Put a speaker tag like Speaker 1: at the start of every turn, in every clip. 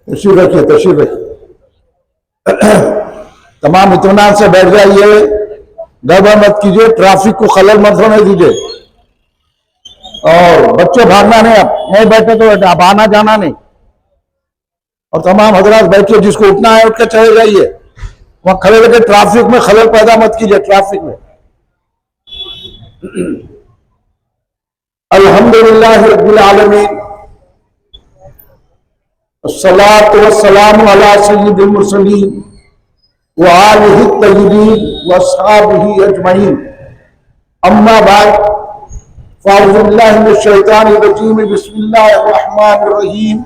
Speaker 1: तशरीफ रखिए, तशरीफ रखिए। तमाम इत्मीनान से बैठ जाइए, गड़बड़ मत कीजिए, ट्रैफिक को खलल मत होने दीजिए। और बच्चे भागना नहीं, आप नहीं बैठे तो आप आना जाना नहीं। और तमाम हजरात बैठिए, जिसको उठना है उठ कर चले जाइए। वहां खड़े रहकर ट्रैफिक में खलल पैदा मत कीजिए। ट्रैफिक में अल्हम्दुलिल्लाह रब्बिल आलमीन, अस्सलातु वस्सलामु अला सय्यिदिल मुरसलीन व आलिहि तय्यिबीन व अस्हाबिही अजमईन, अम्मा बाद, फ़अऊज़ु बिल्लाहि मिनश शैतानिर रजीम, बिस्मिल्लाहिर रहमानिर रहीम,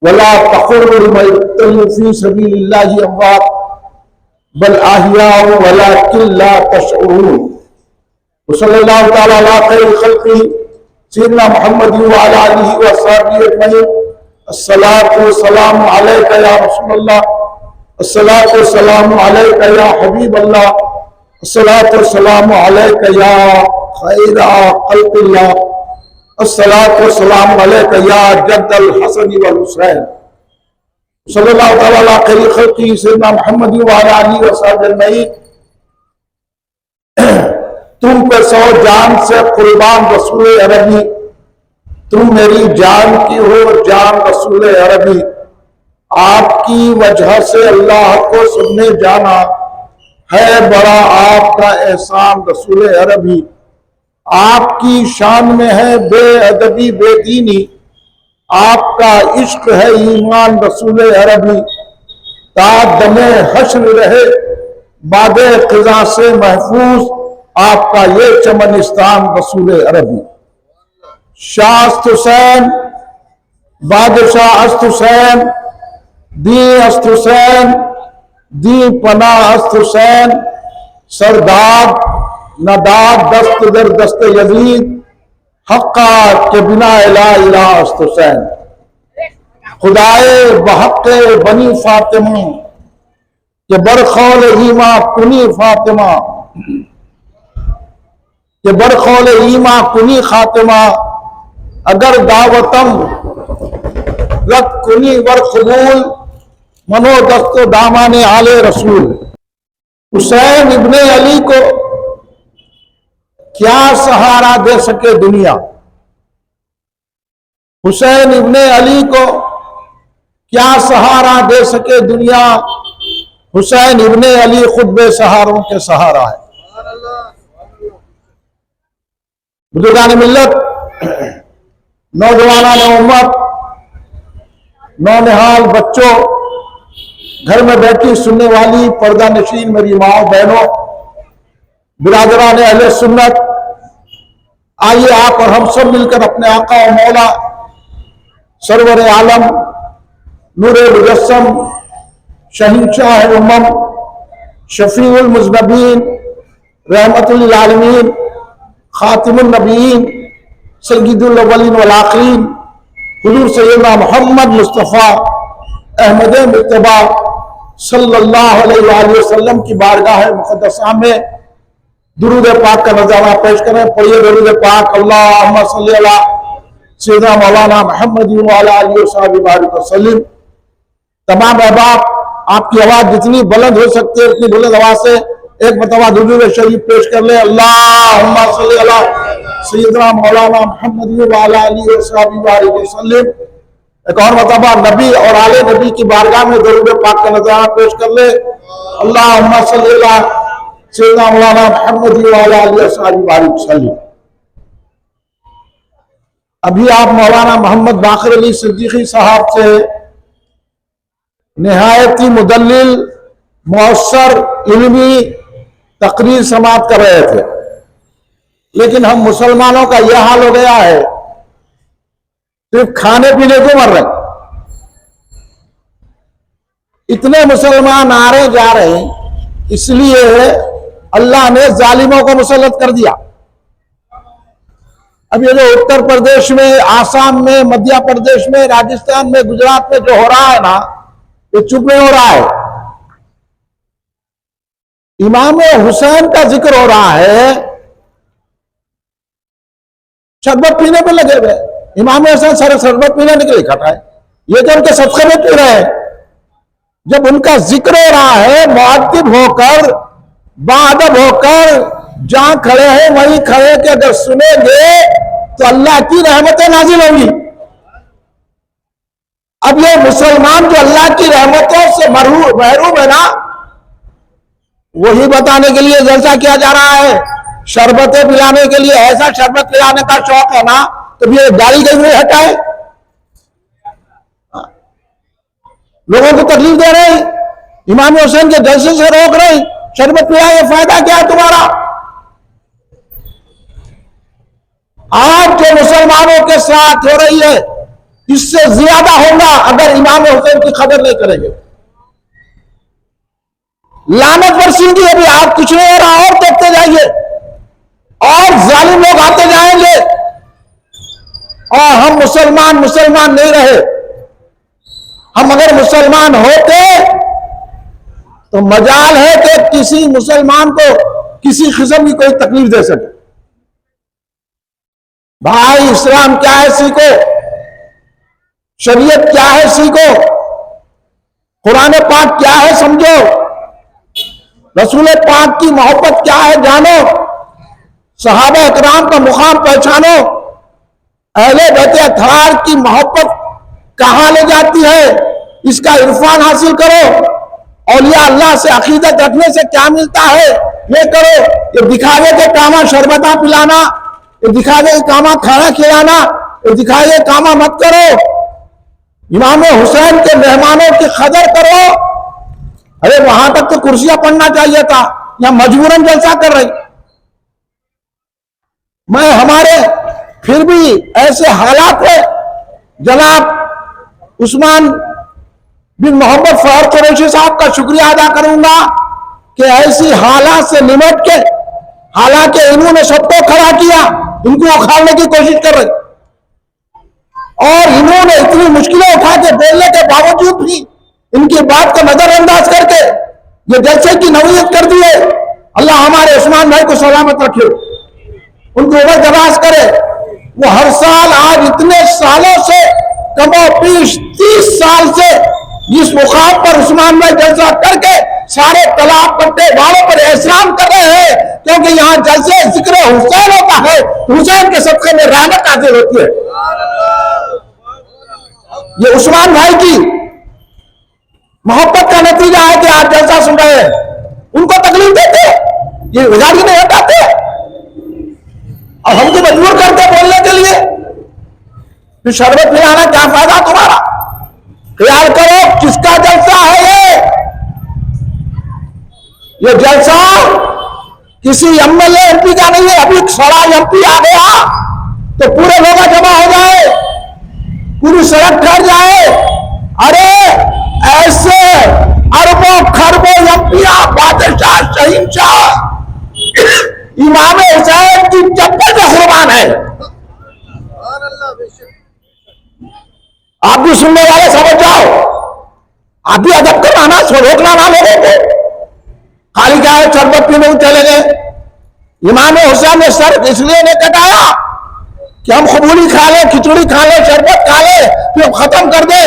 Speaker 1: वला तक़ुलू लिमन यक़्तलू फ़ी सबीलिल्लाहि अमवात बल अहयाउ वलाकिन ला तशऊरून। सल्लल्लाहु तआला अला खैरिल खल्क़ि सय्यिदिना मुहम्मद व अला आलिहि व अस्हाबिही अजमईन। अस्सलातु वस्सलामु अलैका या रसूलल्लाह, अस्सलातु वस्सलामु अलैका या हबीबल्लाह, अस्सलातु वस्सलामु अलैका या खैरा खल्क़िल्लाह, अस्सलातु वस्सलामु अलैका या जद्दल हसन वल हुसैन। सल्लल्लाहु तआला अला खैरिल खल्क़ि सय्यिदिना मुहम्मद व अला आलिहि व अस्हाबिही अजमईन। तुम पे 100 जान से कुर्बान रसूल अरबी, तुम मेरी जान की हो जान रसूल अरबी। आपकी वजह से अल्लाह को सबने जाना, है बड़ा आपका एहसान रसूल अरबी। आपकी शान में है बेअदबी बेदीनी, आपका इश्क है ईमान रसूल अरबी। तादमे हश्र रहे बादे क़िज़ा से महफूज, आपका ये चमनिस्तान रसूल अरबी। शाह अस्त हुसैन, बादशाह अस्त हुसैन, दी अस्त हुसैन, दी पना अस्त हुसैन, सरदाद नदाद दस्त दर दस्त यजीद, हक्का के बिना इला इला अस्त हुसैन। खुदाए बहक़ बनी फातिमा के बरखौल ईमा कुनी फातिमा, के बरखौल ईमा कुनी खातिमा, अगर दावतम रत कुनी वर कबूल, मनो दस्तो दामाने आले रसूल। हुसैन इब्ने अली को क्या सहारा दे सके दुनिया, हुसैन इब्ने अली को क्या सहारा दे सके दुनिया। हुसैन इब्ने अली खुद बेसहारों के सहारा है। बुजुर्गान मिल्लत, नौजवानान उम्मत, नौनिहाल बच्चों, घर में बैठी सुनने वाली पर्दा नशीन मेरी माओ बहनों, बिरादरान अहले सुन्नत, आइए आप और हम सब मिलकर अपने आका और मौला सरवर आलम नूर मुजस्सम शहींशाह उम्मम शफीउल मुज़नबीन रहमतुल लिल आलमीन खातिमुन नबीयीन सय्यिदुल अव्वलीन वल आखिरीन हुजूर सैयदना मोहम्मद मुस्तफ़ा अहमद मुज्तबा सल्लल्लाहु अलैहि वसल्लम की बारगाह मुक़द्दसा में दुरूद पाक का नज़ारा पेश करें। पढ़िए दुरूद पाक। अल्लाहुम्मा सल्ली अला सय्यिदना मौलाना मुहम्मद व अला आलिहि व सहबिहि बारिक वसल्लम। तमाम अहबाब, आपकी आवाज़ जितनी बुलंद हो सकती है उतनी बुलंद आवाज़ से एक मरतबा दुरूद शरीफ पेश कर ले। अल्लाहुम्मा सल्ली अला सय्यिदना मौलाना मुहम्मद व अला आलिहि व सहबिहि बारिक वसल्लम। एक और मरतबा नबी और आले नबी की बारगाह में दुरूद पाक का नज़ारा पेश कर ले। अल्लाहुम्मा सल्ली अला सय्यिदना मौलाना मुहम्मद व अला आलिहि व सहबिहि बारिक वसल्लम। अभी आप मौलाना मोहम्मद बाक़िर अली सिद्दीकी साहब से निहायती मुदल्लिल मौसर इल्मी तकरीर समात कर रहे थे, लेकिन हम मुसलमानों का यह हाल हो गया है, सिर्फ खाने पीने को मर रहे। इतने मुसलमान आ रहे जा रहे हैं, इसलिए अल्लाह ने जालिमों को मुसल्लत कर दिया। अब ये जो उत्तर प्रदेश में, आसाम में, मध्य प्रदेश में, राजस्थान में, गुजरात में जो हो रहा है ना, ये चुप नहीं हो रहा है। इमाम हुसैन का जिक्र हो रहा है, शरबत पीने पे लगे हुए। इमाम हुसैन सारे शरबत पीने निकले इकट्ठा है। ये जो उनके सदक़े में पी रहे हैं, जब उनका जिक्र हो रहा है, मुअद्दिब होकर, बाअदब होकर जहां खड़े हैं वहीं खड़े के अगर सुनेंगे तो अल्लाह की रहमतें नाजिल होंगी। अब ये मुसलमान जो अल्लाह की रहमतों से महरूम है ना, वही बताने के लिए जलसा किया जा रहा है। शरबतें पिलाने के लिए, ऐसा शरबत पिलाने का शौक है ना, तो ये गाड़ी कहीं नहीं हटाए, लोगों को तकलीफ दे रहे हैं, इमाम हुसैन के जलसे से रोक रहे हैं, शरबत पिलाए, फायदा क्या है तुम्हारा? आज जो मुसलमानों के साथ हो रही है, इससे ज्यादा होगा अगर इमाम हुसैन की खबर नहीं करेंगे। लानत बरसेंगी अभी, आप कुछ नहीं हो रहा, और देखते जाइए, और जालिम लोग आते जाएंगे, और हम मुसलमान नहीं रहे। हम अगर मुसलमान होते तो मजाल है कि किसी मुसलमान को किसी किस्म की कोई तकलीफ दे सके। भाई, इस्लाम क्या है सीखो, शरीयत क्या है सीखो, कुरान पाक क्या है समझो, रसूल पाक की मोहब्बत क्या है जानो, सहाबा इकराम का मुकाम पहचानो, अहले बैत अतहार की मोहब्बत कहां ले जाती है, इसका इरफान हासिल करो। औलिया अल्लाह से अकीदत रखने से क्या मिलता है ये करो। ये दिखावे के कामा शरबता पिलाना, ये दिखावे के कामा खाना खिलाना, ये दिखावे के कामा मत करो। इमाम हुसैन के मेहमानों की कदर करो। अरे वहां तक तो कुर्सियां पड़ना चाहिए था, यहां मजबूरन जलसा कर रही। मैं हमारे फिर भी ऐसे हालात में जनाब उस्मान बिन मोहम्मद फहर कुरैशी साहब का शुक्रिया अदा करूंगा कि ऐसी हालात से निमट के, हालांकि इन्होंने सबको खड़ा किया, इनको उखाड़ने की कोशिश कर रहे, और इन्होंने इतनी मुश्किलें उठा के बोलने के बावजूद भी इनकी बात को नजरअंदाज करके ये जलसे की नवीयत कर दिए। अल्लाह हमारे उस्मान भाई को सलामत रखे, उनको उम्र दराज करे। वो हर साल, आज इतने सालों से, कमो पीश 30 साल से इस मुकाम पर उस्मान भाई जलसा करके सारे तालाब पट्टे वालों पर एहसान कर रहे हैं, क्योंकि यहां जलसे जिक्र हुसैन होता है, हुसैन के सदक़े में रहमत हासिल होती है। ये उस्मान भाई की मोहब्बत का नतीजा है कि आप जलसा सुन रहे हैं। उनको तकलीफ देते, ये गाड़ी नहीं हटाते, और हमको मजबूर करते बोलने के लिए। फिर शरबत पिलाना क्या फायदा तुम्हारा? ख्याल करो किसका जलसा है ये जलसा किसी एमएलए एमपी का नहीं है। अभी सड़ा एमपी आ गया तो पूरे लोग जमा हो जाए, पूरी सड़क ठहर जाए। अरे ऐसे अरबों खरबों एमपियां, बादशाह, शहीनशाह इमाम हुसैन की चप्पल में कुर्बान है। आप भी सुनने वाले समझ जाओ, आप भी अदब कराना, रोकना ना लोगों को। खाली क्या है, शरबत पीने को चले गए। इमाम हुसैन ने सर इसलिए नहीं कटाया कि हम खबूली खा ले, खिचड़ी खा ले, शरबत खा ले, फिर खत्म कर दे।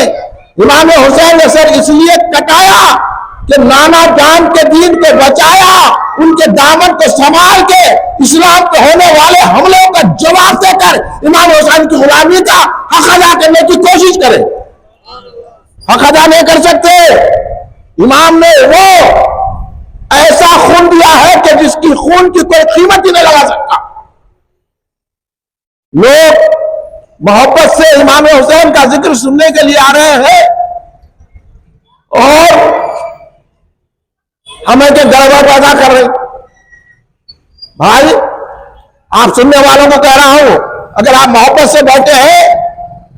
Speaker 1: इमाम हुसैन ने सर इसलिए कटाया कि नाना जान के दीन को बचाया, उनके दामन को संभाल के इस्लाम पे होने वाले हमलों का जवाब देकर इमाम हुसैन की गुलामी का हक अदा करने की कोशिश करें। हक अदा नहीं कर सकते। इमाम ने वो ऐसा खून दिया है कि जिसकी खून की कोई कीमत ही नहीं लगा सकता। लोग मोहब्बत से इमाम हुसैन का जिक्र सुनने के लिए आ रहे हैं और हमें के गड़बड़ पैदा कर रहे। भाई, आप सुनने वालों को कह रहा हूं, अगर आप मोहब्बत से बैठे हैं,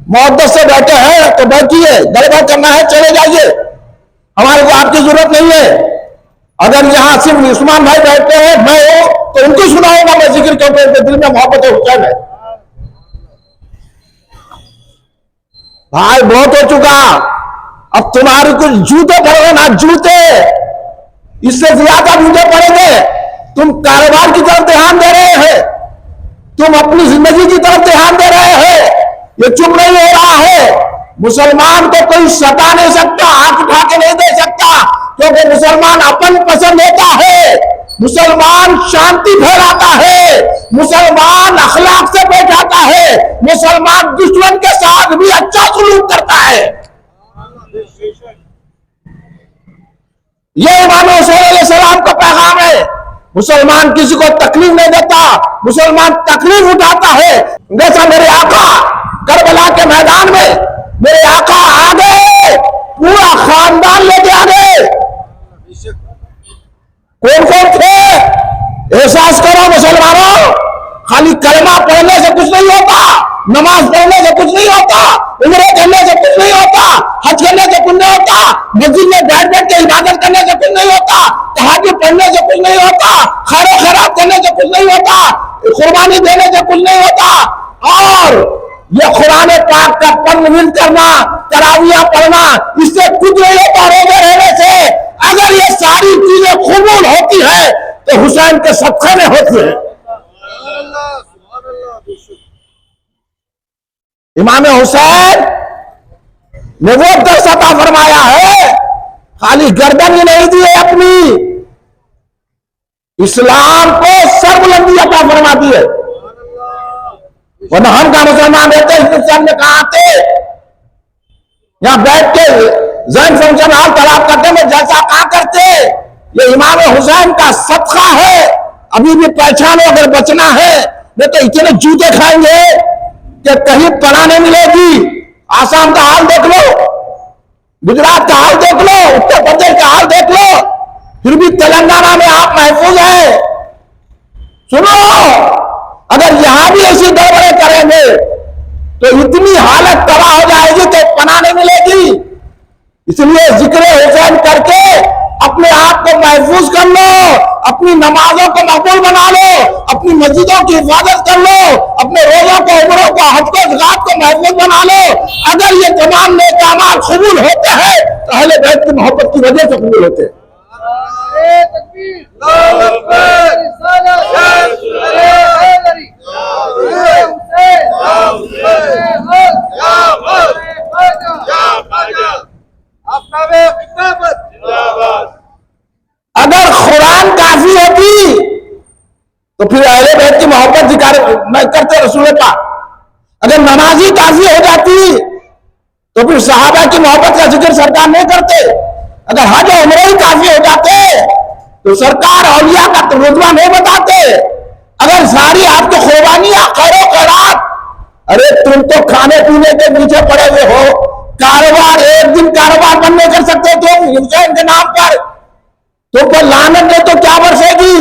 Speaker 1: मोहब्बत से बैठे हैं तो बैठिए, गड़बड़ करना है चले जाइए, हमारे को आपकी जरूरत नहीं है। अगर यहां सिर्फ उस्मान भाई बैठते हैं, मैं हूं, तो उनको सुनाऊंगा मैं जिक्र, क्योंकि उनके दिल में मोहब्बत हुसैन है। भाई बहुत हो चुका, अब तुम्हारे कुछ जूते पड़े ना, जूते, इससे ज्यादा जूते पड़ेंगे। तुम कारोबार की तरफ ध्यान दे रहे हैं, तुम अपनी जिंदगी की तरफ ध्यान दे रहे हैं, ये चुप नहीं हो रहा है। मुसलमान को कोई सता नहीं सकता, आंख उठा के नहीं दे सकता, क्योंकि मुसलमान अपन पसंद होता है, मुसलमान शांति फैलाता है, मुसलमान अखलाक से बैठाता है, मुसलमान दुश्मन के साथ भी अच्छा सलूक करता है। ये इमाम हुसैन अलैहिस्सलाम का पैगाम है। मुसलमान किसी को तकलीफ नहीं देता, मुसलमान तकलीफ उठाता है। जैसा मेरे आका करबला के मैदान में मेरे आका आ गए, पूरा खानदान लेके आ गए। कौन कौन थे? एहसास करो मुसलमानों, खाली कलमा पढ़ने से कुछ नहीं होता, नमाज पढ़ने से कुछ नहीं होता, उम्रे करने से कुछ नहीं होता, हज करने से कुछ नहीं होता, मस्जिद में बैठ बैठ के इबादत करने से कुछ नहीं होता, तहज्जुद पढ़ने से कुछ नहीं होता, खैर खैरात करने से कुछ नहीं होता, कुर्बानी देने से कुछ नहीं होता। और ये कुरान पाक का पढ़ करना, तरावियां पढ़ना, इससे कुछ नहीं होता। रोजे रहने से अगर ये सारी चीजें कबूल होती है तो हुसैन के सदक़े में होती है। इमाम हुसैन ने वो दर्स अता फरमाया है, खाली गर्दन ही नहीं दी है अपनी, इस्लाम को सरबुलंदी अता फरमा दी है। वरना हम का मुसलमान रहते हिंदुस्तान में कहां आते, यहां बैठ के जैन फंक्शन हॉल तलाब करते में जैसा कहां करते। ये इमाम हुसैन का सदका है, अभी भी पहचानो अगर बचना है, नहीं तो इतने जूते खाएंगे कि कहीं पना नहीं मिलेगी। आसाम का हाल देख लो, गुजरात का हाल देख लो, उत्तर प्रदेश का हाल देख लो, फिर भी तेलंगाना में आप महफूज हैं। सुनो, अगर यहां भी ऐसी गड़बड़े करेंगे तो इतनी हालत तबाह हो जाएगी तो पना नहीं मिलेगी। इसलिए जिक्र हुसैन करके अपने आप को महफूज कर लो, अपनी नमाजों को मकबूल बना लो, अपनी मस्जिदों की हिफाजत कर लो, अपने रोजों को, उम्रों को, हज को, ज़कात को महफूज बना लो। अगर ये तमाम नेक अमाल कबूल होते हैं तो अहले बैत की मोहब्बत की वजह से कबूल होते हैं। अगर कुरान काफी होती तो फिर अहले बैत की मोहब्बत नहीं करते रसूल पाक। अगर नमाजी काफी हो जाती तो फिर सहाबा की मोहब्बत का जिक्र सरकार नहीं करते। अगर हज और उम्रे ही काफी हो जाते तो सरकार औलिया का रुतबा नहीं बताते। अगर सारी आपकी कुर्बानियां खैरो खैरात, अरे तुम तो खाने पीने के पीछे पड़े हुए हो, कारोबार एक दिन कारोबार बंद नहीं कर सकते तुम हुसैन के नाम पर, तुमको लानत दे तो क्या बरसेगी।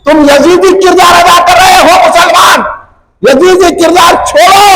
Speaker 1: तुम यजीदी किरदार अदा कर रहे हो मुसलमान, यजीदी किरदार छोड़ो।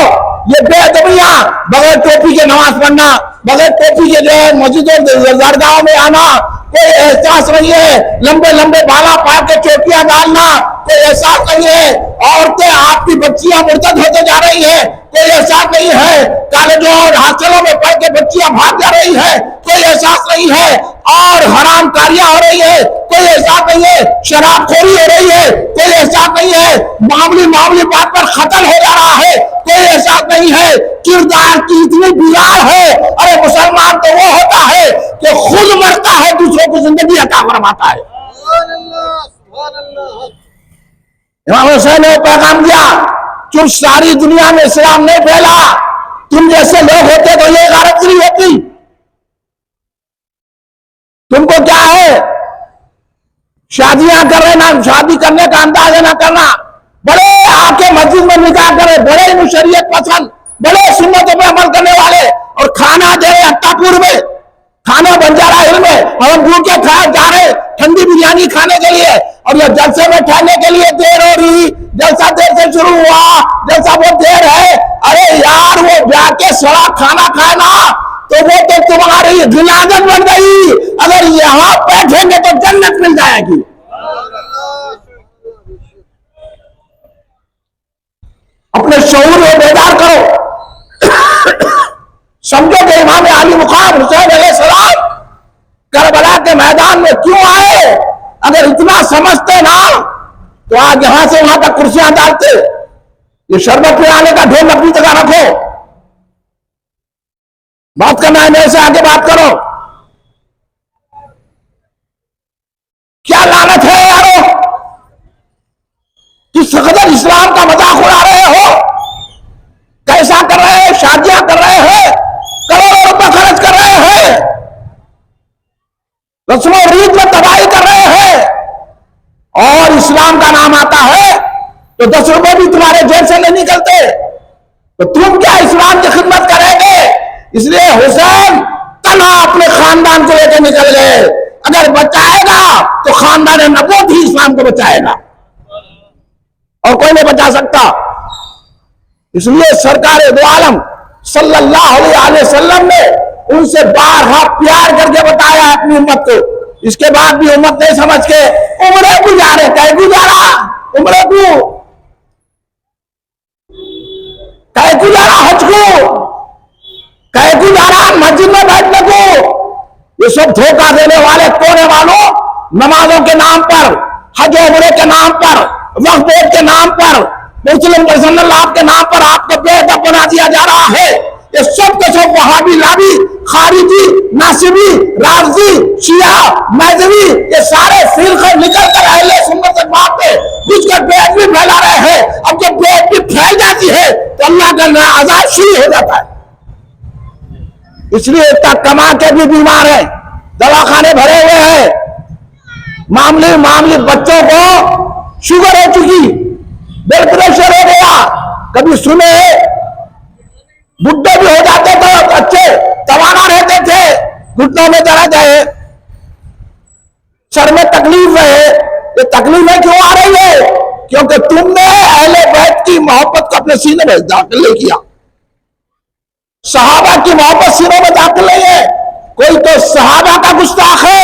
Speaker 1: ये बेअदबियां, बगैर टोपी के नमाज पढ़ना, बगैर टोपी के जो है मस्जिदों दरगाहों में आना, कोई एहसास नहीं है। लंबे लंबे बाला पा के चोटियां डालना, कोई एहसास नहीं है। औरतें, आपकी बच्चियां मुर्तद होते जा रही है, कोई एहसास नहीं है। कॉलेजों और हॉस्टलों में पढ़ के बच्चियां भाग जा रही है, कोई एहसास नहीं है। और हराम कारियां हो रही है, कोई एहसास नहीं है। शराबखोरी हो रही है, कोई एहसास नहीं है। मामूली मामूली बात पर कत्ल हो जा रहा है, कोई एहसास नहीं है। किरदार की इतनी बिगाड़ है। अरे मुसलमान तो वो होता है कि खुद मरता है, दूसरों को जिंदगी अता फरमाता है। इमाम हुसैन ने पैगाम दिया, तुम सारी दुनिया में इस्लाम नहीं फैला, तुम जैसे लोग होते तो ये गारतगिरी होती। तुमको क्या है, शादियां कर रहे ना, शादी करने का अंदाजा ना करना, बड़े आके मस्जिद में निकाह करे, बड़े मुशरियत पसंद, बड़े सुन्नतों पे अमल करने वाले, और खाना दे रहे अत्तापुर में, खाना बंजारा हिल में, और हम भूखे खाए जा रहे ठंडी बिरयानी खाने के लिए, और ये जलसे में ठहरने के लिए देर हो रही, जलसा देर से शुरू हुआ, जलसा बहुत देर है। अरे यार, वो जाके सड़ा खाना खाए ना तो वो तो तुम्हारी गिलादत बन गई। अगर यहां बैठेंगे तो जन्नत मिल जाएगी। अपने शऊर में बेदार करो। समझो कि इमाम आली मुकाम हुसैन अलैहिस्सलाम करबला के मैदान में क्यों आए। अगर इतना समझते ना तो आज यहां से वहां तक कुर्सियां डालते। ये शरबत पिलाने का ढोल अपनी जगह रखो। बात करना है मेरे से, आगे बात करो। क्या लानत है यारो, किस कदर इस्लाम का मजाक उड़ा रहे हो, कैसा कर रहे हैं, शादियां कर रहे हैं, करोड़ों रुपए खर्च कर रहे हैं, रस्मों रीत में तबाही कर रहे हैं, और इस्लाम का नाम आता है तो 10 रुपए भी तुम्हारे जेब से नहीं निकलते, तो तुम क्या इस्लाम की खिदमत करेंगे? इसलिए हुसैन तन्हा अपने खानदान को लेकर निकल गए। अगर बचाएगा तो खानदान नबूवत ही इस्लाम को बचाएगा, और कोई नहीं बचा सकता। इसलिए सरकार दो आलम सल्लल्लाहु अलैहि वसल्लम ने उनसे बारहा प्यार करके बताया अपनी उम्मत को। इसके बाद भी उम्मत नहीं समझ के उम्र गुजारे, कह गुजारा उम्र को, कह गुजारा हज को, कह गुजारा मस्जिद में बैठने को। ये सब धोखा देने वाले कोने वालों, नमाजों के नाम पर, हज उम्रे के नाम पर, वक्फ बोर्ड के नाम पर, मुस्लिम पर्सनल लॉ के नाम पर आपको बेअदब बना दिया जा रहा है। ये सब के सब वहाबी, लावी, खारिजी, नासिबी, राफजी, शिया, मैदवी, ये सारे फिरके निकल कर अहले सुन्नत जमात पे घुसकर बेअदबी फैला रहे हैं। अब जब बेअदबी फैल जाती है तो अल्लाह का अज़ाब शुरू हो जाता है। इसलिए इतना कमा के भी बीमार है, दवाखाने भरे हुए हैं, मामूली बच्चों को शुगर हो चुकी, ब्लड प्रेशर हो गया, कभी सुने बुढ़े भी हो जाते थे, अच्छे तवाना रहते थे, घुटनों में दर्द है, सर में तकलीफ है। ये तकलीफें क्यों आ रही है? क्योंकि तुमने अहले बैत की मोहब्बत को अपने सीने में दाखिल नहीं किया, सहाबा की मोहब्बत सीनों में दाखिल नहीं है। कोई तो सहाबा का गुस्ताख है,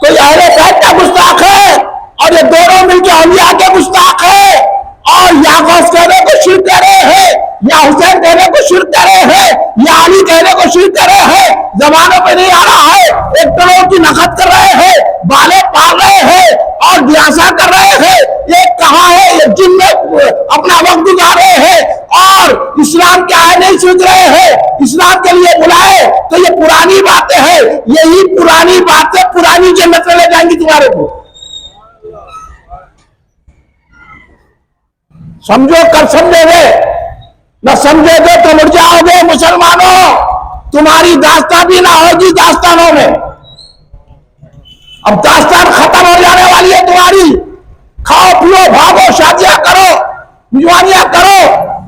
Speaker 1: कोई अहले बैत का गुस्ताख है, और ये दोनों मिलकर औलिया के गुस्ताख है, और या गौस कहने को शिर्क कर रहे हैं, या हुसैन कहने को शिर्क कर रहे हैं, या अली कहने को शिर्क कर रहे हैं। जमानों पे नहीं आ रहा है, एक करोड़ की नकद कर रहे हैं, बाले पाल रहे हैं और ब्यासा कर रहे हैं। ये कहाँ है? ये जिन में अपना वक्त गुजार रहे हैं और इस्लाम क्या है नहीं सीख रहे हैं। इस्लाम के लिए बुलाए तो ये पुरानी बातें हैं, यही पुरानी बातें पुरानी जन्नत में ले जाएंगी तुम्हारे को। समझो, कर समझोगे, न समझोगे तो मुड़ जाओगे। मुसलमानों, तुम्हारी दास्तान भी ना होगी दास्तानों में। अब दास्तान खत्म हो जाने वाली है तुम्हारी। खाओ पियो भागो, शादियां करो, मिजवानियां करो,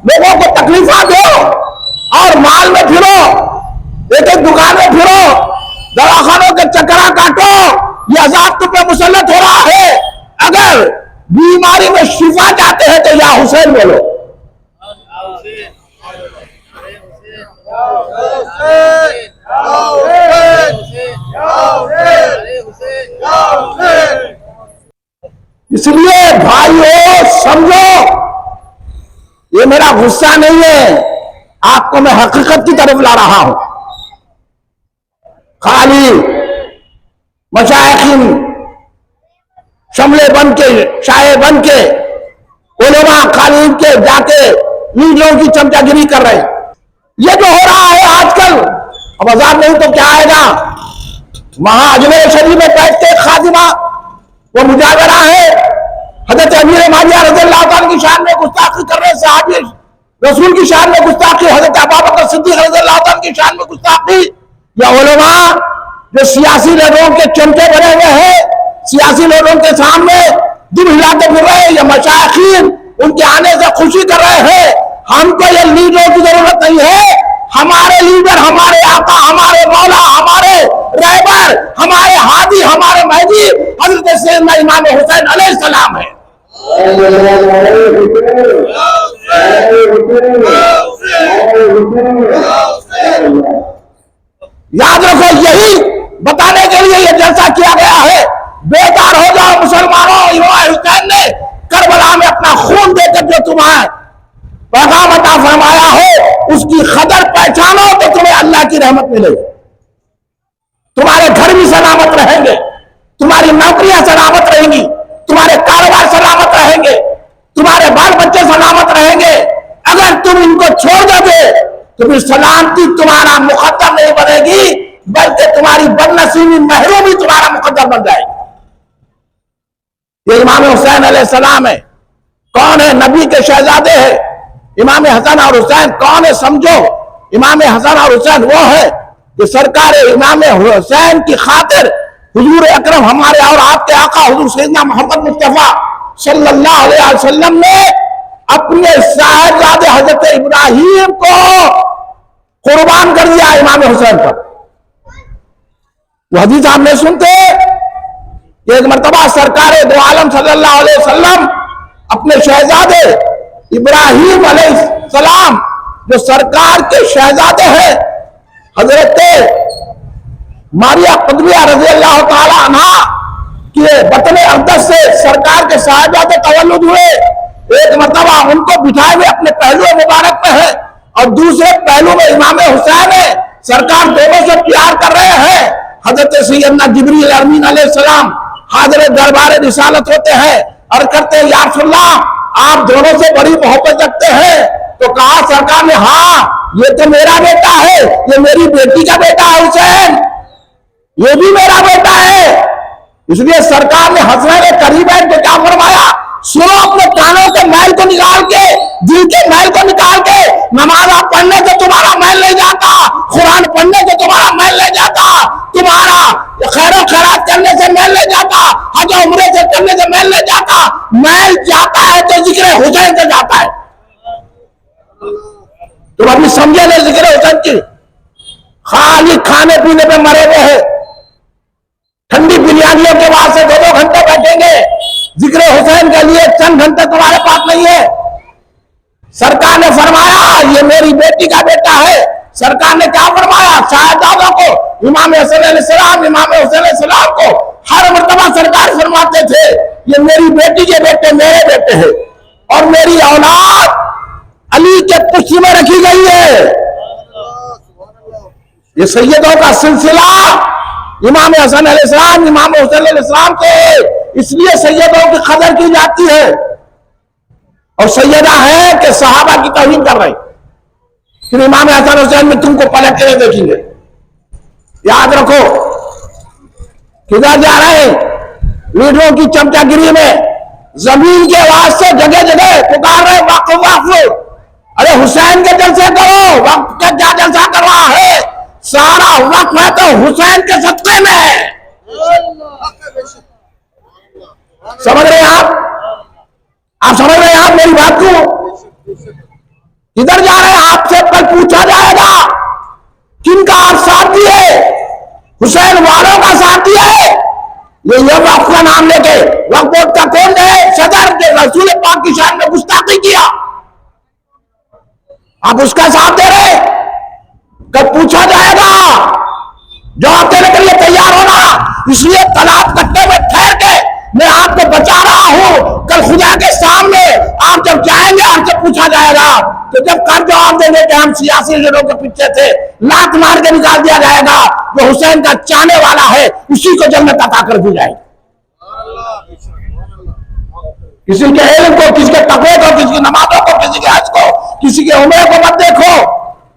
Speaker 1: लोगों को तकलीफा दो और माल में फिरो, एक एक दुकान में फिरो, दवाखानों के चक्करा काटो। ये अजाब तुम पे मुसल्लत हो रहा है। अगर बीमारी में शिफा चाहते हैं तो या हुसैन बोलो। इसलिए भाइयों समझो, ये मेरा गुस्सा नहीं है, आपको मैं हकीकत की तरफ ला रहा हूं। खाली मशाइखिन शमले बन के, शाये बन के, उलमा खाली के जाके लीडरों की चमचागिरी कर रहे हैं। ये जो हो रहा है आजकल, अब अजाब नहीं तो क्या आएगा। वहां अजमेर शरीफ में बैठ के खादिमा वो मुजावरा है, हजरत अमीर माविया रज़ियल्लाहु अन्हु की शान में गुस्ताखी कर रहे सहाबी रसूल की शान में गुस्ताखी, हजरत अबू बकर सिद्दीक रज़ियल्लाहु अन्हु की शान में गुस्ताखी। या उलमा जो सियासी लोगों के चमचे बने हुए हैं, सियासी लोगों के सामने दिल हिलाते फिर रहे हैं, या मशाइखीन उनके आने से खुशी कर रहे हैं। हमको ये लीडरों की जरूरत नहीं है। हमारे लीडर, हमारे आका, हमारे मौला, हमारे रहबर, हमारे हादी, हमारे महदी हजरत सैयदना इमाम हुसैन अलैहिस्सलाम है। याद रखो, यही बताने के लिए यह जलसा किया गया है। बेकार हो जाओ मुसलमानों, इमाम हुसैन ने करबला में अपना खून देकर जो तुम्हारे पैगाम अता फरमाया हो, उसकी कदर पहचानो तो तुम्हें अल्लाह की रहमत मिलेगी। तुम्हारे घर भी सलामत रहेंगे, तुम्हारी नौकरियां सलामत रहेंगी, तुम्हारे कारोबार सलामत रहेंगे, तुम्हारे बाल बच्चे सलामत रहेंगे। अगर तुम इनको छोड़ दोगे तो फिर सलामती तुम्हारा मुकद्दर नहीं बनेगी, बल्कि तुम्हारी बदनसीबी महरूमी तुम्हारा मुकद्दर बन जाएगी। ये इमाम हुसैन अलैहिस्सलाम है। कौन है? नबी के शहजादे है इमाम हसन और हुसैन। कौन है? समझो, इमाम हसन और हुसैन वो है कि सरकार इमाम हुसैन की खातिर हुजूर अकरम हमारे और आपके आका हुजूर सैयदना मोहम्मद मुस्तफा सल्लल्लाहु अलैहि वसल्लम ने अपने साहिबजादे हजरत इब्राहिम को कुर्बान कर दिया इमाम हुसैन पर। वो हदीस आप नहीं सुनते? एक मर्तबा सरकार दो आलम सल्लल्लाहु अलैहि वसल्लम अपने शहजादे इब्राहिम अलैहिस्सलाम, जो सरकार के शहजादे हैं, हजरत मारिया क़ुद्बिया रज़ी अल्लाह ताला अन्हा के वतन अक़दस से सरकार के साहिबजादे तवल्लुद हुए। एक मर्तबा उनको बिठाए हुए अपने पहलू मुबारक में है और दूसरे पहलू में इमाम हुसैन है। सरकार दोनों से प्यार कर रहे हैं। हजरत सैयदना जिब्रील अमीन अलैहिस्सलाम हाज़िर दरबार रिसालत होते हैं और करते हैं, या रसूलल्लाह आप दोनों से बड़ी मोहब्बत रखते हैं। तो कहा सरकार ने, हाँ ये तो मेरा बेटा है, ये मेरी बेटी का बेटा है हुसैन, ये भी मेरा बेटा है। इसलिए सरकार ने हसनैन करीब है तो क्या फरमाया, सुनो अपने कानों के मैल को निकाल के, दिल के मैल को निकाल के, नमाज पढ़ने से तुम्हारा मैल नहीं जाता, कुरान पढ़ने से तुम्हारा मैल नहीं जाता, तुम्हारा खैरो खैरात करने से मैल नहीं जाता, हज उम्रे से करने से मैल नहीं जाता। मैल जाता है तो जिक्र हुसैन से जाता है। तुम अभी समझे नहीं जिक्र हुसैन की? खाली खाने पीने पे मरे हुए हैं, ठंडी बिरयानियों के बाद से 2-2 घंटे बैठेंगे, जिक्र हुसैन के लिए चंद घंटे तुम्हारे पास नहीं है। सरकार ने फरमाया ये मेरी बेटी का बेटा है। सरकार ने क्या फरमाया, साहिबजादों को, इमाम हसन अलैहिस्सलाम, इमाम हुसैन अलैहिस्सलाम को हर मर्तबा सरकार फरमाते थे ये मेरी बेटी के बेटे मेरे बेटे हैं और मेरी औलाद अली के पुष्टि में रखी गई है। ये सैयदों का सिलसिला इमाम हसन अलैहिस्सलाम, इमाम हुसैन अलैहिस्सलाम के, इसलिए सैयदों की कदर की जाती है। और सैयदा है कि सहाबा की तौहीन कर रहे, फिर इमाम हसन हुसैन में तुमको पलट के देखेंगे। याद रखो, किधर जा रहे हैं? लीडरों की चमचागिरी में जमीन के वास्ते जगह जगह पुकार रहे वक्फ वक्फ। अरे हुसैन के जलसे करो, वक्त का क्या जलसा कर रहा है? सारा वक्त है तो हुसैन के सदक़े में है। समझ रहे हैं आप समझ रहे हैं आप मेरी बात को? किधर जा रहे हैं? आपसे कल पूछा जाएगा किनका आप साथ दिए? हुसैन वालों का साथ दिए। ये वक्फ का नाम लेके वक्फ बोर्ड का कौन है? सदर के रसूल पाक की शान में गुस्ताखी किया, आप उसका साथ दे रहे? कब पूछा जाएगा, जवाब देने के लिए तैयार होना। इसलिए तलाक कट्टे में ठहर के मैं आपको बचा रहा हूं। कल खुदा के सामने आप जब जाएंगे, आपसे पूछा जाएगा तो जब कर जवाब देंगे कि हम सियासी लीडरों के पीछे थे, लात मार के निकाल दिया जाएगा। वो हुसैन का चाहने वाला है, उसी को जन्नत अता कर दी जाएगी। किसी के इल्म को, किसी के तक़वे को, किसी की नमाजों को, किसी के हज को, किसी के उम्र को मत देखो।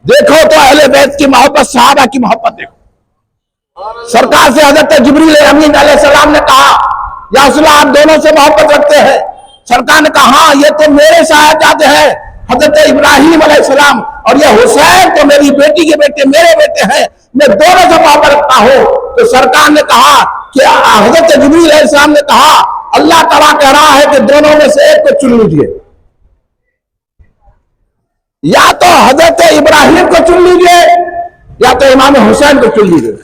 Speaker 1: देखो तो अहले बैत की मोहब्बत, सहाबा की मोहब्बत देखो। सरकार से हजरत जिब्रील अमीन अलैहिस्सलाम ने कहा, या रसूलल्लाह आप दोनों से मोहब्बत रखते हैं? सरकार ने कहा हाँ ये तो मेरे साहिबजादे हैं हजरत इब्राहिम अलैहिस्सलाम और ये हुसैन तो मेरी बेटी के बेटे मेरे बेटे हैं, मैं दोनों से मोहब्बत रखता हूं। तो सरकार ने कहा कि हजरत जिब्रील अलैहिस्सलाम ने कहा अल्लाह तआला कह रहा है कि दोनों में से एक को चुन लीजिए, या तो हजरत इब्राहिम को चुन लीजिए या तो इमाम हुसैन को चुन लीजिए।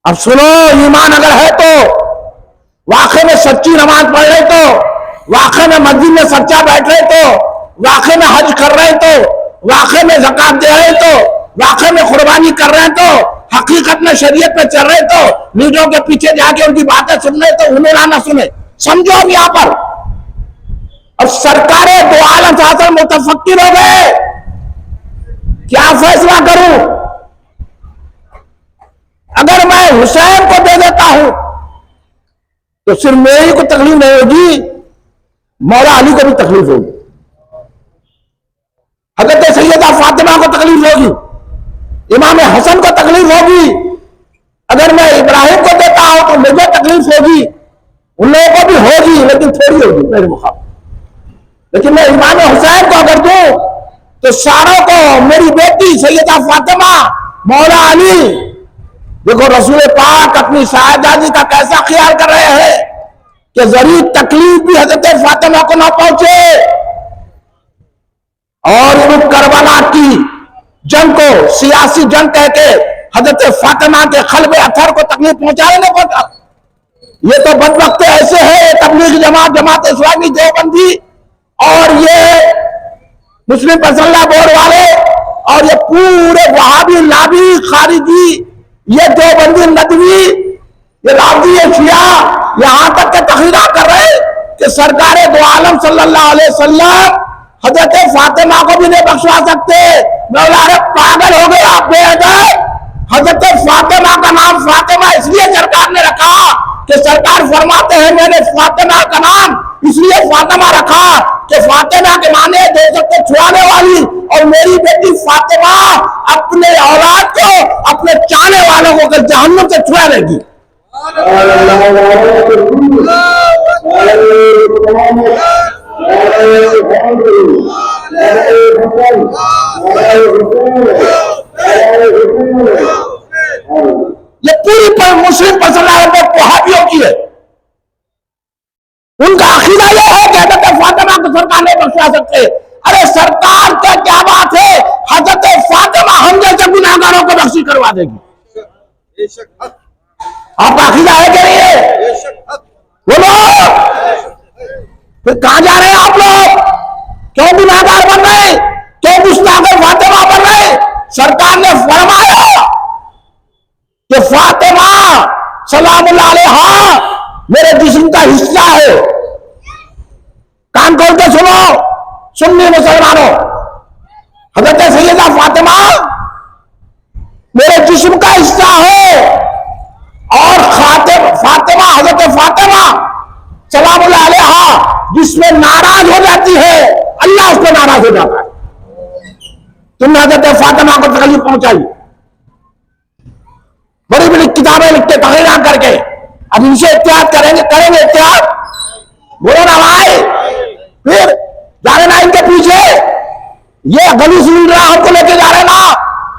Speaker 1: अब सुनो, ईमान अगर है तो वाकई में सच्ची नमाज पढ़ रहे तो, वाकई में मस्जिद में सच्चा बैठ रहे तो, वाकई में हज कर रहे तो, वाकई में ज़कात दे रहे तो, वाकई में कुर्बानी कर रहे तो, हकीकत में शरीयत पे चल रहे तो, लीडरों के पीछे जाके उनकी बातें सुन रहे तो उन्हें ना सुने। समझो अब यहां पर अब सरकारें दो आलम शासन मुतफक्किर हो गए, क्या फैसला करूं? अगर मैं हुसैन को दे देता हूं तो सिर्फ मेरी को तकलीफ नहीं होगी, मौला अली को भी तकलीफ होगी। हजरत सैयदा फातिमा को तकलीफ होगी, इमाम हसन को तकलीफ होगी, अगर मैं इब्राहिम को देता हूं तो मुझे तकलीफ होगी, उन लोगों को भी होगी, लेकिन थोड़ी होगी मेरे मुकाबले। लेकिन मैं इमाम हुसैन को अगर दूं तो सारों को, मेरी बेटी सैयदा फातिमा, मौला अली, देखो रसूल पाक अपनी साहिदादी का कैसा ख्याल कर रहे हैं कि जरूर तकलीफ भी हजरत फातिमा को ना पहुंचे। और उन करबला की जंग को सियासी जंग कहके हजरत फातिमा के खलबे अथर को तकलीफ पहुंचाने नहीं पहुंचा। ये तो बदबख्त ऐसे है, तबलीग जमात, जमात इस्लामी देवबंदी और ये मुस्लिम पर्सनल बोर्ड वाले और ये पूरे वहाबी लाबी खारिजी, ये देवबंदी नदवी, ये रावदी, ये शिया, यहां तक के तकरीरा कर रहे कि सरकार दो आलम सल्लल्लाहु अलैहि वसल्लम हजरत फातिमा को भी नहीं बख्शवा सकते। मौला रे पागल हो गया बेअदब। हजरत फातिमा का नाम फातिमा इसलिए सरकार ने रखा कि सरकार फरमाते हैं मैंने फातिमा का नाम इसलिए फातिमा रखा कि फातिमा के माने दोज़ख को छुड़ाने वाली, और मेरी बेटी फातिमा अपने औलाद को, अपने चाहने वालों को जहन्नम से छुड़ा लेगी। ये पूरी पर मुस्लिम पर्सनल वहाबियों की है। उनका अकीदा यह है कि हजरत फातिमा को सरकार नहीं बख्शा सकते। अरे सरकार का क्या बात है, हजरत फातिमा हम जैसे गुनाहगारों को बख्शी करवा देगी। आपका अकीदा है क्या? नहीं है? बोलो, फिर कहां जा रहे हैं आप लोग? क्यों गुनाहगार बन रहे? क्यों गुस्ताख फातिमा बन रहे? सरकार ने फरमाया कि फातिमा सलामुल्लाह अलैहा मेरे जिस्म का हिस्सा है। कान खोल के सुनो सुन्नी मुसलमानों, हजरत सैयदा फातिमा मेरे जिस्म का हिस्सा है, और फातिमा हजरत फातिमा सलामुल्लाह अलैहा जिसमें नाराज हो जाती है अल्लाह उस पर नाराज हो जाता है। तुमने हजरत फातिमा को तकलीफ पहुंचाई, बड़ी बड़ी किताबें लिखते तकरीरा करके, अब इनसे एहतियात करेंगे एहतियात, बोलो ना भाई। फिर जा रहे ना इनके पीछे, ये गली सुन रहा हमको लेके जा रहे ना,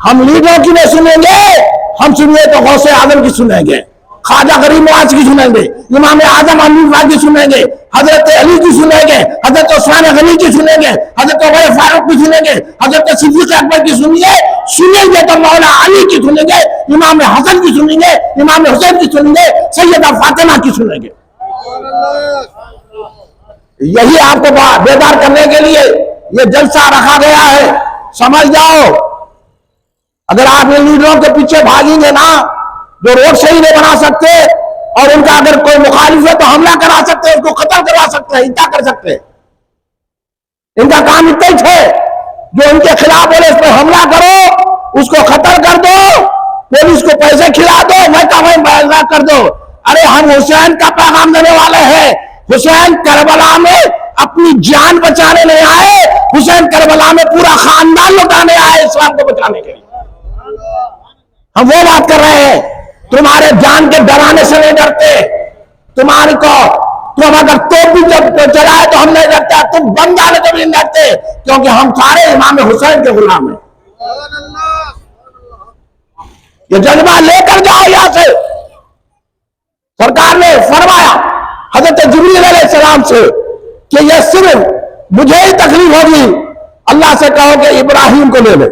Speaker 1: हम लीडरों की नहीं सुनेंगे, हम सुनिए तो गौसे आजम की सुनेंगे, ख्वाजा गरीब नवाज की सुनेंगे, इमाम आजम अमीर की सुनेंगे, हजरत अली की सुनेंगे, हजरत उस्मान गनी की सुनेंगे, हजरत उमर फारूक की सुनेंगे, हजरत सिद्दीक अकबर की सुनेंगे तो मौला अली की सुनेंगे, इमाम हसन की सुनेंगे, इमाम हुसैन की सुनेंगे, सैयदा फातिमा की सुनेंगे। यही आपको बेदार करने के लिए ये जलसा रखा गया है, समझ जाओ। अगर आप इन लीडरों के पीछे भागेंगे ना, जो रोड सही नहीं बना सकते, और उनका अगर कोई मुखालिफ है तो हमला करा सकते हैं, उसको कत्ल करवा सकते हैं, इंतहा कर सकते हैं। इनका काम इतना ही है, जो उनके खिलाफ बोले इस पर हमला करो, उसको कत्ल कर दो, पुलिस को पैसे खिला दो, मैं काम कर दो। अरे हम हुसैन का पैगाम देने वाले हैं। हुसैन करबला में अपनी जान बचाने नहीं आए, हुसैन करबला में पूरा खानदान लुटाने आए इस्लाम को बचाने के लिए। हम वो बात कर रहे हैं, तुम्हारे जान के डराने से नहीं डरते, तुम्हारे को तुम अगर तोप भी जब चलाए तो हम नहीं डरते, तुम बम डाले तो भी नहीं डरते, क्योंकि हम सारे इमाम हुसैन के गुलाम हैं। ये जज्बा लेकर जाओ यहां से। सरकार ने फरमाया हजरत जिब्रील अलैहिस्सलाम से कि यह सिर्फ मुझे ही तकलीफ होगी, अल्लाह से कहो कि इब्राहिम को ले ले।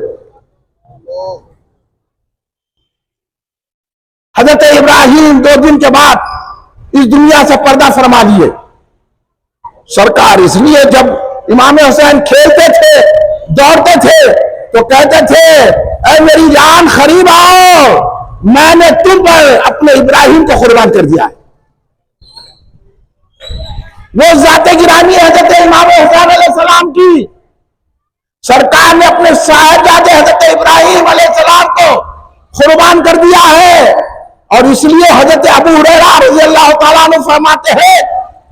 Speaker 1: हजरत इब्राहिम 2 दिन के बाद इस दुनिया से पर्दा फरमा दिए। सरकार इसलिए जब इमाम हुसैन खेलते थे, दौड़ते थे, तो कहते थे ऐ मेरी जान खरीब आओ, मैंने तुम पर अपने इब्राहिम को कुर्बान कर दिया है। वो जाते गिरानी है हजरत इमाम हुसैन अलैहिस्सलाम की। सरकार ने अपने साहिबजादे हजरत इब्राहिम अलैहिस्सलाम को कुर्बान कर दिया है। और इसलिए हजरत अबू हुरैरा रज़ियल्लाहु ताला अन्हु फरमाते हैं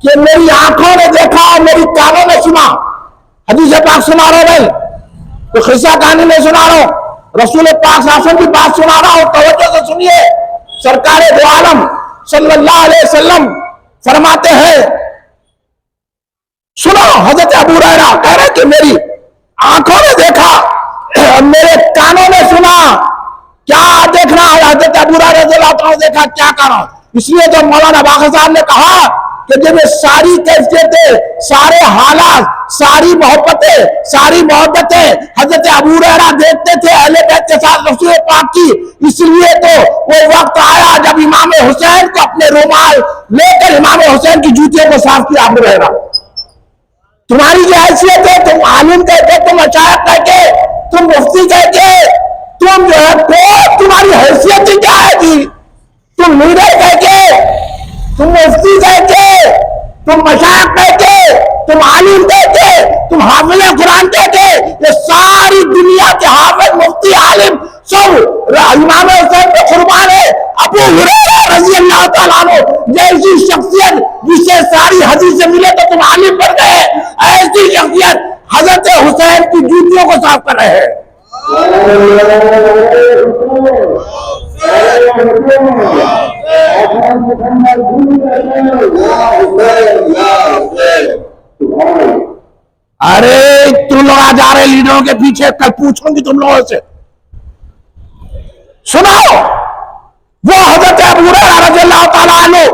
Speaker 1: कि मेरी आंखों ने देखा और मेरी कानों ने सुना, हदीस पाक सुना रहे हैं तो किस्सा कहानी नहीं सुना रहा हूं, रसूल पाक शासन की बात सुना रहा हूं, तवज्जो से सुनिए। सरकार दो आलम सल्लल्लाहु अलैहि वसल्लम फरमाते हैं, सुनो, हजरत अबू हुरैरा कह रहे कि मेरी आंखों ने देखा, मेरे कानों ने सुना। क्या देखना है? हजरत अबू हुरैरा देखा, क्या कारण? इसलिए जब मौलाना बाकर साहब ने कहा कि जब ये सारी कैफियतें, सारे हालात, सारी मोहब्बतें हजरत अबू हुरैरा देखते थे अहले बैत के साथ रसूल पाक की, इसलिए तो वो वक्त आया जब इमाम हुसैन को अपने रुमाल लेकर इमाम हुसैन की जूतियों को साफ किया। अबू हुरैरा, तुम्हारी जो हैसियत है, तुम आलिम कहते, तुम मशाइख कहते, तुम मुफ्ती कहते, तुम जो है तो तुम्हारी हैसियत ही क्या है जी? तुम लीडर कहते, तुम मुफ्ती कहते, तुम मशाइख कहते, तुम आलिम कहते, तुम हाफिज कुरान कहते, ये सारी दुनिया के हाफिज मुफ्ती आलिम सब इमाम हुसैन पे कुर्बान है। अबू हुरैरा रज़ी अल्लाह तआला अन्हु जैसी शख्सियत जिसे सारी हदीसें मिले तो तुम आलिम बन गए, ऐसी शख्सियत हजरत हुसैन की जूतियों को साफ कर रहे हैं। अरे तुम लोग आ जा रहे लीडरों के पीछे, कल पूछूंगी तुम लोगों से। सुनो, वो हजरत अबू हुरैरा रज़ियल्लाहु ताला अन्हु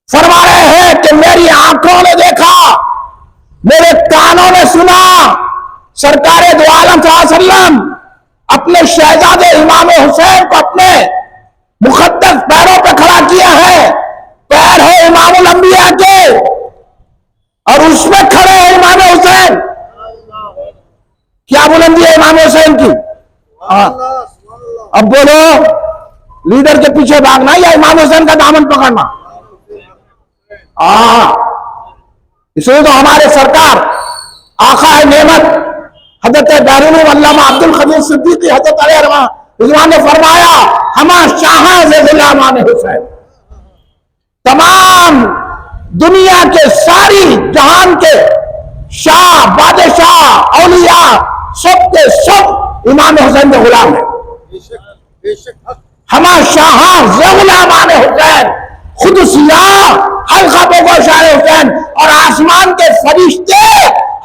Speaker 1: फरमा रहे हैं कि मेरी आंखों ने देखा, मेरे कानों ने सुना, सरकार दो आलम सल्लल्लाहु अलैहि वसल्लम अपने शहजादे इमाम हुसैन को अपने मुकद्दस पैरों पर खड़ा किया है। पैर है इमामुल अंबिया के और उसमें खड़े हैं इमाम हुसैन। क्या बुलंदी है इमाम हुसैन की? अब बोलो, लीडर के पीछे भागना या इमाम हुसैन का दामन पकड़ना? इसलिए तो हमारे सरकार आका है नेमत हजरत बैरून अल्लामा अब्दुल कदीर सिद्दीकी हजरत अलैहि ने फरमाया, हमारा शाह से गुलामान हुसैन, तमाम दुनिया के सारी जहान के शाह, बादशाह, औलिया सब के सब इमाम हुसैन के गुलाम है। हमारा शाह से गुलामान हुसैन, खुद सियाह हल्का बोगोशाह हुसैन, और आसमान के फरिश्ते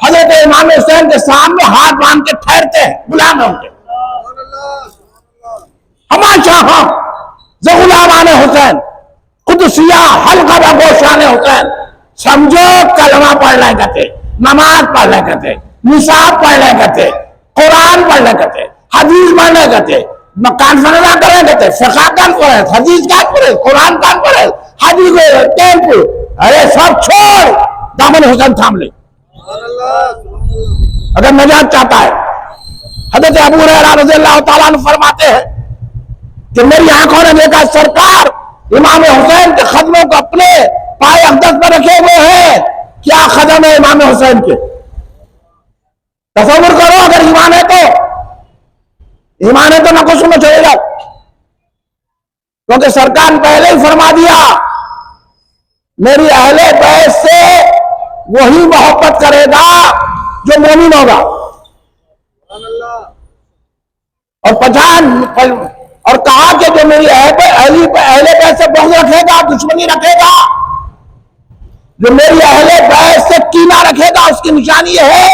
Speaker 1: हजरत इमाम हुसैन के सामने हाथ बांध के ठहरते हैं, गुलाम है उनके। हमारा शाह गुलामान हुसैन, खुद सियाह हल्का बोगोशाह हुसैन। समझो, कलमा पढ़ने कहते, नमाज पढ़ने कहते, निसाब पढ़ने कहते, कुरान पढ़ने कहते, हदीस पढ़ने कहते, कॉन्फ्रेंस करें कहते, फिक़ह कॉन्फ्रेंस, हदीस कॉन्फ्रेंस, कुरान कॉन्फ्रेंस, हदीस टेंपल, अरे सब छोड़, दामन हुसैन थाम ले अगर नजात चाहता है। हजरत अबू हुरैरा रज़ियल्लाहु ताला अन्हु फरमाते हैं कि मेरी आंखों ने देखा, सरकार इमाम हुसैन के कदमों को अपने पाए अक़दस पर रखे हुए हैं। क्या कदम है इमाम हुसैन के? तसव्वुर करो, अगर ईमान है तो ना कुछ में चले जाओ, क्योंकि सरकार ने पहले ही फरमा दिया, मेरी अहले बैत से वही मोहब्बत करेगा जो मोमिन होगा। और और कहा कि जो मेरी अहले बैत से बुग़्ज़ रखेगा, दुश्मनी रखेगा, जो मेरी अहले बैत से कीना रखेगा, उसकी निशानी है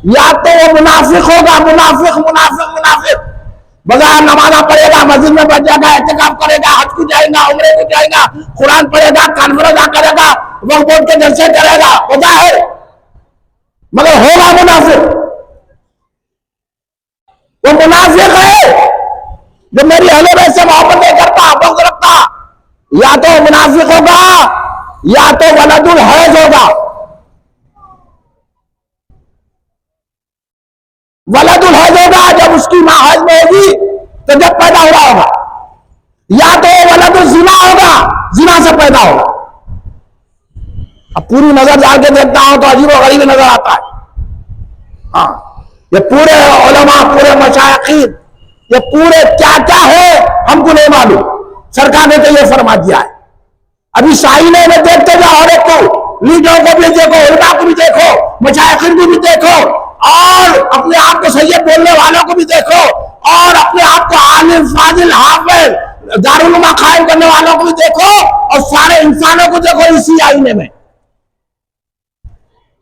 Speaker 1: या तो वो मुनाफिक होगा, मुनाफिक बगैर नमाज़ पढ़ेगा, मस्जिद में बैठ जाएगा, इत्तिकाफ करेगा, हज को जाएगा, उम्रे को जाएगा, कुरान पढ़ेगा, कॉन्फ्रेंस करेगा, वक्फ बोर्ड के जलसे करेगा, वो जाहिर, मगर होगा मुनाफिक। वो मुनाफिक है जो मेरी अहले बैत से मोहब्बत नहीं करता, बुग़्ज़ रखता, या तो मुनाफिक होगा या तो वलदुल हैज होगा। वलदुल हैज होगा जब उसकी मां हैज में होगी, तो जब पैदा हुआ होगा, या तो वलदुल ज़िना होगा, ज़िना से पैदा होगा। अब पूरी नजर डाल के देखता हूं तो अजीब और गरीब नजर आता है। हाँ, ये पूरे उलमा, पूरे मशाइखीन, ये पूरे क्या क्या है हमको नहीं मालूम, सरकार ने तो ये फरमा दिया है। अभी साइने में देखते जाओ, हर एक को, लीडरों को भी देखो, उलमा को भी देखो, मशाइखीन को भी देखो, और अपने आप को सैयद बोलने वालों को भी देखो, और अपने आप को आलिम फाजिल हाफिज दारुल उलूम कायम करने वालों को भी देखो, और सारे इंसानों को देखो इसी आईने में।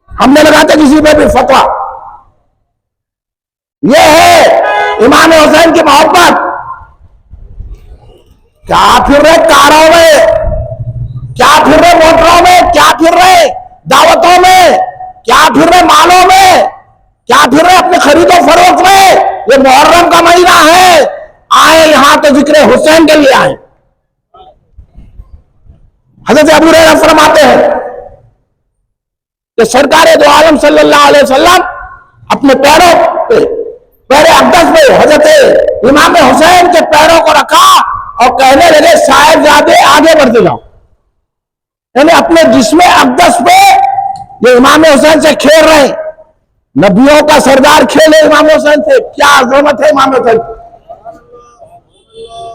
Speaker 1: हमने लगाते किसी पे भी फतवा। यह है इमाम हुसैन की मोहब्बत। क्या फिर रहे कारों में, क्या फिर रहे मोटरों में, क्या फिर रहे दावतों में, क्या फिर रहे मालों में, क्या फिर रहे अपने खरीदो फरोख्त में। ये मुहर्रम का महीना है, आए यहां तो जिक्र हुसैन के लिए आए। हजरत अबू हुरैरा फरमाते हैं कि सरकार दो आलम सल्लल्लाहु अलैहि वसल्लम अपने पैरों पे, पैरे अक़दस पे हजरत इमाम हुसैन के पैरों को रखा और कहने लगे साहिबजादे आगे बढ़ते जाओ। यानी अपने जिस्म अक़दस पे ये इमाम हुसैन से खेल रहे। नबियों का सरदार खेले इमाम हुसैन से, क्या अज़मत है इमाम हुसैन।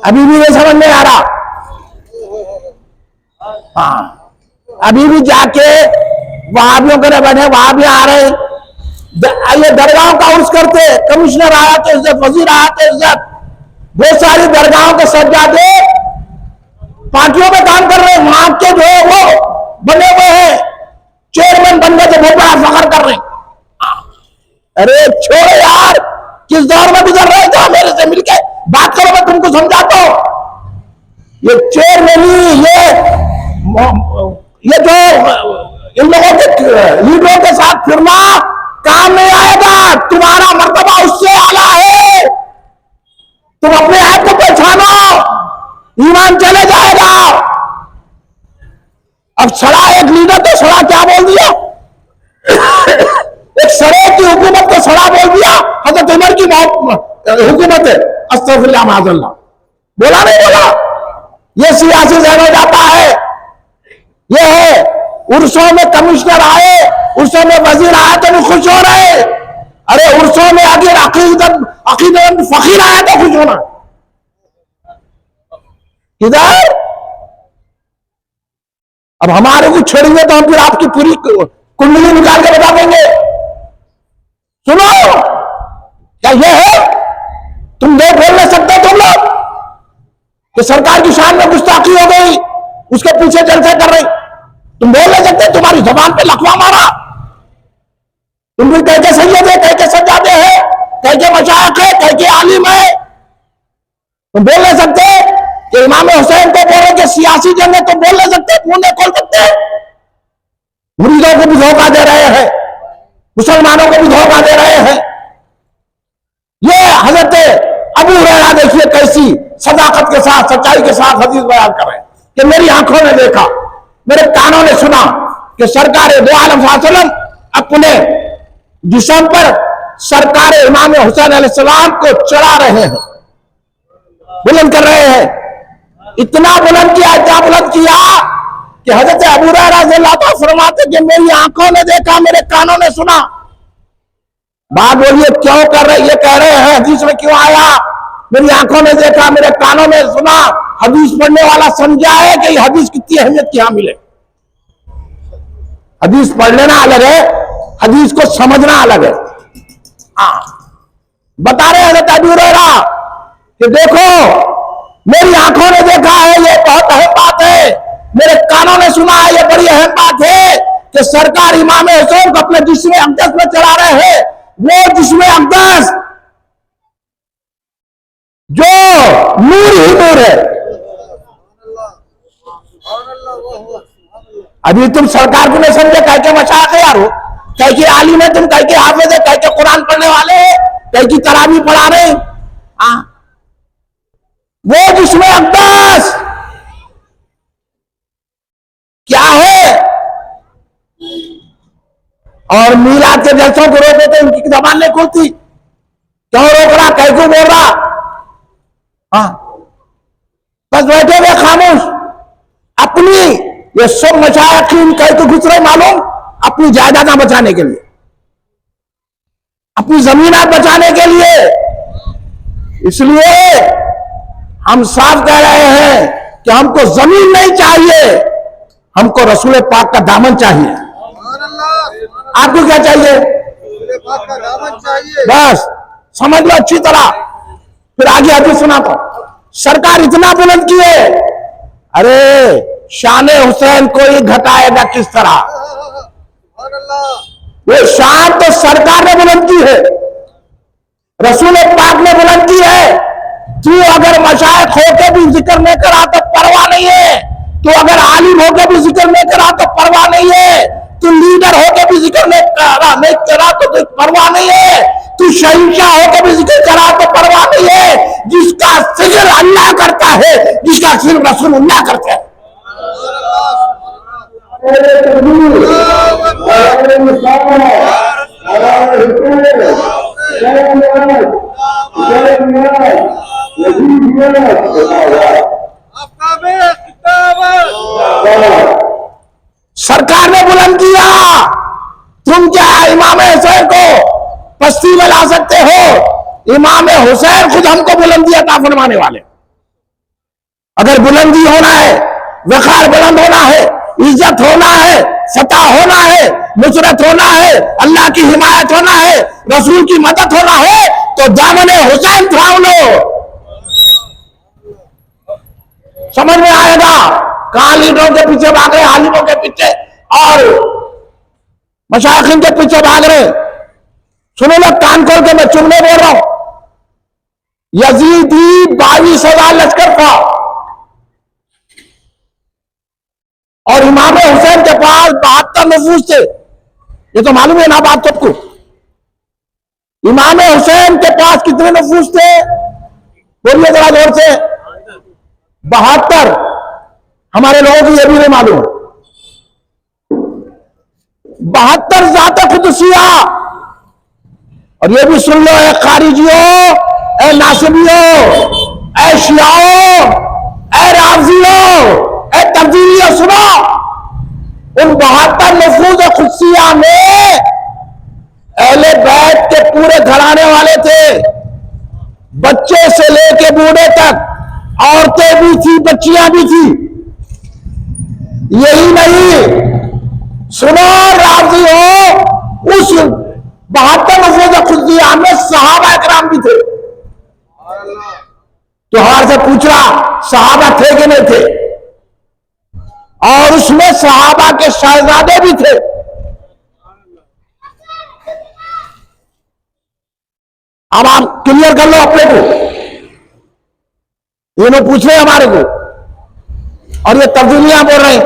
Speaker 1: अभी भी नहीं समझ में आ रहा। हाँ, अभी भी जाके वहाबियों के बैठे, वहां भी आ रहे, ये दरगाहों का उर्स करते, कमिश्नर आया तो इज्जत, वजीर आया तो इज्जत, बहुत सारी दरगाहों के सज्जादे पार्टियों में काम कर रहे हैं, वहां के जो है वो बने हुए हैं, चेयरमैन बन गए, बहुत बड़ा फखर कर रहे हैं। अरे छोड़ो यार, किस दौर में गुजर रहे थे, मेरे से मिलके बात करो, मैं तुमको समझाता हूं। ये चेयरमैनी, ये जो इन लोगों के लीडरों के साथ फिरना काम नहीं आएगा। तुम्हारा मर्तबा उससे आला है, तुम अपने आप को पहचानो, ईमान चले जाएगा। अब सड़ा एक लीडर तो सड़ा क्या बोल दिया, एक सड़े की हुकूमत को सड़ा बोल दिया। हजरत उमर की हुकूमत है, अस्तगफिरुल्लाह माज़अल्लाह, बोला नहीं बोला। ये सियासी जहन जाता है। ये है उर्सों में कमिश्नर आए, उर्सों में वजीर आए तो भी खुश हो रहे। अरे उर्सों में अगर अकीदत फकीर आया तो खुश होना। इधर अब हमारे को छोड़ेंगे तो हम फिर आपकी पूरी कुंडली निकाल के बता देंगे। सुनो, क्या ये है, तुम नहीं बोल नहीं सकते तुम लोग कि सरकार की शान में गुस्ताखी हो गई, उसके पीछे जलसे कर रही। तुम बोल नहीं सकते, तुम्हारी जबान पे लकवा मारा। तुम भी कह के सैयद है, कह के सज्जादे है, कह के मशाइख है, कह के आलिम है। तुम बोल नहीं सकते कि इमाम हुसैन को बोले कि सियासी जंग है, तुम बोल नहीं सकते, मुंह नहीं खोल सकते। मुरीदों को भी धोखा दे रहे हैं, मुसलमानों को भी धोखा दे रहे हैं। ये हजरत अबू हुरैरा देखिए कैसी सदाकत के साथ, सच्चाई के साथ हदीस बयान कर रहे हैं कि मेरी आंखों ने देखा, मेरे कानों ने सुना कि सरकार दो आलम सल्लल्लाहु अलैहि वसल्लम अपने जिस्म पर सरकार इमाम हुसैन अलैहिस्सलाम को चढ़ा रहे हैं, बुलंद कर रहे हैं। इतना बुलंद किया, इतना बुलंद किया कि हजरत अबू हुरैरा रज़ियल्लाहु अन्हु फरमाते कि मेरी आंखों ने देखा, मेरे कानों ने सुना। बात बोलिए क्यों कर रहे, ये कह रहे हैं हदीस में क्यों आया, मेरी आंखों ने देखा, मेरे कानों ने सुना। हदीस पढ़ने वाला समझा है कि हदीस कितनी अहमियत क्या मिले। हदीस पढ़ लेना अलग है, हदीस को समझना अलग है। बता रहे हजरत अबू हुरैरा कि देखो मेरी आंखों ने देखा है, ये बहुत अहम बात है, मेरे कानों ने सुना है, ये बड़ी अहम बात है कि सरकार इमाम हुसैन को अपने जिस्म अक़दस में चढ़ा रहे हैं। वो जिस्म अक़दस जो नूर ही नूर है। अभी तुम सरकार को नहीं समझे, कह के मशाइख यार हो, कह के आलिम है, तुम कह के हाफिज है, कह के कुरान पढ़ने वाले हैं, कह की तरावी पढ़ा रहे। वो जिस्म अक़दस क्या है, और मीलाद के जलसों को रोके तो उनकी जबान नहीं खुलती। क्यों रोक रहा, कह क्यों बोल रहा। बस बैठे हुए खामोश, अपनी ये सब मशाइख कह तो घुस रहे मालूम, अपनी जायदाद बचाने के लिए, अपनी जमीनात बचाने के लिए। इसलिए हम साफ कह रहे हैं कि हमको जमीन नहीं चाहिए, हमको रसूल पाक का दामन चाहिए। आपको क्या चाहिए, बस समझ लो अच्छी तरह। फिर आगे हदीस सुनाता हूं। सरकार इतना बुलंद किए, अरे शान हुसैन को ही घटाएगा किस तरह? वो शान तो सरकार ने बुलंद की है, रसूल पाक ने बुलंद की है। तू अगर मशाइख होके भी जिक्र नहीं करा तो परवाह नहीं है, तू अगर आलिम होके भी जिक्र नहीं करा तो परवाह नहीं है, तू लीडर होके भी जिक्र नहीं करा तो परवाह नहीं है, तू शहंशाह होके भी जिक्र करा तो परवाह नहीं है। जिसका जिक्र अल्लाह करता है, जिसका सिर्फ रसूलुल्लाह करते हैं। सरकार ने बुलंद किया, तुम क्या इमाम हुसैन को पस्ती में ला सकते हो? इमाम हुसैन खुद हमको बुलंदी अता फरमाने वाले। अगर बुलंदी होना है, वकार बुलंद होना है, इज्जत होना है, फतह होना है, नुसरत होना है, अल्लाह की हिमायत होना है, रसूल की मदद होना है, तो दामने हुसैन थाम लो। समझ में आएगा? कहां लीडरों के पीछे भाग रहे, आलिमों के पीछे और मशाइखिन के पीछे भाग रहे। सुनो ना, कान खोल के मैं चुप नहीं बोल रहा हूं। यजीदी 22,000 लश्कर था और इमाम हुसैन के पास 72 नफूस थे। ये तो मालूम है ना बात सबको। इमाम हुसैन के पास कितने नफूस थे? बोलिए जरा जोर से। 72। हमारे लोगों को यह भी नहीं मालूम। 72 ज़ात खुदसिया। और ये भी सुन लो, ए खारिजियों, ए नासिबियों, ए शियाओं, ए राफजियों, ए तब्दीलियों, सुनो। उन 72 नफूस खुदसिया में अहले बैत के पूरे घराने वाले थे, बच्चे से लेके बूढ़े तक, औरतें भी थी, बच्चियां भी थी। यही नहीं, सुनो राफजियों, उस 72 नफूस खुदसिया में सहाबा इकराम भी थे। तो हमारे से पूछ रहा, सहाबा थे कि नहीं थे? और उसमें सहाबा के शहजादे भी थे। अब आप क्लियर कर लो अपने को। ये लोग पूछ रहे हमारे को और ये तब्दीलियां बोल रहे हैं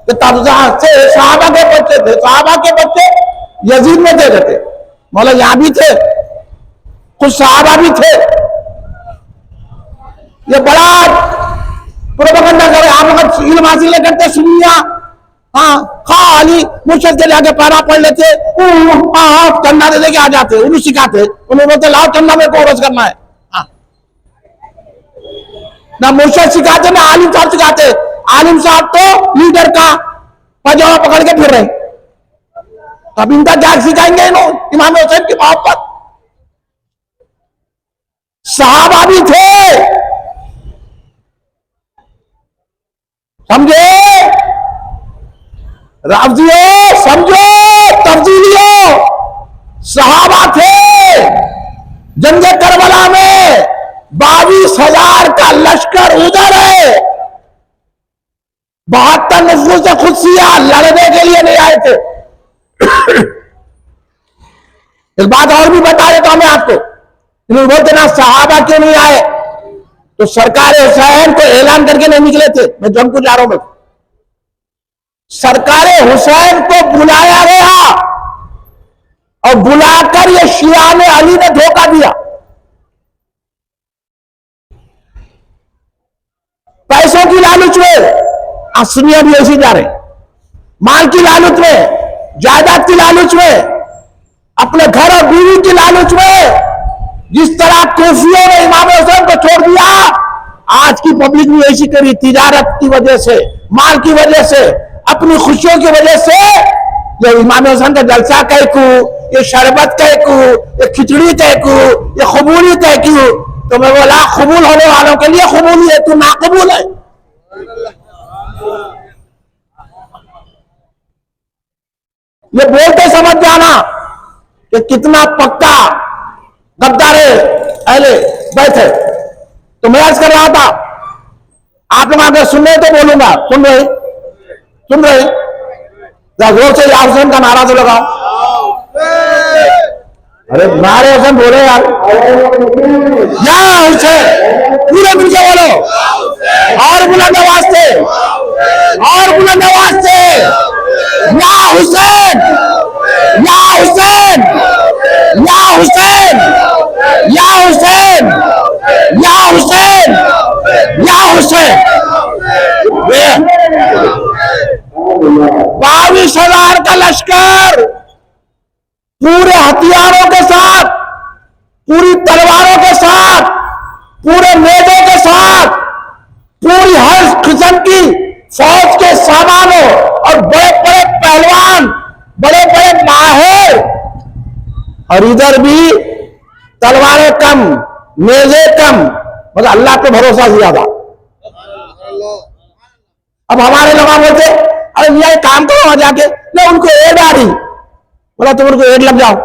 Speaker 1: कि सहाबा के बच्चे थे। सहाबा के बच्चे यजीद में थे रहते, मौला यहां भी थे, कुछ सहाबा भी थे। ये बड़ा प्रोपेगेंडा करे। आप लोग इल्म हासिल करते, सुनिया, हाँ खाली मुर्शद के जाके पैरा पढ़ लेते, चंदा दे के आ जाते, उन्हें सिखाते, उन्हें बोलते लाओ चंदा में कोरस करना है। ना मुर्शद सिखाते ना आलिम साहब सिखाते। आलिम साहब तो लीडर का पजामा पकड़ के फिर रहे, अब इनका क्या सिखाएंगे इमाम हुसैन की मोहब्बत। सहाबा भी थे, समझे? राफजियों समझो, तब्दीलियों, सहाबा थे। जंगे करबला में 22,000 का लश्कर उधर है, 72 नफूस खुदसिया लड़ने के लिए नहीं आए थे। एक बात और भी बता देता हूं मैं आपको। इन्होंने बोलते ना सहाबा क्यों नहीं आए, तो सरकार हुसैन को ऐलान करके नहीं निकले थे। मैं जमपुर जा रहा हूं। सरकार हुसैन को बुलाया गया और बुलाकर ये शिया ने अली ने धोखा दिया। पैसों की लालच में असनिया भी ऐसी जा रहे, माल की लालच में, जायदाद की लालच में, अपने घर और बीवी की लालच में। जिस तरह कूफियों ने इमाम हुसैन को छोड़ दिया, आज की पब्लिक भी ऐसी करी। तिजारत की वजह से, माल की वजह से, अपनी खुशियों की वजह से। ये इमाम हुसैन का जलसा कहकू, ये शरबत कहकू, ये खिचड़ी कहकू, ये कबूली कहकू। तो मैं बोला कबूल होने वालों के लिए कबूली है, तू नाकबूल है। ये बोलते समझ जाना कि कितना पक्का गद्दार है अहले बैत है। तो मैं आज कर रहा था, आप लोग अगर सुन रहे तो बोलूंगा। सुन रहे जोर से या हुसैन का नारा तो लगाओ। अरे नारे हुसैन बोले यार, या हुसैन पूरे मिल के बोलो, और बुलंद आवाज से, और बुलंद आवाज से, या हुसैन, या हुसैन, या हुसैन, या हुसैन, या हुसैन, या हुसैन। 22,000 का लश्कर पूरे हथियारों के साथ, पूरी तलवारों के साथ, पूरे नेजों के साथ, पूरी हर किस्म की फौज के सामानों और बड़े बड़े पहलवान, बड़े बड़े माहिर, और इधर भी तलवारें कम, नेजे कम, मतलब अल्लाह पे भरोसा ज्यादा। अब हमारे लोग बोलते अरे भैया एक काम करो वहां जाके, नहीं उनको एड आ रही, बोला तुम उनको एड लग जाओ।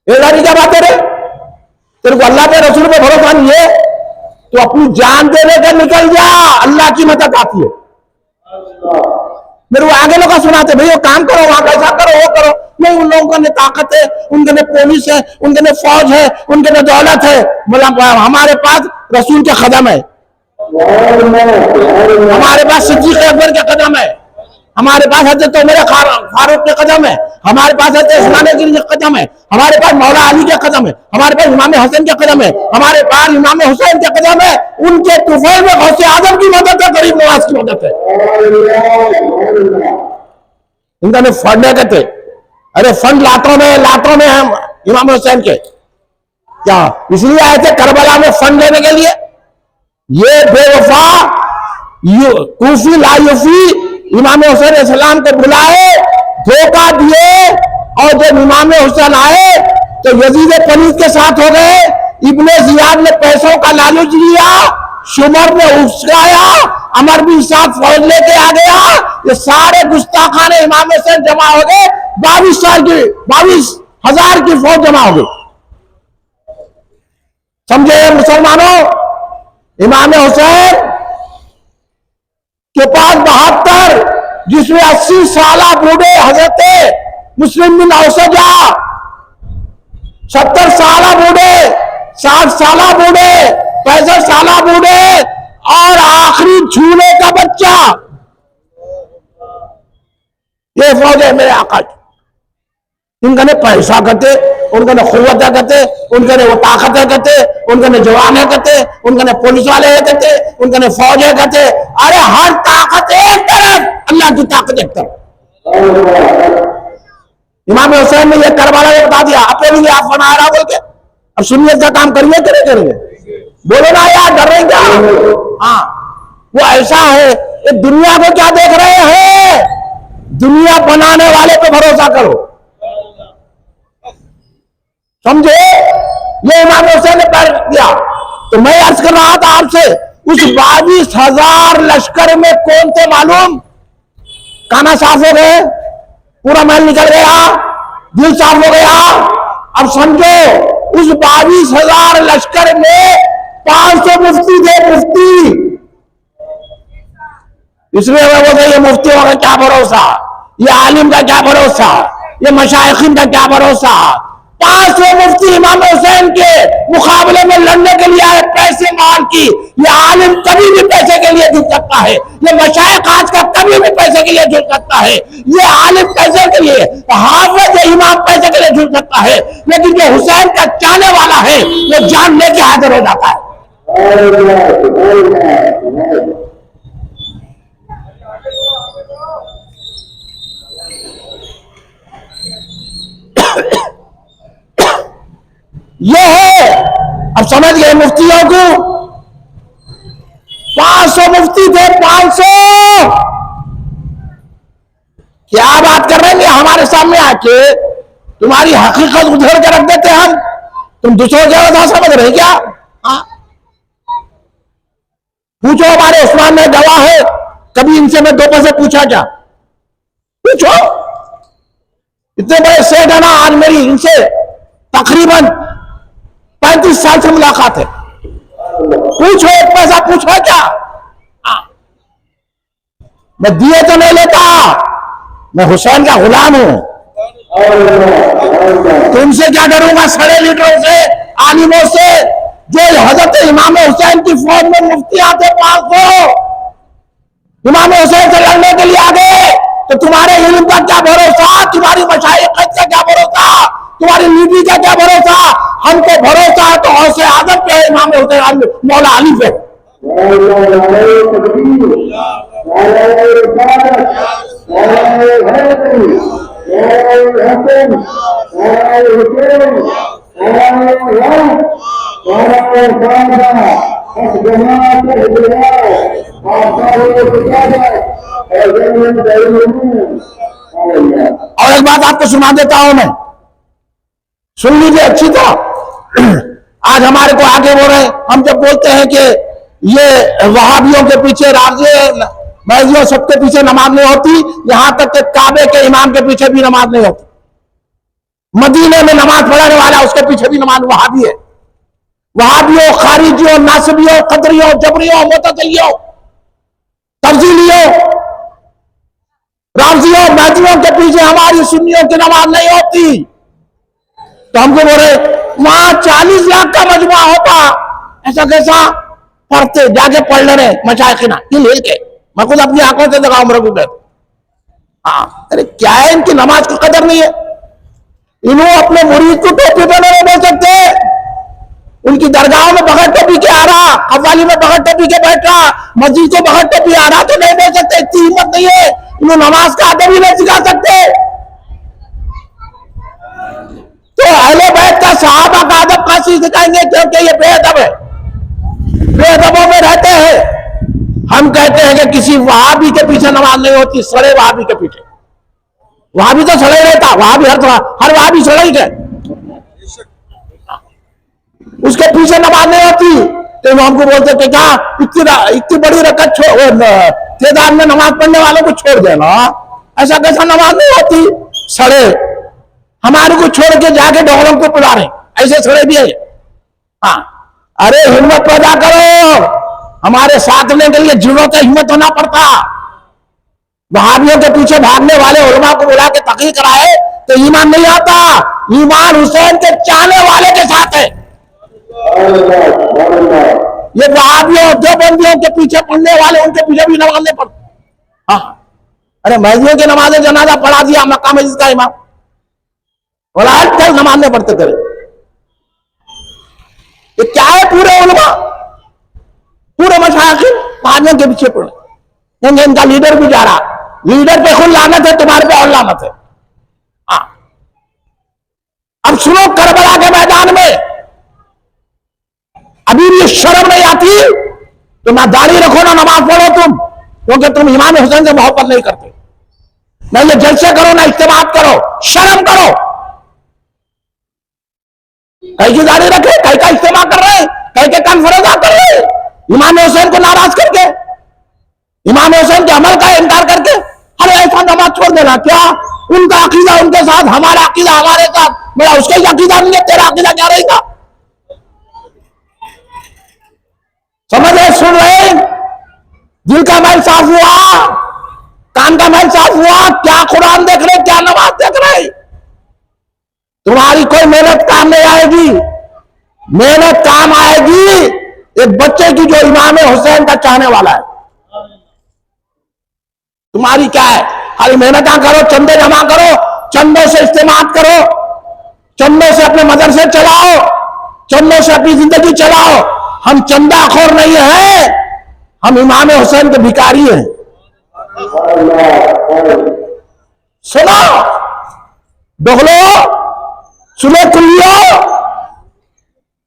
Speaker 1: एड आ रही क्या बात है रे? तेरे को अल्लाह पे रसूल पे भरोसा नहीं है तो अपनी जान दे लेकर निकल जा, अल्लाह की मदद आती है। मेरे को आगे लोग सुनाते भैया काम करो वहां, ऐसा करो वो करो, नहीं उन लोगों ने ताकत है, उनके ने पुलिस है, उनके ने फौज है, उनके ने दौलत है। मतलब हमारे पास रसूल के कदम है, हमारे पास सिद्दीक़ अकबर के कदम है, हमारे पास हज़रत उमर फारूक के कदम है, हमारे पास हज़रत उस्मान के कदम है, हमारे पास मौला अली के कदम है, हमारे पास इमाम हसन के कदम है, हमारे पास इमाम हुसैन के कदम है। उनके तुफैल में गौसे आजम की मदद है, गरीब नवाज की मदद है। इनका ने फंड कहते, अरे फंड लातों में हम इमाम हुसैन के क्या इसलिए आए थे करबला में फंड लेने के लिए? ये बेवफा कूफी लायूफी इमाम हुसैन इस्लाम को बुलाए, धोखा दिए, और जब इमाम हुसैन आए तो यजीद पलीद के साथ हो गए। इब्ने जियाद ने पैसों का लालच लिया, शुमर ने उस्काया, अमर भी साथ फौज लेके आ गया। ये सारे गुस्ताखाने इमाम हुसैन जमा हो गए, 22,000 की फौज जमा हो गई। समझे मुसलमानों, इमाम हुसैन के पास 72, जिसमें 80 साला बूढ़े हजरत मुस्लिम बिन औसजा, 70 साला बूढ़े, 60 साला बूढ़े, 65 साला बूढ़े, और आखिरी झूले का बच्चा, ये फौज है मेरे आका की। इनका ने पैसा कहते, उनका ने खुवत कहते, उनका ने वो ताकत है कहते, उनका ने जवान है कहते, उनका ने पुलिस वाले है कहते, उनका ने फौज है कहते। अरे हर ताकत एक तरफ, अल्लाह की ताकत एक तरफ। इमाम हुसैन ने ये करबला में बता दिया, अपने लिए आप बना रहा बोल के। अब सुन्नियत का काम करिए करेंगे, बोलो ना यार, डर रहे क्या? हाँ, वो ऐसा है, ये दुनिया को क्या देख रहे हैं? दुनिया बनाने वाले पे भरोसा करो, समझे? ये इमाम हुसैन ने कर दिया। तो मैं अर्ज कर रहा था आपसे, उस 22,000 लश्कर में कौन थे मालूम? काना साफ हो गए, पूरा महल निकल गया, दिल साफ हो गया। अब समझो, उस 22,000 लश्कर में 500 मुफ्ती थे, मुफ्ती। इसलिए मैं बोलता ये मुफ्तियों का क्या भरोसा, ये आलिम का क्या भरोसा, ये मशाइखिन का क्या भरोसा। 500 मुफ्ती इमाम हुसैन के मुकाबले में लड़ने के लिए आए, पैसे मार की। ये आलिम कभी भी पैसे के लिए झुक सकता है, ये मशाइख आज का कभी भी पैसे के लिए झुक सकता है। ये आलिम पैसे के लिए, हाफिज इमाम पैसे के लिए झुक सकता है, लेकिन जो हुसैन का चाहने वाला है वो जान लेके हाजिर हो जाता है। ये है, अब समझ गए मुफ्तियों को। 500 मुफ्ती थे, 500। क्या बात कर रहे हैं हमारे सामने आके? तुम्हारी हकीकत उधर के रख देते हम, तुम दूसरों जगह समझ रहे क्या? हाँ, पूछो हमारे उस्मान में गवाह है, कभी इनसे मैं 2 पैसे पूछा क्या? पूछो, इतने बड़े सेठ है ना, आज मेरी इनसे तकरीबन 35 साल से मुलाकात है। पूछो, एक पैसा पूछो क्या? मैं दिए तो नहीं लेता, मैं हुसैन का गुलाम हूं। तुमसे क्या डरूंगा? सड़े लीडरों से, आलिमों से, जो हजरत इमाम हुसैन की फौज में मुफ्ती आते 500 इमाम हुसैन से लड़ने के लिए आ गए। तो तुम्हारे इल्म का क्या भरोसा, तुम्हारी मशाइखत का क्या भरोसा, तुम्हारी लीडरी का क्या भरोसा? हमको भरोसा है तो गौसे आजम पे, इमाम हुसैन मौला अली पे। और एक बात आपको सुना देता हूं मैं, सुन लीजिए अच्छी तो। आज हमारे को आगे बोल रहे, हम जब बोलते हैं कि ये वहाबियों के पीछे, राज़ी महजियों सबके पीछे नमाज नहीं होती, यहां तक कि काबे के इमाम के पीछे भी नमाज नहीं होती। मदीने में नमाज पढ़ाने वाला उसके पीछे भी नमाज वहाबी है। वहाबियों, खारिजियों, नासिबियों, कदरियों, जबरियों, मुतज़िलियों, तर्जीलियों, राज़ियों, महजियों के पीछे हमारी सुन्नियों की नमाज नहीं होती। तो हमको बोले वहां 40 लाख का मजमा होता, ऐसा कैसा? पढ़ते जाके पढ़ ले मशाइखिना हिल के, मैं खुद अपनी आंखों से देखा उम्र को। हाँ, अरे क्या है, इनकी नमाज की कदर नहीं है। इन्हों अपने मुरीद को टोपी पहने नहीं बोल सकते, उनकी दरगाहों में बगैर टोपी के आ रहा, कव्वाली में बगैर टोपी के बैठ रहा, मस्जिद को बगैर टोपी आ रहा, तो नहीं बोल सकते। इतनी हिम्मत नहीं है, इन्हों नमाज का अदब ही नहीं सिखा सकते। तो अहले बैत का, सहाबा का अदब कैसे सिखाएंगे? क्योंकि ये बेअदब है, बेअदबों में रहते हैं। हम कहते हैं कि किसी वहाबी के पीछे नमाज नहीं होती, सड़े वहाबी के पीछे। वहाबी तो सड़े रहता, वहाबी हर वहाबी सड़े ही है, उसके पीछे नमाज नहीं होती। तो हमको बोलते थे क्या इतनी बड़ी रकत तेदाद में नमाज पढ़ने वालों को छोड़ देना, ऐसा कैसा नमाज नहीं होती? सड़े हमारे को छोड़ के जाके डोगलों को बुला रहे, ऐसे सड़े भी है। हाँ, अरे हिम्मत पैदा करो, हमारे साथ लेने के लिए जरूरत है, हिम्मत होना पड़ता। वहाबियों के पीछे भागने वाले उलमा को बुला के तकरीर कराए तो ईमान नहीं आता। ईमान हुसैन के चाहने वाले के साथ है। ये वहाबियों, देवबंदियों के पीछे पढ़ने वाले, उनके पीछे भी नमाज नहीं पढ़ते। हाँ, अरे महजियों की नमाज जनाजा पढ़ा दिया मक्का मस्जिद का इमाम, बोला आज कल नमाज नहीं पढ़ते करे। ये क्या है? पूरे उलमा, पूरे मशाइखिन वहाबियों के पीछे पढ़े, क्योंकि इनका लीडर भी जा रहा, लीडर पे खुद लानत है, तुम्हारे पे और लानत है। हाँ, अब सुनो, करबला के मैदान में अभी भी शर्म नहीं आती? तो ना दाढ़ी रखो ना नमाज पढ़ो तुम, क्योंकि तुम इमाम हुसैन से मोहब्बत नहीं करते। ना ये जलसे करो, ना इज्तिमा करो, शर्म करो। कई की दाढ़ी रखे, कई का इज्तिमा कर रहे, कई के कॉन्फ्रेंस कर रहे, इमाम हुसैन को नाराज करके, इमाम हुसैन के अमल का इनकार करके। अरे ऐसा नमाज छोड़ देना क्या? उनका अकीदा उनके साथ, हमारा अकीदा हमारे साथ। मेरा उसका ही अकीदा नहीं है, तेरा अकीदा क्या रहेगा? समझ रहे, सुन रहे? दिल का मन साफ हुआ, कान का मन साफ हुआ, क्या कुरान देख रहे, क्या नमाज देख रहे? तुम्हारी कोई मेहनत काम नहीं आएगी। मेहनत काम आएगी एक बच्चे की जो इमाम हुसैन का चाहने वाला है। तुम्हारी क्या है? खाली मेहनत करो, चंदे जमा करो, चंदों से इस्तेमाल करो, चंदों से अपने मदरसे चलाओ, चंदों से अपनी जिंदगी चलाओ। हम चंदाखोर नहीं है, हम इमाम हुसैन के भिखारी हैं। सुनो दोगलो, सुनो कुल्लियो,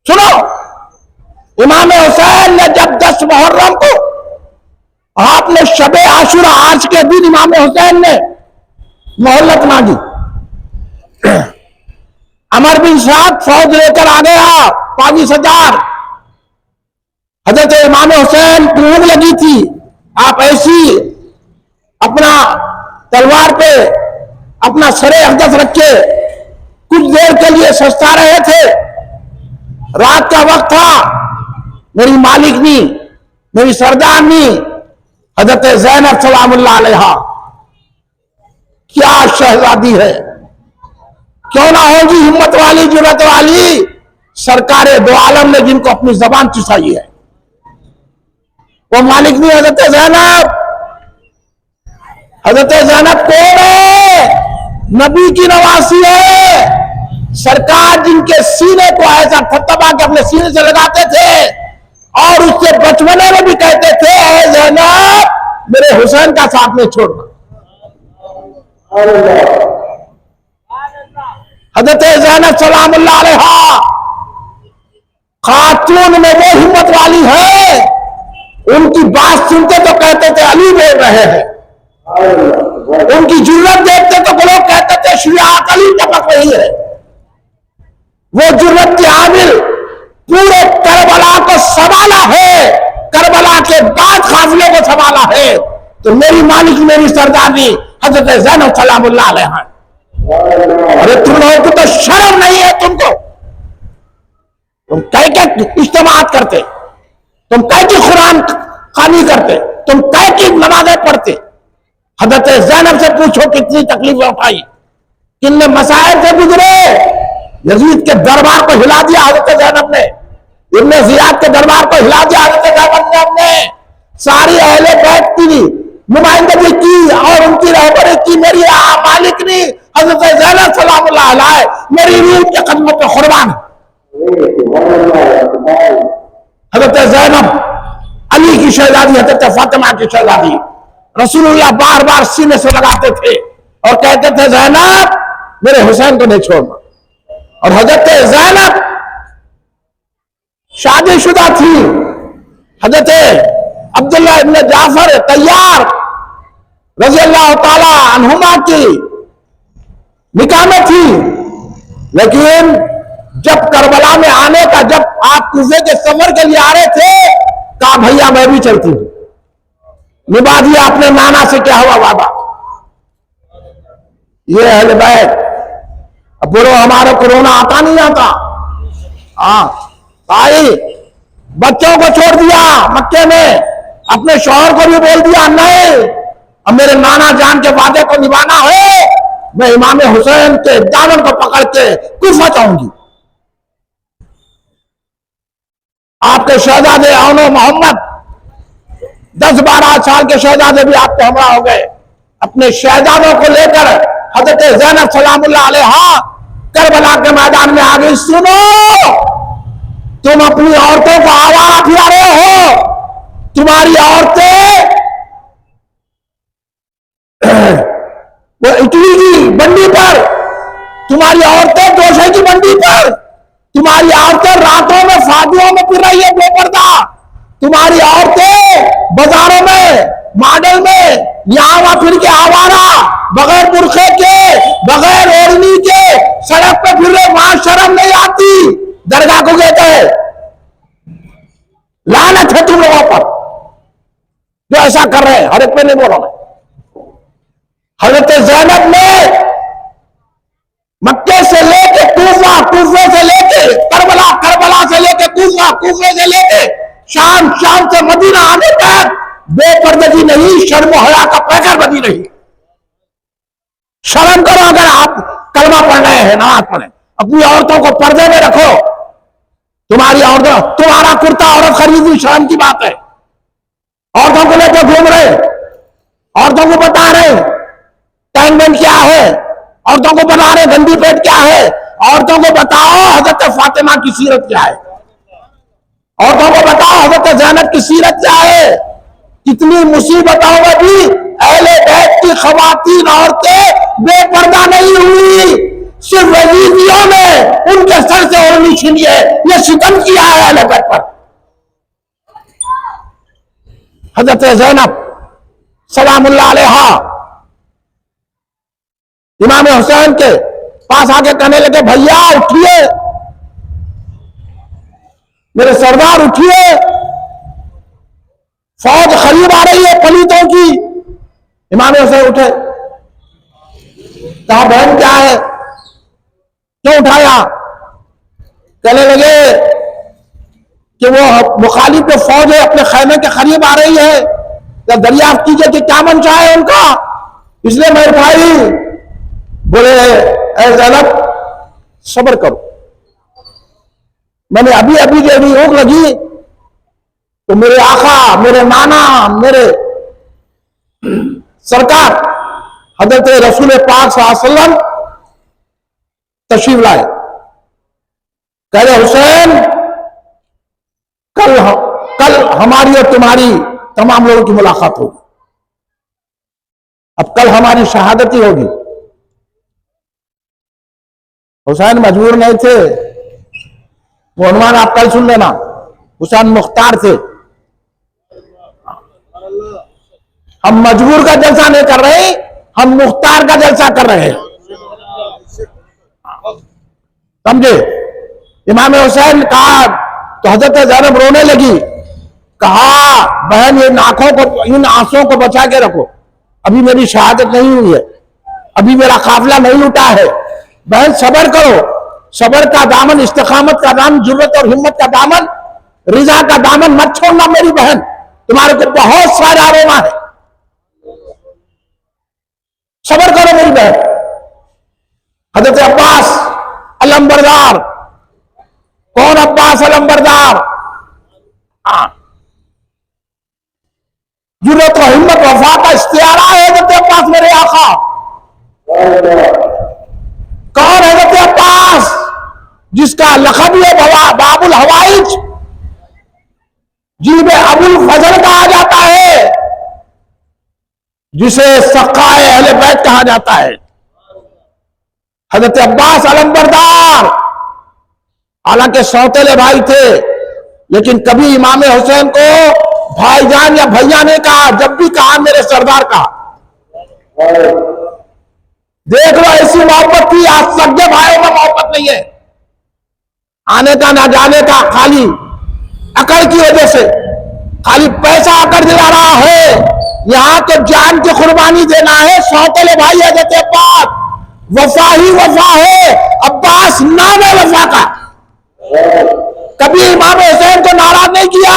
Speaker 1: सुनो। इमाम हुसैन ने जब 10 मुहर्रम को आपने शबे आशुरा, आज के दिन इमाम हुसैन ने मोहल्लत मांगी। अमर बिन साद फौज लेकर आ गया 25,000। हजरत इमाम हुसैन भूख लगी थी, आप ऐसी अपना तलवार पे अपना सरे अक़दस रख के कुछ देर के लिए सस्ता रहे थे। रात का वक्त था। मेरी मालिकनी, मेरी सरदारनी हजरत ज़ैनब सलामुल्लाह अलैहा, क्या शहजादी है, क्यों ना होगी हिम्मत वाली, जुर्रत वाली सरकारे दो आलम ने जिनको अपनी जबान चुसाई है। वो मालिकनी हजरत ज़ैनब। हजरत ज़ैनब कौन है? नबी की नवासी है। सरकार जिनके सीने को ऐसा थपथपा के अपने सीने से लगाते थे और उससे बचपने में भी कहते थे, ऐ ज़ैनब मेरे हुसैन का साथ में छोड़ना। हजरत ज़ैनब सलामुल्लाह अलैहा खातून में वो हिम्मत वाली है, उनकी बात सुनते तो कहते थे अली बोल रहे हैं, उनकी जुर्रत देखते तो लोग कहते थे शुजाअत अली टपक रही है। वो जुर्रत के आमिल पूरे करबला को संभाला है, करबला के बाद काफिले को संभाला है। तो मेरी मालिक, मेरी सरदारनी हजरत ज़ैनब सलामुल्लाह अलैहा। अरे तुम लोगों को तो शर्म नहीं है? तुम कह के इज्तिमात करते, तुम कह के कुरान खानी करते, तुम कह के नमाजें पढ़ते। हजरत ज़ैनब से पूछो कितनी तकलीफें उठाई, कितने मसाइल से गुजरे। यजीद के दरबार को हिला दिया हजरत ज़ैनब ने, इब्ने ज़ियाद के दरबार को हिला दिया हजरत ज़ैनब ने, सारी अहले बैत की नुमाइंदगी की और उनकी रहबरी की। मेरी मालिक ने हजरत ज़ैनब सलामुल्लाह अलैहा मेरी रूह के कदमों पे कुर्बान। हजरत ज़ैनब अली की शहजादी, हजरत फातिमा की शहजादी, रसूलुल्लाह बार बार सीने से लगाते थे और कहते थे ज़ैनब मेरे हुसैन को नहीं छोड़ना। और हजरत ज़ैनब शादीशुदा थी। हजरत अब्दुल्लाह इब्ने जाफर तैयार रज़ी अल्लाह ताला अन्हुमा की निकाह में थी, लेकिन जब करबला में आने का, जब आप कूफे के सफर के लिए आ रहे थे, कहा भैया मैं भी चलती हूं। निभा दिया अपने नाना से क्या हुआ वादा। ये अहले बैत। अब बोलो हमारा कोरोना आता नहीं आता? हाँ भाई, बच्चों को छोड़ दिया मक्के में, अपने शौहर को भी बोल दिया नहीं, अब मेरे नाना जान के वादे को निभाना है, मैं इमाम हुसैन के दामन को पकड़ के कूफा जाऊंगी। आपके शहजादे औनो मोहम्मद 10-12 साल के शहजादे भी आपके हमरा हो गए। अपने शहजादों को लेकर हजरत ज़ैनब सलामुल्लाह अलैहा करबला के मैदान में आ गई। सुनो, तुम अपनी औरतों को आवारा फिरा रहे हो। तुम्हारी औरतें वो इटली की बंडी पर, तुम्हारी औरतें दोषे की बंडी पर, तुम्हारी औरतें रातों में शादियों में फिर रही है बेपर्दा, तुम्हारी औरतें बाजारों में मॉडल में यहां वहां फिर के आवारा, बगैर बुरखे के, बगैर ओढ़नी के सड़क पे फिर रहे, वहां शर्म नहीं आती। दरगाह को कहते हैं लानत है तुम लोगों पर जो ऐसा कर रहे हैं। हर एक पे नहीं बोला मैं। हजरत ज़ैनब ने मक्के से लेके कूफा, कूफे से लेके करबला, करबला से लेके कूफा, कूफे से लेके शाम, शाम से मदीना आने तक बेपर्दगी नहीं, शर्म हया का पैकर बनी रही। शर्म करो अगर आप कलमा पढ़ रहे हैं, नमाज पढ़े, अपनी औरतों को पर्दे में रखो। तुम्हारी औरतों, तुम्हारा कुर्ता औरत खरीदी शर्म की बात है। औरतों को लेकर घूम रहे, औरतों को बता रहे टैंगमेंट क्या है, औरतों को बता रहे गंदी पेट क्या है। औरतों को बताओ हजरत फातिमा की सीरत क्या है, औरतों को बताओ हजरत ज़ैनब की सीरत क्या है। कितनी मुसीबतों में भी अहले बैत की खवातीन औरतें बेपर्दा नहीं हुई, सिर्फ वजीफियों में उनके सर से ओढ़नी छीनी है। यह सितम किया है अहले बैत पर। हजरत ज़ैनब सलामुल्लाह अलैहा इमाम हुसैन के पास आके कहने लगे भैया उठिए, मेरे सरदार उठिए, फौज करीब आ रही है पलीतों की। इमाम हुसैन उठे, कहा बहन क्या है, क्यों उठाया? कहने लगे कि वो मुखालिफ जो फौज है अपने खैमे के करीब आ रही है, या दरियाफ्त कीजिए कि क्या मंशा है उनका, इसलिए मैं उठाई। बोले ऐ ज़ैनब सब्र करो, मैंने अभी अभी जो भूख लगी तो मेरे आका, मेरे नाना, मेरे सरकार हजरत रसूल पाक सल्लल्लाहु अलैहि वसल्लम तशरीफ लाए। कह रहे हुसैन कल हमारी और तुम्हारी तमाम लोगों की मुलाकात होगी, अब कल हमारी शहादती होगी। हुसैन मजबूर नहीं थे, वो अनुमान आप कल सुन लेना। हुसैन मुख्तार थे। हम मजबूर का जलसा नहीं कर रहे, हम मुख्तार का जलसा कर रहे हैं, समझे? इमाम हुसैन कहा तो हजरत ज़ैनब रोने लगी। कहा बहन ये आंखों को, इन आंसुओं को बचा के रखो, अभी मेरी शहादत नहीं हुई है, अभी मेरा काफिला नहीं लुटा है। बहन सब्र करो, सब्र का दामन, इस्तिकामत का दामन, जुर्रत और हिम्मत का दामन, रिजा का दामन मत छोड़ना मेरी बहन, तुम्हारे को बहुत सारा रोना है, सब्र करो मेरी बहन। हजरत अब्बास अलंबरदार, कौन अब्बास अलंबरदार? जुर्रत और हिम्मत वफा का इस्तियारा है हजरत अब्बास मेरे आका। कौन हजरत अब्बास? जिसका लक़ब है बाबुल हवाइज, जिन्हें अबुल फजल कहा जाता है, जिसे सक्काए अहले बैत कहा जाता है। हजरत अब्बास अलंबरदार हालांकि सौतेले भाई थे, लेकिन कभी इमाम हुसैन को भाईजान या भैया ने कहा, जब भी कहा मेरे सरदार कहा। देख लो ऐसी मोहब्बत थी, आज सगे भाइयों में मोहब्बत नहीं है, आने का ना जाने का, खाली अकड़ की वजह से, खाली पैसा अकड़ दिला रहा है। यहां तो जान की कुर्बानी देना है। सौतेले भाई हजरत अब्बास, वफा ही वफा है, अब्बास नाम है वफा का। कभी इमाम हुसैन को नाराज नहीं किया,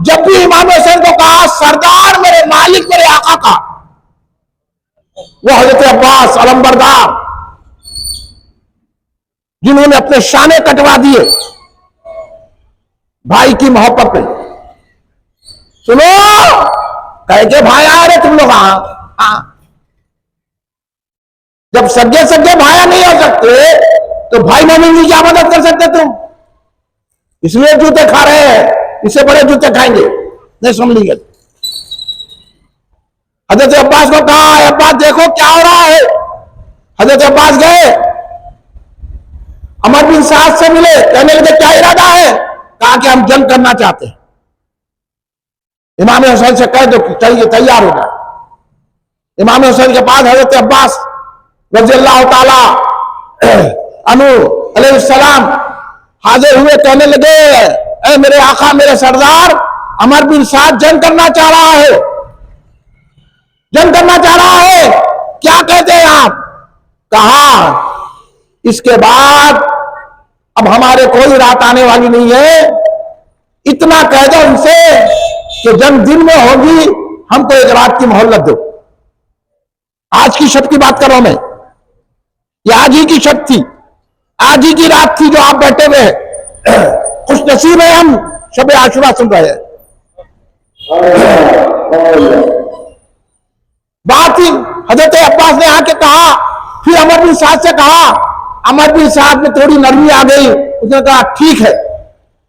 Speaker 1: जब भी इमाम हुसैन को कहा सरदार मेरे मालिक मेरे आका का, वो हजरत अब्बास अलंबरदार जिन्होंने अपने शाने कटवा दिए भाई की मोहब्बत में। सुनो, कह के भाई आ रहे तुम लोग, जब सगे सगे भाया नहीं हो सकते तो भाई मम्मी की क्या मदद कर सकते तुम? इसलिए जूते खा रहे हैं, इससे बड़े जूते खाएंगे, नहीं समझ लीजिए। हजरत अब्बास को कहा अब्बास देखो क्या हो रहा है। हजरत अब्बास गए, अमर बिन साद से मिले, कहने लगे क्या इरादा है? कहा कि हम जंग करना चाहते हैं। इमाम हुसैन से कह दो चाहिए तैयार हो जाए। इमाम हुसैन के पास हजरत अब्बास रज़ियल्लाहु ताला अन्हु अलैहिस्सलाम हाजिर हुए, कहने लगे ऐ मेरे आका मेरे सरदार, अमर बिन साद जंग करना चाह रहा है, जंग करना चाह रहा है, क्या कहते हैं आप? कहा इसके बाद अब हमारे कोई रात आने वाली नहीं है, इतना कह दो उनसे कि जंग दिन में होगी, हमको एक रात की मोहलत दो। आज की शब की बात कर रहा हूं मैं, ये आज ही की शब थी, आज ही की रात थी जो आप बैठे हुए हैं। खुश नसीब है हम शब आशुरा सुन रहे हैं। बात ही हजरत अब्बास ने आके कहा, फिर अमर बिन साद से कहा, अमर बिन साद में थोड़ी नरमी आ गई, उसने कहा ठीक है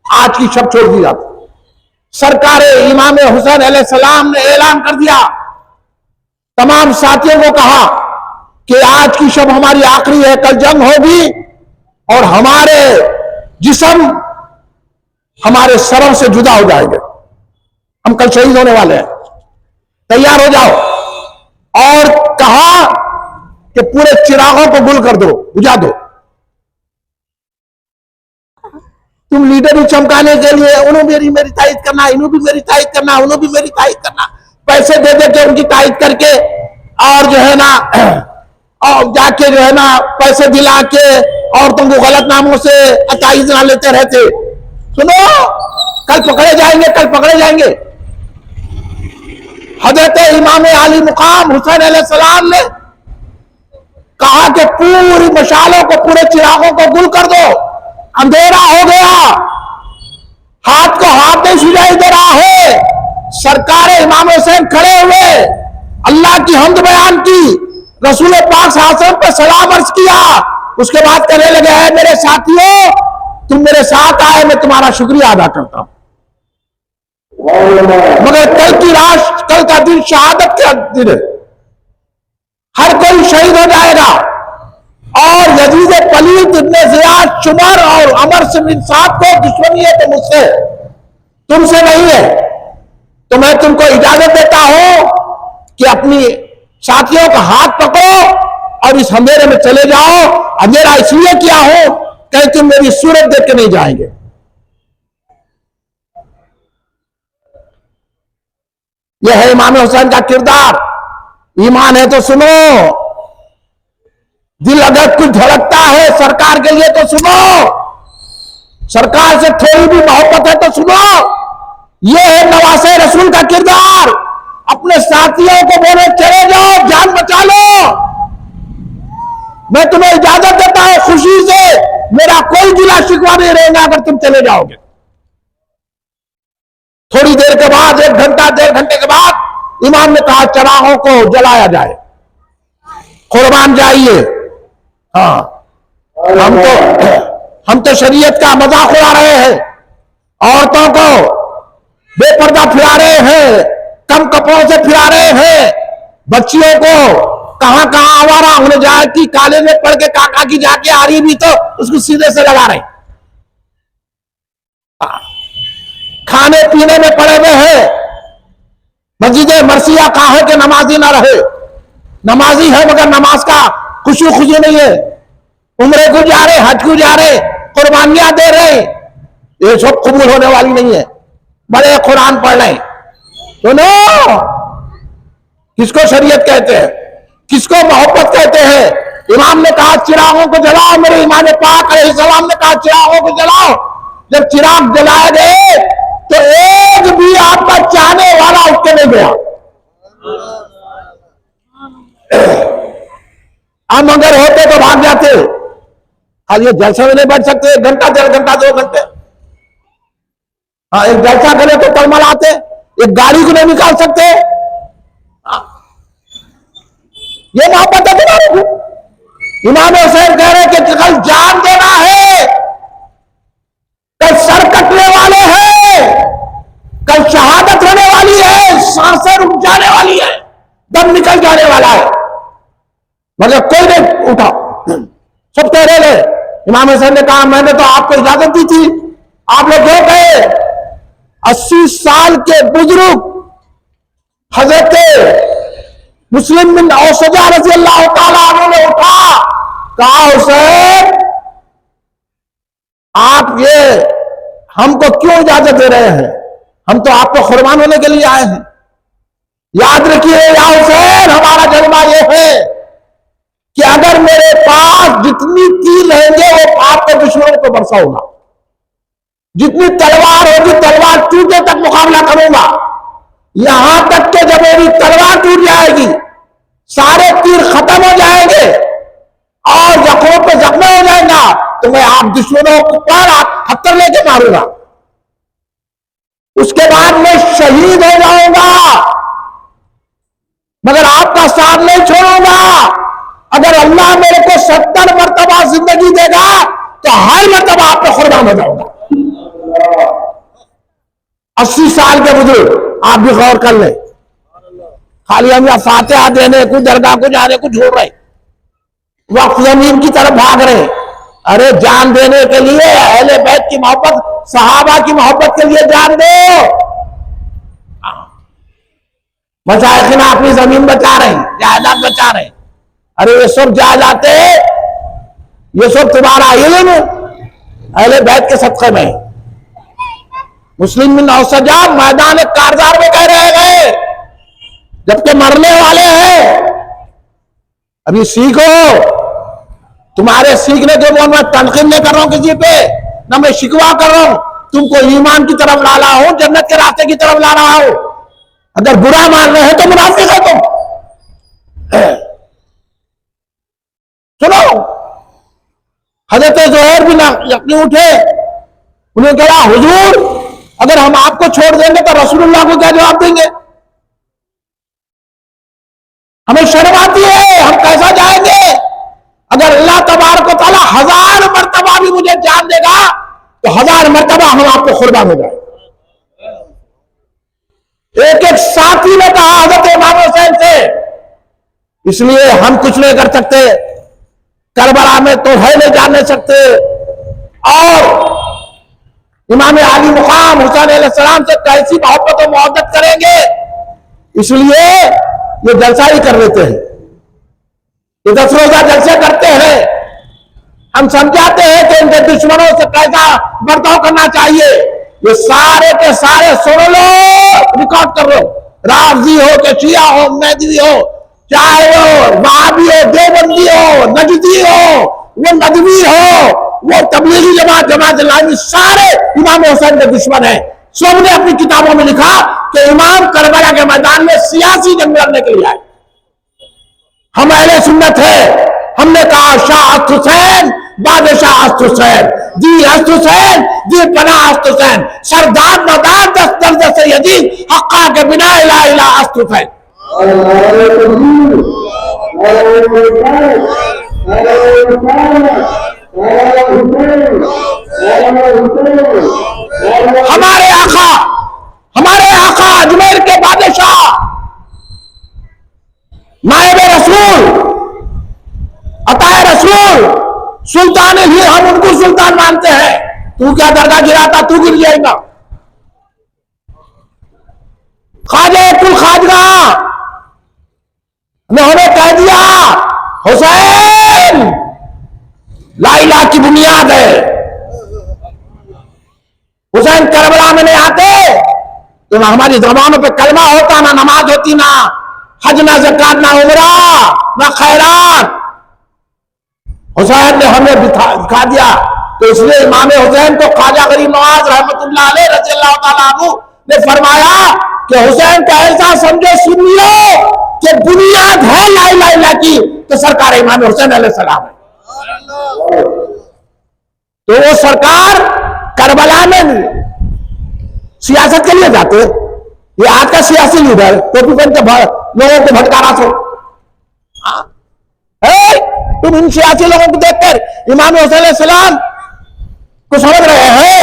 Speaker 1: आज की शब छोड़ दी जाती। सरकार इमाम हुसैन अलैहिस्सलाम ने ऐलान कर दिया, तमाम साथियों को कहा कि आज की शब हमारी आखिरी है, कल जंग होगी और हमारे जिस्म हमारे सरों से जुदा हो जाएंगे, हम कल शहीद होने वाले हैं, तैयार हो जाओ। और कहा कि पूरे चिरागों को गुल कर दो, बुझा दो। तुम लीडर ही चमकाने के लिए उन्होंने भी मेरी तारीफ करना, इन्हों भी मेरी तारीफ करना, उन्हों भी मेरी तारीफ करना, पैसे दे दे के उनकी तारीफ करके और जो है ना और जाके जो है ना पैसे दिला के औरतों को गलत नामों से अताइज ना लेते रहते। सुनो, कल पकड़े जाएंगे, कल पकड़े जाएंगे। हजरत इमाम आली मुकाम हुसैन अलैहिस्सलाम ने कहा कि पूरी मशालों को, पूरे चिरागों को गुल कर दो, अंधेरा हो गया, हाथ को हाथ नहीं सुझाई दे रहा है। सरकार इमाम हुसैन खड़े हुए, अल्लाह की हम्द बयान की, रसूल पाक सल्लल्लाहु अलैहि वसल्लम पर सलाम अर्ज किया। उसके बाद कहने लगे, है मेरे साथियों, तुम मेरे साथ आए, मैं तुम्हारा शुक्रिया अदा करता हूं। मगर कल की रात, कल का दिन शहादत का दिन है, हर कोई शहीद हो जाएगा। और यजीद पलीद इब्ने ज़ियाद शुमर और अमर से बिन साहब को दुश्मनी है तो मुझसे, तुमसे नहीं है। तो मैं तुमको इजाजत देता हूं कि अपनी साथियों का हाथ पकड़ो और इस अंधेरे में चले जाओ। अंधेरा इसलिए किया हो कहीं तुम मेरी सूरत देख के नहीं जाएंगे। यह है इमाम हुसैन का किरदार। ईमान है तो सुनो, दिल अगर कुछ धड़कता है सरकार के लिए तो सुनो, सरकार से थोड़ी भी मोहब्बत है तो सुनो। यह है नवासे रसूल का किरदार। अपने साथियों को बोले चले जाओ, जान बचा लो। मैं तुम्हें इजाजत देता हूं खुशी से, मेरा कोई गिला शिकवा नहीं रहेगा अगर तुम चले जाओगे। थोड़ी देर के बाद, 1 घंटा 1.5 घंटे के बाद इमाम ने कहा चरागों को जलाया जाए, कुर्बान जाइए। हाँ, हम तो शरीयत का मजाक उड़ा रहे हैं, औरतों को बेपर्दा फिरा रहे हैं, कम कपड़ों से फिरा रहे हैं, बच्चियों को कहां कहां आवारा होने जाए कि काले में पढ़ के काका की जाके आ रही भी तो उसको सीधे से लगा रहे, खाने पीने में पड़े हुए हैं। मस्जिद मरसिया कहा है कि नमाजी ना रहे, नमाजी है मगर नमाज का खुशू नहीं है। उम्रे को जा रहे, हज को जा रहे, कुर्बानियां दे रहे, ये सब कबूल होने वाली नहीं है। बड़े कुरान पढ़ रहे, सुनो, किसको शरीयत कहते हैं, किसको मोहब्बत कहते हैं। इमाम ने कहा चिरागों को जलाओ, मेरे इमाम पाक अलैहिस्सलाम ने कहा चिरागों को जलाओ। जब चिराग जलाए गए तो एक भी आपका चाहने वाला उठ के नहीं गया। हम अगर होते तो भाग जाते। खाली जलसा में नहीं बैठ सकते 1 घंटा 1.5 घंटा 2 घंटे। हाँ, एक जलसा करे तो तलमल आते, एक गाड़ी को नहीं निकाल सकते। ये मोहब्बत है तुम्हारे को। इमाम हुसैन कह रहे कि कल जान देना है, कल सर कटने वाले हैं, कल शहादत होने वाली है, सांसें रुक जाने वाली है, दम निकल जाने वाला है, मगर कोई नहीं उठा। सब कह रहे थे। इमाम हुसैन ने कहा मैंने तो आपको इजाजत दी थी, आप लोग क्यों गए। 80 साल के बुजुर्ग हजरत मुस्लिम बिन औसजा रज़ी अल्लाह ताला अन्हु ने उठा, कहा हुसैन आप ये हमको क्यों इजाजत दे रहे हैं, हम तो आपको कुर्बान होने के लिए आए हैं। याद रखिए या हुसैन, हमारा जज्बा यह है कि अगर मेरे पास जितनी तीर रहेंगे वो आपके दुश्मनों को बरसाऊंगा, जितनी तलवार होगी तलवार टूटे तक मुकाबला करूंगा। यहां तक कि जब मेरी तलवार टूट जाएगी, सारे तीर खत्म हो जाएंगे और जख्मों पे जख्म हो जाएगा, तो मैं आप दुश्मनों पर हत्तर लेके मारूंगा। उसके बाद मैं शहीद हो जाऊंगा, मगर आपका साथ नहीं छोड़ूंगा। अगर अल्लाह मेरे को 70 मरतबा जिंदगी देगा तो हर मरतबा आप पे कुर्बान हो जाऊंगा। 80 साल के बुजुर्ग, आप भी गौर कर ले। खाली हम या फातिहा देने को, दरगाह को जाने को छोड़ रहे, वक्त जमीन की तरफ भाग रहे। अरे जान देने के लिए, अहले बैत की मोहब्बत, सहाबा की मोहब्बत के लिए जान दो। मशाइखिना अपनी जमीन बचा रहे, जायदाद बचा रहे। अरे ये सब जायदाद, ये सब तुम्हारा इल्म अहले बैत के सदक़े में। मुस्लिम बिन औसजा मैदान कारजार में कह रहे गए, जबकि मरने वाले हैं। अभी सीखो। तुम्हारे सीखने के बाद मैं तनकीद नहीं कर रहा हूं किसी पे, ना मैं शिकवा कर रहा हूं। तुमको ईमान की तरफ ला रहा हूं, जन्नत के रास्ते की तरफ ला रहा हूं। अगर बुरा मान रहे हो तो मुनाफिक है तुम। सुनो, हजरत ज़ुहैर बिन यकीन उठे, उन्हें कहा हुजूर अगर हम आपको छोड़ देंगे तो रसूलुल्लाह को क्या जवाब देंगे? हमें शर्म आती है, हम कैसा जाएंगे? अगर अल्लाह तबारक व तआला 1000 मर्तबा भी मुझे जान देगा तो 1000 मर्तबा हम आपको कुर्बान हो जाए। एक एक साथी ने कहा हजरत इमाम हुसैन से, इसलिए हम कुछ नहीं कर सकते, करबला में तो है नहीं जाने सकते, और इमाम आली मुकाम हुसैन अलैहिस्सलाम से कैसी मोहब्बत और मोहब्बत करेंगे, इसलिए ये जलसा ही कर लेते हैं, ये 10 रोजा जलसे करते हैं। हम समझाते हैं कि इनके दुश्मनों से कैसा बर्ताव करना चाहिए। ये सारे के सारे सुन लो, रिकॉर्ड कर लो, राफजी हो कि शिया हो, मैदवी हो, चाहे वो वहाबी हो, देवबंदी हो, नजदी हो, वो नदवी हो, वो तबलीगी जमात, जमात इस्लामी, सारे इमाम हुसैन के दुश्मन है। सबने अपनी किताबों में लिखा कि इमाम करबला के मैदान में सियासी जंग लड़ने के लिए आए। हम अहले सुन्नत है, हमने कहा शाह अस्त हुसैन, बादशाह अस्त हुसैन, जी अस्त हुसैन, जी पनाह अस्त हुसैन, सरदार मदार दस्त दर्द से यदि हक्का के बिना इला इला अस्त हुसैन। हमारे आका अजमेर के बादशाह, नायब रसूल, अताए रसूल, सुल्तान ही, हम उनको सुल्तान मानते हैं। तू क्या दरगाह गिराता, तू गिर जाएगा। ख्वाजा कुल खाजगा ने हमें कह दिया हुसैन ला इलाहा की बुनियाद है। हुसैन करबला में नहीं आते तो ना हमारी जबानों पे कलमा होता, ना नमाज होती, ना हज, ना ज़कात, ना उमरा, ना खैरात। हुसैन ने हमें दिखा दिया। तो इसलिए इमाम हुसैन को ख्वाजा गरीब नवाज रहमतुल्लाह अलैह रज़ियल्लाहु ताला अन्हु ने फरमाया कि हुसैन का ऐसा समझो, सुन लो कि बुनियाद है ला इलाहा इल्लल्लाह की तो सरकार इमाम हुसैन अलैहिस्सलाम है। तो वो सरकार करबला में सियासत के लिए जाते। ये आज का सियासी लीडर टोपी पहन के लोगों को भटका रहा था। तुम इन सियासी लोगों को देखकर इमाम हुसैन अलैहिस्सलाम को समझ रहे हैं?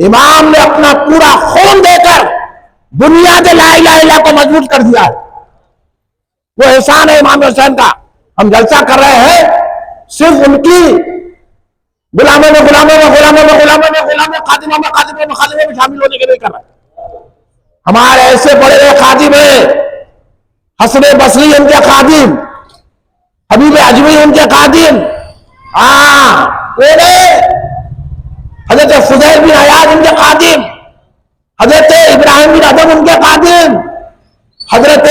Speaker 1: इमाम ने अपना पूरा खून देकर बुनियाद ला इलाहा इल्लल्लाह को मजबूत कर दिया है। वो एहसान है इमाम हुसैन का। हम जलसा कर रहे हैं सिर्फ उनकी गुलामों में, गुलामों में, गुलामों में, गुलामों में, गुलामों में, खादिमों में, खादिमों में, खादिमों में शामिल होने के लिए कर रहे हैं। हमारे ऐसे बड़े बड़े खादिम है, हसन बसरी उनके खादिम, हबीब अजमी उनके खादिम, हजरत फुज़ैल बिन अयाद उनके खादिम, हजरत इब्राहिम बिन अदम उनके खादिम, हजरत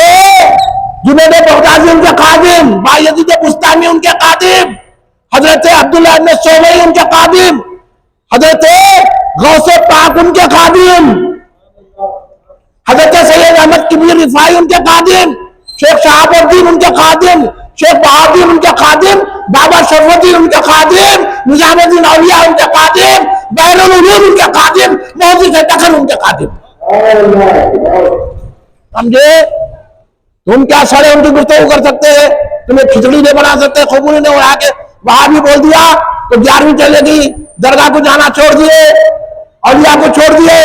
Speaker 1: जुनैद बगदादी उनके खादिम, बायजीद बुस्तामी उनके खादिम, हजरत अब्दुल्लाह इब्न सोलई उनके खादिम, हजरत गौसे पाक उनके खादिम, हजरत सैयद अहमद किबली रिफाई उनके खादिम, शेख शहाबुद्दीन उनके खादिम, शेख बहाउद्दीन उनके खादिम, बाबा शरफुद्दीन उनके खादिम, निजामुद्दीन औलिया उनके खादिम, बैरुल उलूम उनके खादिम, मोहसिन दखन उनके खादिम। समझे? तुम क्या सारे उनकी गुफ्तगू कर सकते हैं? तुम्हें खिचड़ी नहीं बना सकते? खबूरी ने उड़ा के वहां भी बोल दिया तो 11वीं चलेगी। दरगाह को जाना छोड़ दिए, औलिया को छोड़ दिए।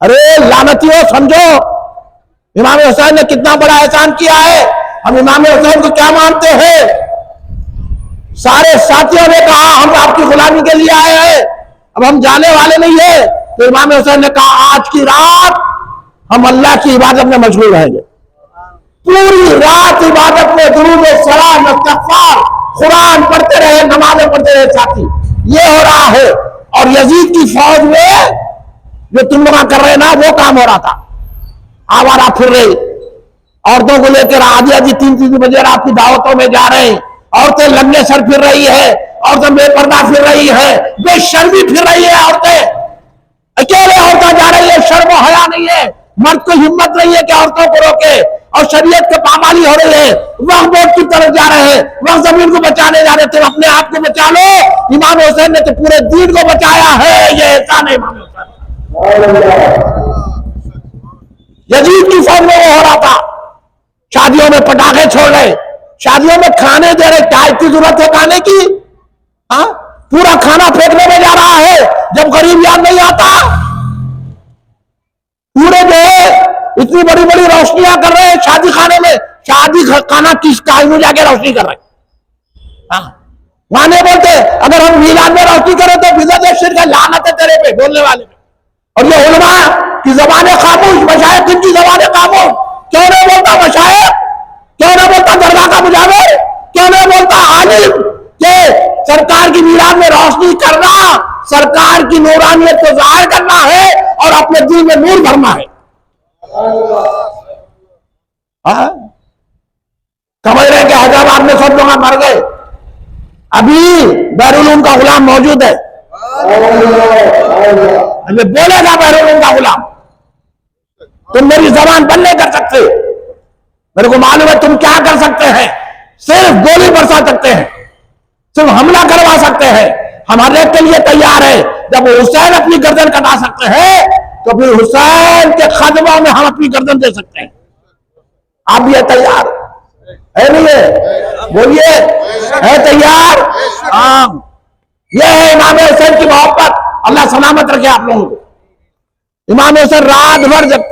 Speaker 1: अरे लानतियों, समझो इमाम हुसैन ने कितना बड़ा एहसान किया है। हम इमाम हुसैन को क्या मानते हैं? सारे साथियों ने कहा हम आपकी गुलामी के लिए आए हैं, अब हम जाने वाले नहीं है। तो इमाम हुसैन ने कहा आज की रात हम अल्लाह की इबादत में मशगूल रहेंगे। पूरी रात इबादत में दुरूद सलाम इस्तग़फ़ार कुरान पढ़ते रहे, नमाज़ें पढ़ते रहे साथी। ये हो रहा है। और यजीद की फौज में जो तुम लोग कर रहे ना, वो काम हो रहा था। आवारा फिर रही औरतों को लेकर आधी आधी 3-3 बजे रात की दावतों में जा रहे हैं, औरतें लंबे सर फिर रही है, औरतें बेपर्दा फिर रही है, बेशर्मी फिर रही है, औरतें अकेले औरतें जा रही है, शर्म हया नहीं है, मर्द को हिम्मत नहीं है कि औरतों को रोके, और शरीयत के पामाली हो रही है, वक्फ बोर्ड की तरफ जा रहे हैं, वक्फ जमीन को बचाने जा रहे थे, अपने आप को बचा लो। इमाम हुसैन ने तो पूरे दीन को बचाया है, ये ऐसा नहीं इमाम हुसैन। यजीद की फौज में वो हो रहा था, शादियों में पटाखे छोड़ रहे, शादियों में खाने दे रहे, क्या इतनी जरूरत है खाने की? हाँ, पूरा खाना फेंकने में जा रहा है जब गरीब याद नहीं आता। पूरे जो है इतनी बड़ी बड़ी रोशनियां कर रहे हैं शादी खाने में, शादी खाना किस काज में जाके रोशनी कर रहे हैं? हाँ, वहां नहीं बोलते अगर हम मीलाद में रोशनी करें तो बिदअत शिर्क है, लानत है तेरे पे बोलने वाले पे। और ये उलमा की जबानें खामोश, मशाइख की जबानें खामोश, क्यों नहीं बोलता मशाइख? क्यों नहीं बोलता दरगाह का मुजाहिर? क्यों नहीं बोलता आलिम के सरकार की मीलाद में रोशनी करना, सरकार की नूरानियत को जाहिर करना है और अपने दिल में नूर भरना है। समझ रहे कि हैदराबाद में सब लोग मर गए, अभी बैरुल उलूम का गुलाम मौजूद है, बोलेगा बैरुल उलूम का गुलाम, तुम मेरी जबान बंद नहीं कर सकते। मेरे को मालूम है तुम क्या कर सकते हैं, सिर्फ गोली बरसा सकते हैं, सिर्फ हमला करवा सकते हैं, हम हर एक के लिए तैयार है। जब हुसैन अपनी गर्दन कटा सकते हैं तो फिर हुसैन के खदमों में हम अपनी गर्दन दे सकते हैं। आप ये तैयार है? नहीं है? बोलिए, है तैयार? हाँ, ये है इमाम हुसैन की मोहब्बत। अल्लाह सलामत रखे आप लोगों को। इमाम हुसैन रात भर जब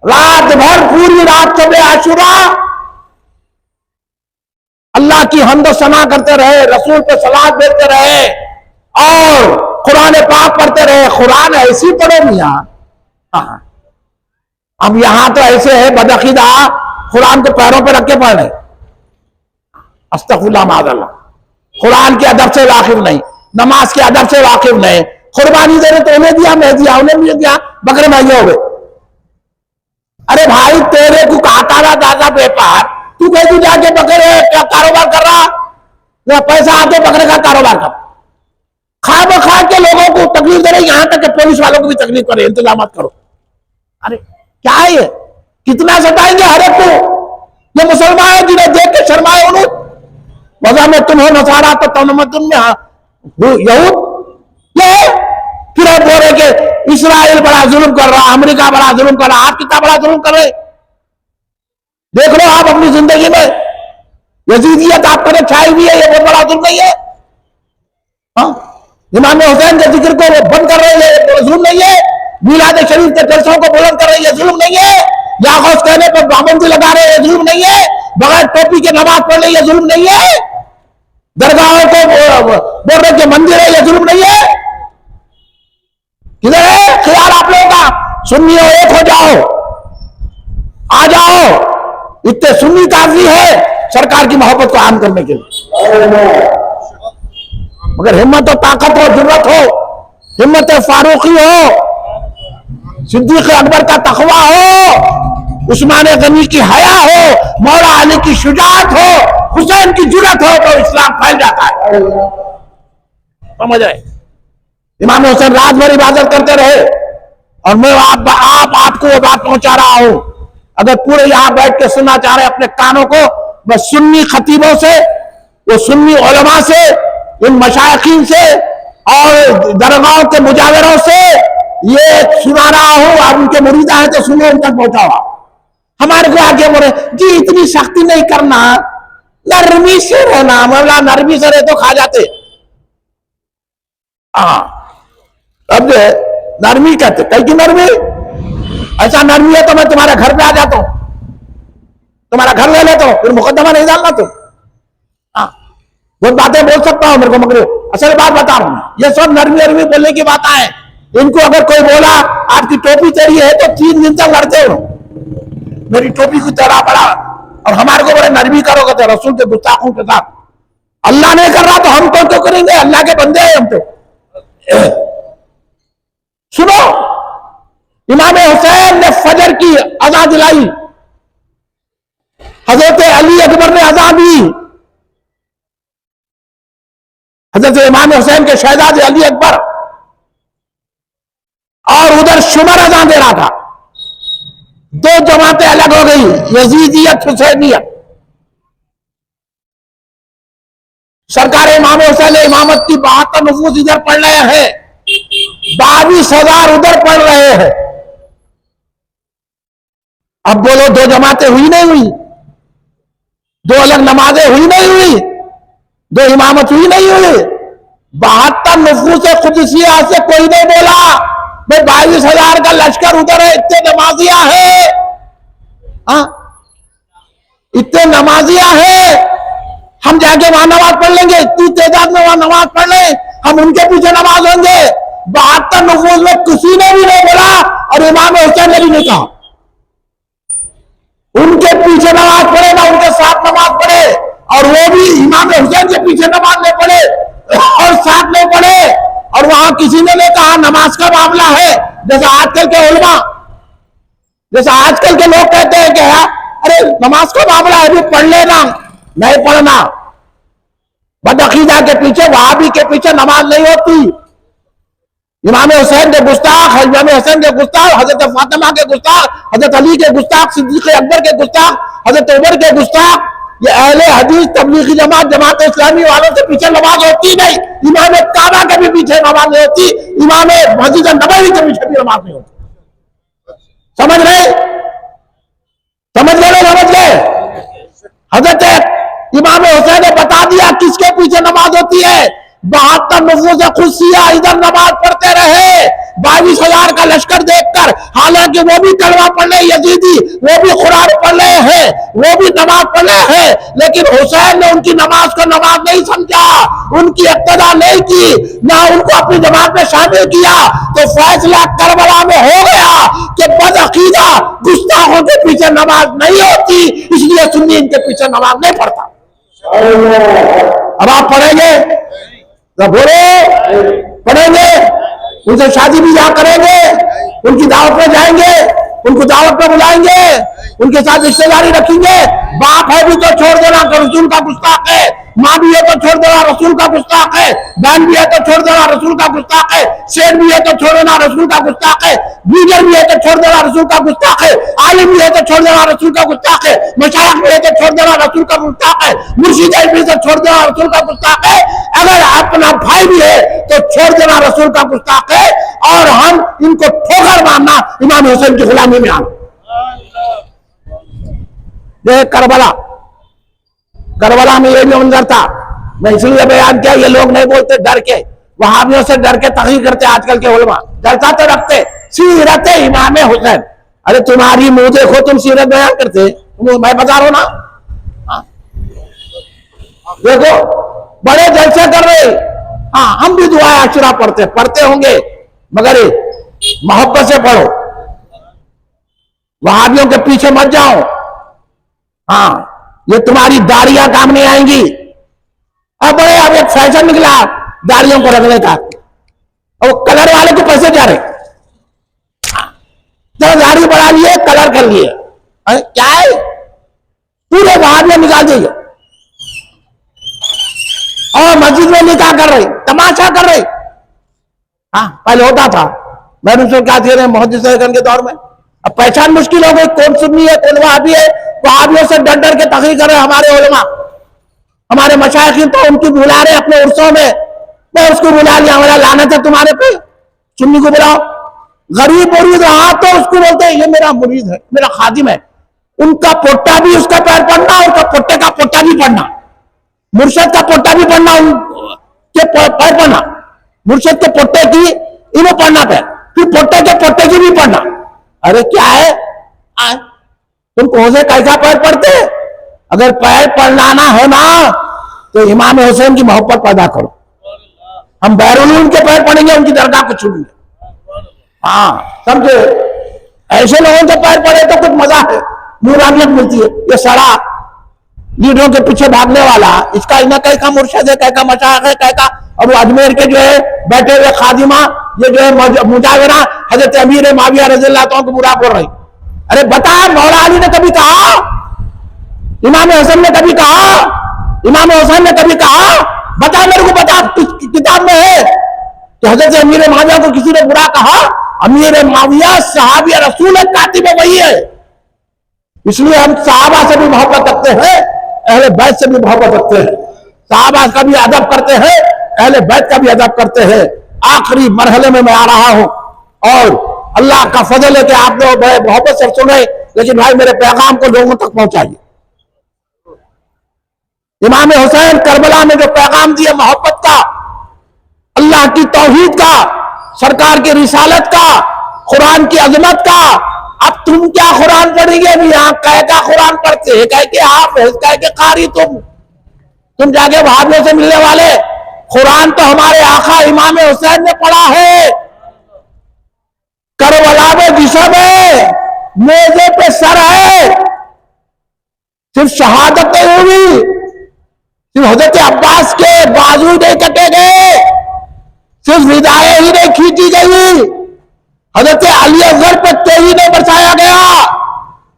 Speaker 1: पूरी रात सुबह आशुरा अल्लाह की हम्द सना करते रहे, रसूल पे सलात भेजते रहे और कुरान पाक पढ़ते रहे। कुरान ऐसी पढ़ो मियां, अब यहां तो ऐसे है बदअकीदा, कुरान को पैरों पे रख के पढ़ रहे, अस्तगफिरुल्लाह माज़अल्लाह, कुरान के अदब से वाकिफ नहीं, नमाज के अदब से वाकिफ नहीं, कुर्बानी देने तो उन्हें दिया, मैं दिया, उन्हें भी दिया, बकरे महंगे हो गए। अरे भाई तेरे को कहता रहा दादा व्यापार, तू कह तू जाके बकरे का कारोबार कर रहा, या पैसा आते बकरे का कारोबार कर, खा बखा के लोगों को तकलीफ दे रहे, यहां तक कि पुलिस वालों को भी तकलीफ करे, इंतजाम करो। अरे क्या है ये? कितना सताएंगे हर एक को? ये मुसलमान है जिन्हें देख के शर्माए उन्होंने, वजह में तुम हो नसारा तो तमतुन में यहूद, ये फिर आप बोल रहे कि इस्राइल बड़ा जुल्म कर रहा, अमेरिका बड़ा जुल्म कर रहा, आप कितना बड़ा जुल्म कर रहे? देख लो आप अपनी जिंदगी में, यजीदियत आप पर छाई हुई है, ये बहुत बड़ा जुल्म नहीं है? हाँ, इमाम हुसैन के जिक्र को वो बंद कर रहे हैं, जुल्म नहीं है? मिलाद शरीफ के जलसों को बुलंद कर रहे हैं, जुल्म नहीं है? या गौस कहने पर पाबंदी लगा रहे हैं, जुल्म नहीं है? बगैर टोपी के नमाज पढ़ रहे हैं, जुल्म नहीं है? दरगाहों को बोल रहे कि मंदिर है, ये जुल्म नहीं है? किधर है ख्याल आप लोगों का? सुन्नी हो, एक हो जाओ, आ जाओ, इतने सुन्नी काफी है सरकार की मोहब्बत को आम करने के लिए। मगर हिम्मत और ताकत हो, जुर्रत हो, हिम्मत फारूकी हो, सिद्दीक अकबर का तकवा हो, उस्मान गनी की हया हो, मौला अली की शुजाअत हो, हुसैन की जुर्रत हो, तो इस्लाम फैल जाता है। समझ रहे? इमाम हुसैन रात भर इबादत करते रहे, और मैं आपको वो बात पहुंचा रहा हूं। अगर पूरे यहां बैठ के सुनना चाह रहे अपने कानों को, बस सुन्नी खतीबों से, वो सुन्नी उलमा से, इन मशाइखीन से और दरगाहों के मुजाविरों से ये सुना रहा हूं। आप उनके मुरीदा है तो सुनो, उन तक पहुंचाओ। हमारे को आगे बोले जी इतनी सख्ती नहीं करना, नरमी से रहना, मौला नरमी से रहे तो खा जाते। अब नरमी कहते, कई की नरमी? ऐसा नरमी है तो मैं तुम्हारे घर पे आ जाता हूं, तुम्हारा घर ले लेता हूं, फिर मुकदमा नहीं डालना तुम। बहुत बातें बोल सकता हूं मेरे को, मगर असल बात बता रहा हूं, ये सब नरमी नरमी बोलने की बात है। इनको अगर कोई बोला आपकी टोपी तेरी है तो 3 दिन तक लड़ते हो, मेरी टोपी को तेरा बड़ा, और हमारे को बड़े नरमी करोगे तो रसूल के गुस्ताखों के साथ। अल्लाह नहीं कर रहा तो हम तो क्यों करेंगे? अल्लाह के बंदे हैं हम तो। सुनो, इमाम हुसैन ने फजर की अज़ान दिलाई, हजरत अली अकबर ने अज़ान दी, हजरत इमाम हुसैन के शहजादे अली अकबर, और उधर शुमर अज़ान दे रहा था। दो जमातें अलग हो गई, यजीदियत हुसैनियत। सरकार इमाम हुसैन इमामत की 72 नफूस इधर पढ़ रहे हैं, 22,000 उधर पढ़ रहे हैं। अब बोलो, दो जमातें हुई नहीं हुई? दो अलग नमाजें हुई नहीं हुई? दो इमामत हुई नहीं हुई? 72 नफूस कुदसिया से कोई नहीं बोला भाई 22,000 का लश्कर उधर है, इतने नमाजिया है, इतने नमाजिया है, हम जाके वहां नमाज पढ़ लेंगे, इतनी तादाद में वहां नमाज पढ़ ले, हम उनके पीछे नमाज होंगे। 72 नफूस में किसी ने भी नहीं बोला और इमाम हुसैन ने भी नहीं कहा उनके पीछे नमाज पढ़े ना उनके साथ नमाज पढ़े, और वो भी इमाम हुसैन के पीछे नमाज नहीं पढ़े और साथ नहीं पढ़े। और वहां किसी ने नहीं कहा नमाज का मामला है, जैसा आजकल के उलमा, जैसा आजकल के लोग कहते हैं कि अरे नमाज का मामला है, अभी पढ़ लेना, नहीं पढ़ना। बदअकीदा के पीछे, वहाबी के पीछे नमाज नहीं होती। इमाम हुसैन के गुस्ताख, इमाम हुसैन के गुस्ताख, हजरत फातिमा के गुस्ताख, हजरत अली के गुस्ताख, सिद्दीक अकबर के गुस्ताख, हजरत उमर के गुस्ताख, ये अहले हदीस तबलीगी जमात, जमात इस्लामी वालों के पीछे नमाज होती नहीं। इमाम काबा के भी पीछे नमाज नहीं होती, इमाम मस्जिद नबवी के पीछे भी नमाज नहीं होती। समझ रहे? समझ गए? समझ गए? हजरत इमाम हुसैन ने बता दिया किसके पीछे नमाज होती है। 72 नफूस खुशिया इधर नमाज पढ़ते रहे 22,000 का लश्कर देखकर, हालांकि वो भी कलमा पढ़ रहे यजीदी, वो भी कुरान पढ़ रहे हैं, वो भी नमाज पढ़ रहे हैं, लेकिन हुसैन ने उनकी नमाज को नमाज नहीं समझा, उनकी इक्तदा नहीं की, ना उनको अपनी जमात में शामिल किया। तो फैसला करबला में हो गया कि बदअकीदा गुस्ताखों के पीछे नमाज नहीं होती, इसलिए सुन्नी इनके पीछे नमाज नहीं पढ़ता। अब आप पढ़ेंगे तो बोलो, पढ़ेंगे, उनसे शादी भी जहाँ करेंगे, उनकी दावत में जाएंगे, उनको दावत में बुलाएंगे, उनके साथ रिश्तेदारी रखेंगे। बाप है भी तो छोड़ देना, रसूल का गुस्ताख है, माँ भी है तो छोड़ देना, रसूल का गुस्ताख है, बहन भी है तो छोड़ देना, रसूल का गुस्ताख है, शेर भी है तो छोड़ देना, रसूल का गुस्ताख है, लीडर भी है तो छोड़ देना, रसूल का गुस्ताख है, आलिम भी है तो छोड़ देना, रसूल का गुस्ताख है, मशाइख भी है तो छोड़ देना, रसूल का गुस्ताख है, मुर्शिद भी है तो छोड़ देना, रसूल का गुस्ताख है, अगर अपना भाई भी है तो छोड़ देना, रसूल का गुस्ताख है। और हम इनको ठोकर मारना, इमाम हुसैन की गुलामी में आना। करबला, करबला में ये भी मंजर था, मैं इसलिए बयान किया, ये लोग नहीं बोलते डर के, वहाबियों से डर के तकरीर करते आजकल के उलमा, डरता तो रखते सीरत इमाम हुसैन। अरे तुम्हारी मुंह देखो, तुम सीरत बयान करते, मैं बता रहा हूं ना, देखो बड़े जलसे कर रहे। हाँ, हम भी दुआ अशरा पढ़ते होंगे, मगर मोहब्बत से पढ़ो, वहाबियों के पीछे मत जाओ। हाँ, ये तुम्हारी दाढ़ियां काम नहीं आएंगी। अब बड़े, अब एक फैशन निकला दाढ़ियों को रखने का, और कलर वाले को पैसे जा रहे, जब दाढ़ी बढ़ा लिए कलर कर लिए, क्या है, पूरे वहाबियां निकाल दिए और मस्जिद में निकाह कर रहे, तमाशा कर रहे। हाँ, पहले होता था, मैंने उसको क्या थे मुहद्दिस के दौर में, अब पहचान मुश्किल हो गई, कौन सुन्नी है कौन वहाबी है। वहाबियों से डर डर के तकरीर कर रहे हमारे उलमा, हमारे मशाइख तो उनकी बुला रहे अपने उर्सों में, मैं उसको बुला लिया, मेरा लानत है तुम्हारे पे, सुन्नी को बुलाओ। गरीब मुरीद रहा तो उसको बोलते हैं ये मेरा मुरीद है, मेरा खादिम है, उनका पोट्टा भी उसका पैर पड़ना, उनका पोट्टे का पोट्टा भी पड़ना, मुर्शद का पोट्टा भी पढ़ना, उनके पैर पढ़ना, मुर्शद के पोट्टे की इन्हें पढ़ना पैर, फिर पोट्टे के पोट्टे की भी पढ़ना। अरे क्या है, तुम कौन से कैसा पैर पढ़ते? अगर पैर पढ़ना हो ना तो इमाम हुसैन की मोहब्बत पैदा करो। हम बैरून के पैर पढ़ेंगे, उनकी दरगाह को छूलेंगे। हाँ, समझे? ऐसे लोगों के पैर पढ़े तो कुछ मजा है, नूरानियत मिलती है। ये सड़ा लीडरों के पीछे भागने वाला, इसका इन्हें कहीं का मुर्शिद है, कहीं का मशाइख है, कहीं का, अब अजमेर के जो है बैठे हुए खादिमा, ये जो है मुजाविरा हजरत अमीर माविया रज़ी अल्लाह तआला को बुरा बोल रही। अरे बता, मौला अली ने कभी कहा इमाम हुसैन ने कभी कहा, इमाम हुसैन ने कभी कहा, बता मेरे को, बता किताब में है कि हजरत अमीर माविया को किसी ने बुरा कहा? अमीर माविया सहाबी रसूल कातिब वही है। इसलिए हम सहाबा से भी मोहब्बत रखते हैं, अहले बैत से भी मोहब्बत रखते हैं, सहाबा का भी अदब करते हैं, अहले बैत का भी अदब करते हैं। आखिरी मरहले में मैं आ रहा हूं और अल्लाह का फजल है कि आप लोग बड़े मोहब्बत से सुने, लेकिन भाई मेरे पैगाम को लोगों तक पहुंचाइए। इमाम हुसैन करबला में जो पैगाम दिया मोहब्बत का, अल्लाह की तौहीद का, सरकार की रिसालत का, कुरान की अजमत का, अब तुम क्या कुरान पढ़ेंगे? अभी यहां कह का कुरान पढ़ते हैं, कह के आप कह के कारी, तुम जाके वहाबियों से मिलने वाले। कुरान तो हमारे आका इमाम हुसैन ने पढ़ा है। करबला में जिस्म है, नेज़े पे सर है, सिर्फ शहादत नहीं हुई, सिर्फ हजरत अब्बास के बाजू नहीं कटे गए, सिर्फ विदाएं ही नहीं खींची गई, हजरत अली अकबर पर तेजी नहीं बरसाया गया,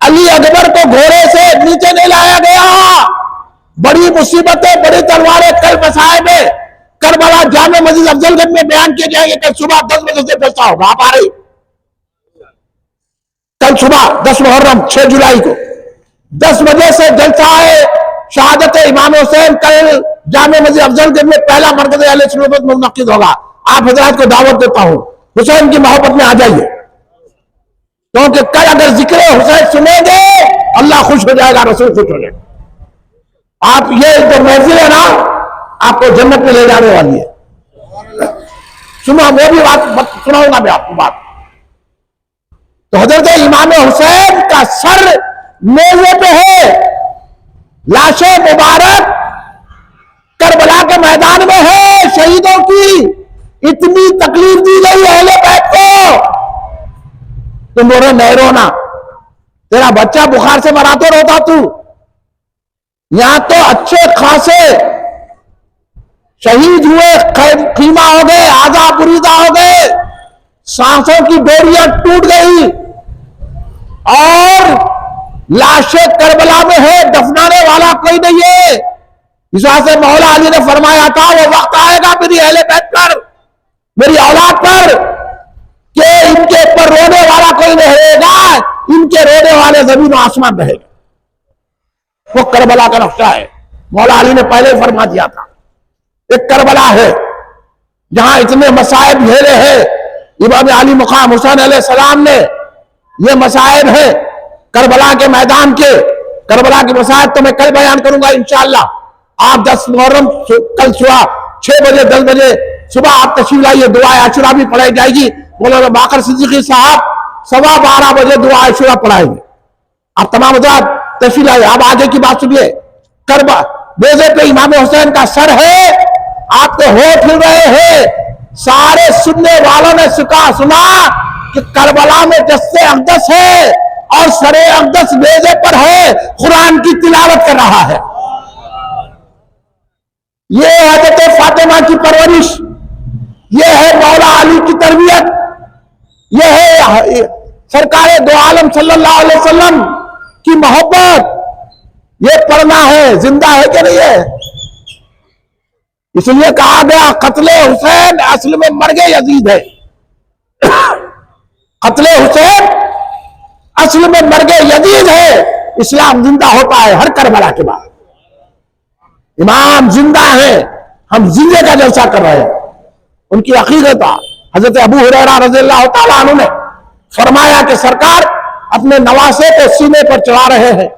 Speaker 1: अली अकबर को घोड़े से नीचे नहीं लाया गया। बड़ी मुसीबतें, बड़ी तलवारें कल बसाए में करबला जामे मस्जिद अफजलगंज में बयान किए जाएंगे। कल सुबह 10 बजे से जलसा होगा, आप आ रही? कल सुबह 10 मुहर्रम 6 जुलाई को 10 बजे से जलसा है शहादत इमाम हुसैन। कल जामे मस्जिद अफजलगंज में पहला मरकज़ अहले सुन्नत में मुनक्किद होगा। आप हजरात को दावत देता हूं, हुसैन की मोहब्बत में आ जाइए, क्योंकि कल अगर जिक्र हुसैन सुनेंगे अल्लाह खुश हो जाएगा, रसूल खुश हो जाएगा। आप ये जो महफिल है ना, आपको जन्नत में ले जाने वाली है। सुनो, वो भी बात सुनाऊंगा मैं आपको बात। तो हजरत इमाम हुसैन का सर नेज़े पे है, लाशें मुबारक करबला के मैदान में है। शहीदों की इतनी तकलीफ दी गई अहले बैत को, तुम बोलो नहीं रोना, तेरा बच्चा बुखार से मरा तो रोता तू। यहां तो अच्छे खासे शहीद हुए, खीमा हो गए, आजा बुरीदा हो गए, सांसों की बेड़ियां टूट गई और लाशें करबला में है, दफनाने वाला कोई नहीं है। इस वजह से मौला अली ने फरमाया था, वो वक्त आएगा मेरी अहले बैत पर, मेरी औलाद पर, कि इनके ऊपर रोने वाला कोई नहीं रहेगा, इनके रोने वाले जमीन और आसमान रहेगा। वो करबला का नक्शा है, मौला अली ने पहले ही फरमा दिया था। एक करबला है जहां इतने मसाइब झेले हैं इमाम अली मुकाम हुसैन अलैहिस्सलाम ने। ये मसाइब है करबला के मैदान के, करबला के मसाइब तो मैं कल बयान करूंगा इंशाअल्लाह। आप 10 मुहर्रम कल सुबह 6 बजे 10 बजे सुबह आप तशरीफ लाइए, दुआ आशुरा भी पढ़ाई जाएगी। मौलाना बाकर सिद्दीकी साहब 12:15 बजे दुआ आशुरा पढ़ाएंगे। आप तमाम हज़रात तशरीफ लाइए। अब आगे की बात सुनिए। करबला नेज़े पे इमाम हुसैन का सर है, आपके होठ हिल रहे हैं। सारे सुनने वालों ने सुना कि करबला में जस्से अक़दस है और सरे अक़दस नेज़े पर है, कुरान की तिलावत कर रहा है। ये हज़रत फातिमा की परवरिश, ये है मौला अली की तरबियत, ये है सरकार दो आलम सल्लल्लाहु अलैहि वसल्लम की मोहब्बत। ये पढ़ना है, जिंदा है कि नहीं है? इसलिए कहा गया कत्ले हुसैन असल में मर गए यजीद है। कत्ले हुसैन असल में मर गए यजीद है। इस्लाम जिंदा होता है हर करबला के बाद। इमाम जिंदा है, हम जिंदे का जलसा कर रहे हैं। उनकी अकीदत हजरत अबू हुरैरा रज़ियल्लाहु ताला अन्हु ने फरमाया कि सरकार अपने नवासे को सीने पर चढ़ा रहे हैं।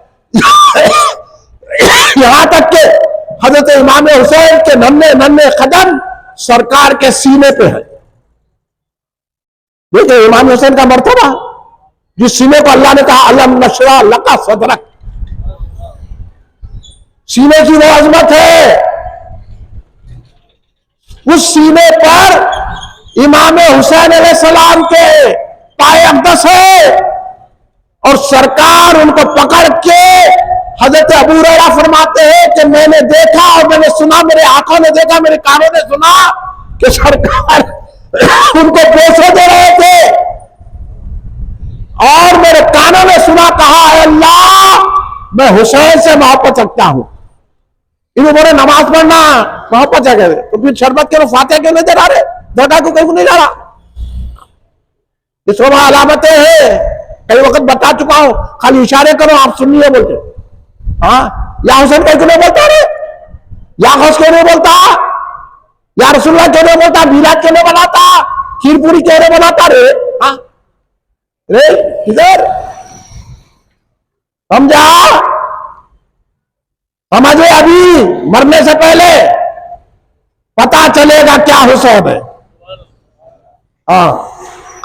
Speaker 1: यहां तक कि हजरत इमाम हुसैन के नन्हे नन्हे कदम सरकार के सीने पे है। देखिए इमाम हुसैन का मर्तबा, जिस सीने को अल्लाह ने कहा अलम नशरा लका सदरक, सीने की वो अजमत है। उस सीने पर इमाम हुसैन अलैहिस्सलाम के पाए अक़दस है और सरकार उनको पकड़ के हजरत अबू हुरैरा फरमाते हैं कि मैंने देखा और मैंने सुना, मेरे आंखों ने देखा, मेरे कानों ने सुना कि सरकार उनको बोसे दे रहे थे और मेरे कानों ने सुना, कहा अल्लाह मैं हुसैन से मोहब्बत रखता हूं। इन्हें बोले नमाज पढ़ना मोहब्बत है, कहते तो फिर शरबत के फातिहा क्यों नहीं दे रहे? दरगाह को कहीं नहीं जा रहा। इसमें अलामतें हैं, कई वक्त बता चुका हूं, खाली इशारे करो आप सुनिए बोलते। हाँ, या हुसैन कहीं नहीं बोलता रे, या गौस क्यों नहीं बोलता, या रसूलुल्लाह क्यों नहीं बोलता, मीलाद क्यों नहीं बनाता, खीर पूरी क्यों नहीं बनाता रे? हाँ रे किधर हम जा, समझे अभी मरने से पहले पता चलेगा क्या हुसैन है। हाँ,